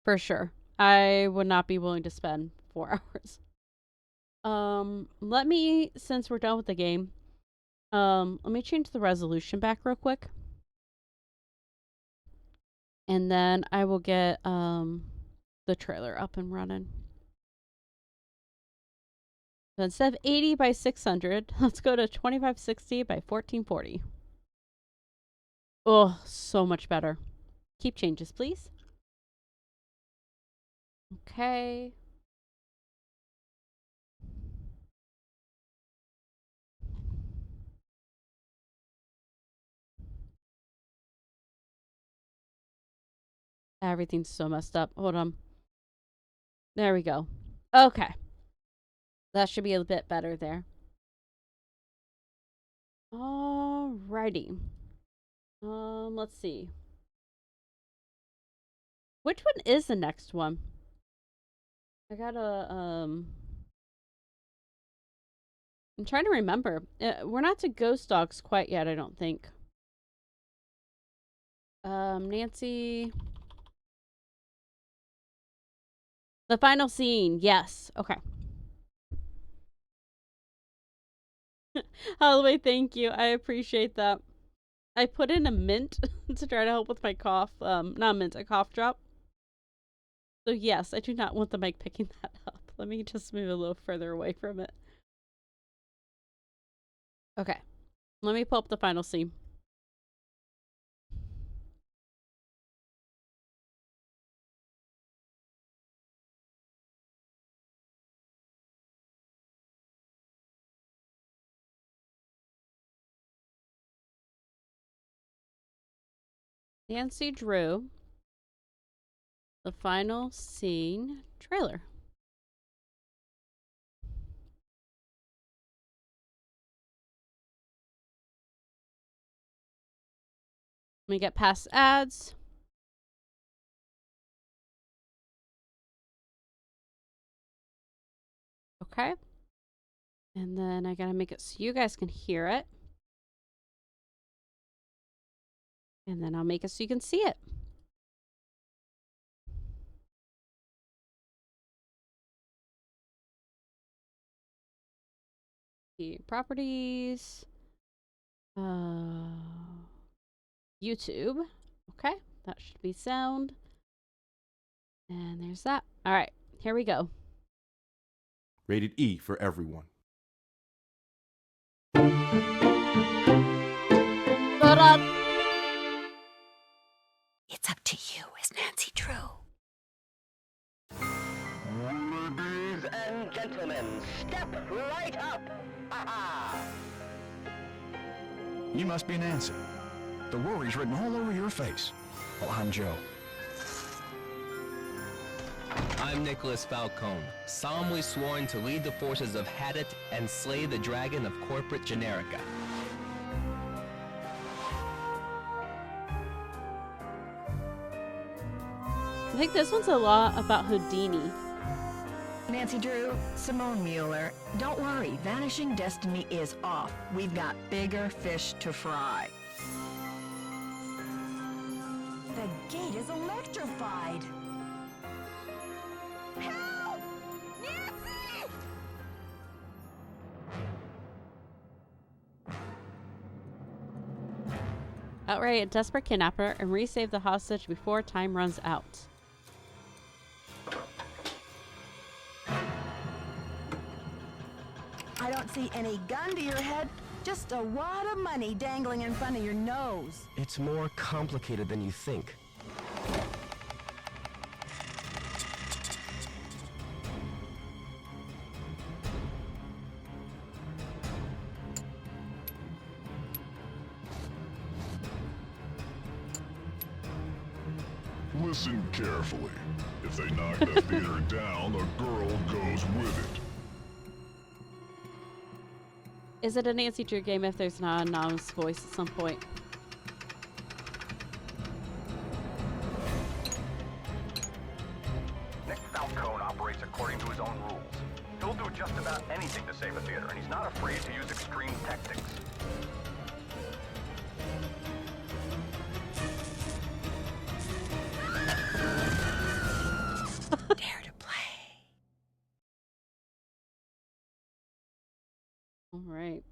S1: For sure. I would not be willing to spend 4 hours. Let me, since we're done with the game, let me change the resolution back real quick. And then I will get, the trailer up and running. So instead of 80 by 600, let's go to 2560 by 1440. Oh, so much better. Keep changes, please. Okay. Everything's so messed up. Hold on. There we go. Okay. That should be a bit better there. Alrighty. Let's see. Which one is the next one? I gotta, I'm trying to remember. We're not to Ghost Dogs quite yet, I don't think. Nancy. The final scene. Yes. Okay. Holloway, thank you. I appreciate that. I put in a mint to try to help with my cough. Not a mint, a cough drop. So yes, I do not want the mic picking that up. Let me just move a little further away from it. Okay. Let me pull up the final scene. Nancy Drew. The final scene trailer. Let me get past ads. Okay. And then I gotta make it so you guys can hear it. And then I'll make it so you can see it. The properties. YouTube. Okay, that should be sound. And there's that. All right, here we go.
S13: Rated E for everyone.
S3: It's up to you as Nancy Drew.
S14: Ladies and gentlemen, step right up. Aha!
S15: You must be Nancy. The worry's written all over your face. Well, I'm Joe.
S16: I'm Nicholas Falcone, solemnly sworn to lead the forces of Hadit and slay the dragon of corporate Generica.
S1: I think this one's a lot about Houdini.
S17: Nancy Drew, Simone Mueller, don't worry, Vanishing Destiny is off. We've got bigger fish to fry.
S3: The gate is electrified.
S17: Help! Nancy!
S1: Outright a desperate kidnapper and resave the hostage before time runs out.
S3: I don't see any gun to your head, just a wad of money dangling in front of your nose.
S16: It's more complicated than you think.
S18: Listen carefully. If they knock the theater down, the girl goes with it.
S1: Is it a Nancy Drew game if there's not an anonymous voice at some point?
S19: Nick Falcone operates according to his own rules. He'll do just about anything to save a theater, and he's not afraid to use extreme tactics.
S3: Dare to play.
S1: All right.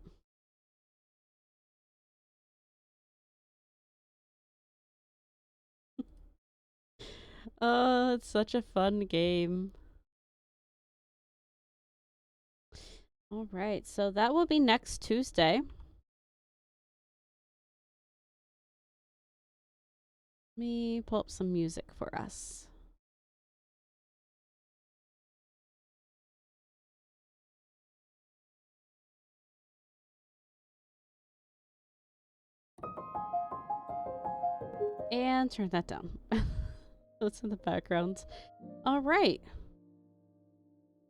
S1: Oh, it's such a fun game. All right, so that will be next Tuesday. Let me pull up some music for us. And turn that down. That's in the background. All right.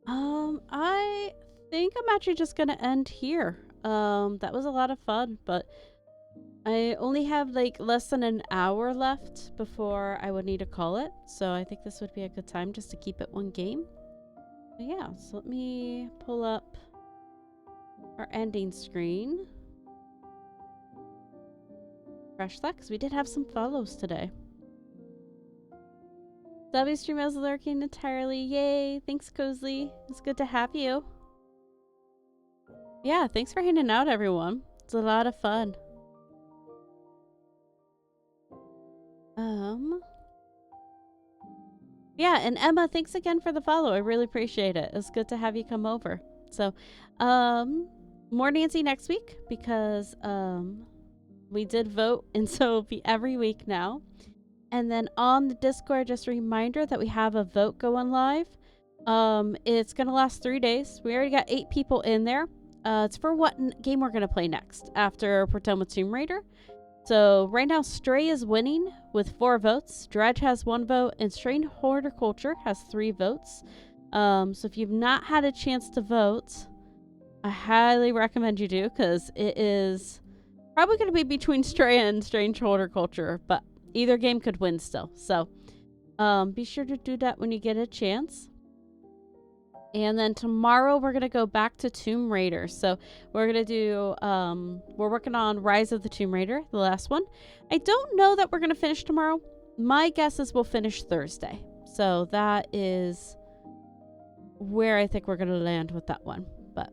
S1: I think I'm actually just gonna end here. That was a lot of fun, but I only have like less than an hour left before I would need to call it. So I think this would be a good time just to keep it one game. But yeah, so let me pull up our ending screen. Refresh that, because we did have some follows today. W stream is lurking entirely. Yay. Thanks, Cozy. It's good to have you. Yeah, thanks for hanging out, everyone. It's a lot of fun. Yeah, and Emma, thanks again for the follow. I really appreciate it. It's good to have you come over. So, more Nancy next week because we did vote, and so it'll be every week now. And then on the Discord, just a reminder that we have a vote going live. It's going to last 3 days. We already got 8 people in there. It's for what game we're going to play next after Pretend with Tomb Raider. So right now, Stray is winning with 4 votes. Dredge has 1 vote, and Strange Horticulture has 3 votes. So if you've not had a chance to vote, I highly recommend you do, because it is probably going to be between Stray and Strange Horticulture, but either game could win still. So be sure to do that when you get a chance. And then tomorrow we're going to go back to Tomb Raider. So we're going to do, we're working on Rise of the Tomb Raider, the last one. I don't know that we're going to finish tomorrow. My guess is we'll finish Thursday. So that is where I think we're going to land with that one. But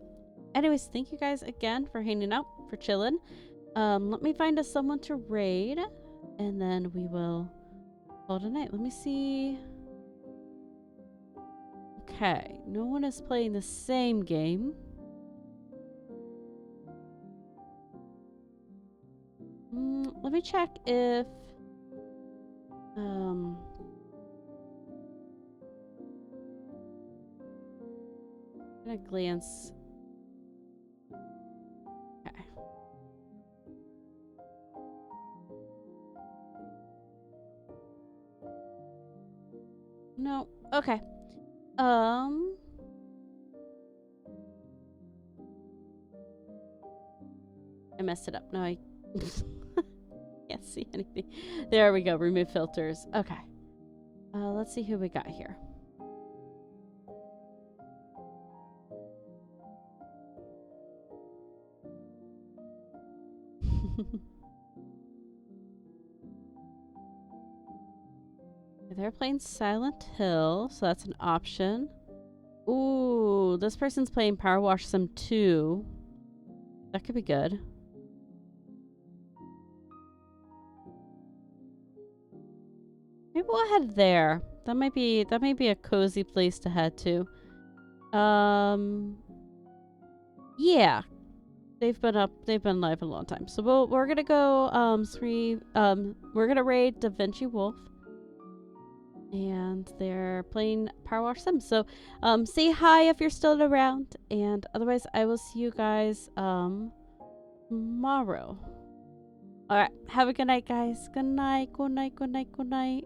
S1: anyways, thank you guys again for hanging out, for chilling. Let me find us someone to raid, and then we will call it a night. Let me see. Okay, no one is playing the same game. Let me check if at a glance. Okay. No. Okay. I messed it up. No, I can't see anything. There we go. Remove filters. Okay. Let's see who we got here. They're playing Silent Hill, so that's an option. Ooh, this person's playing Power Wash Sim 2. That could be good. Maybe we'll head there. That might be a cozy place to head to. Yeah. They've been live a long time. So we're gonna go we're gonna raid Da Vinci Wolf. And they're playing Power Wash Sim. So say hi if you're still around, and otherwise I will see you guys tomorrow. Alright, have a good night, guys. Good night, good night, good night, good night.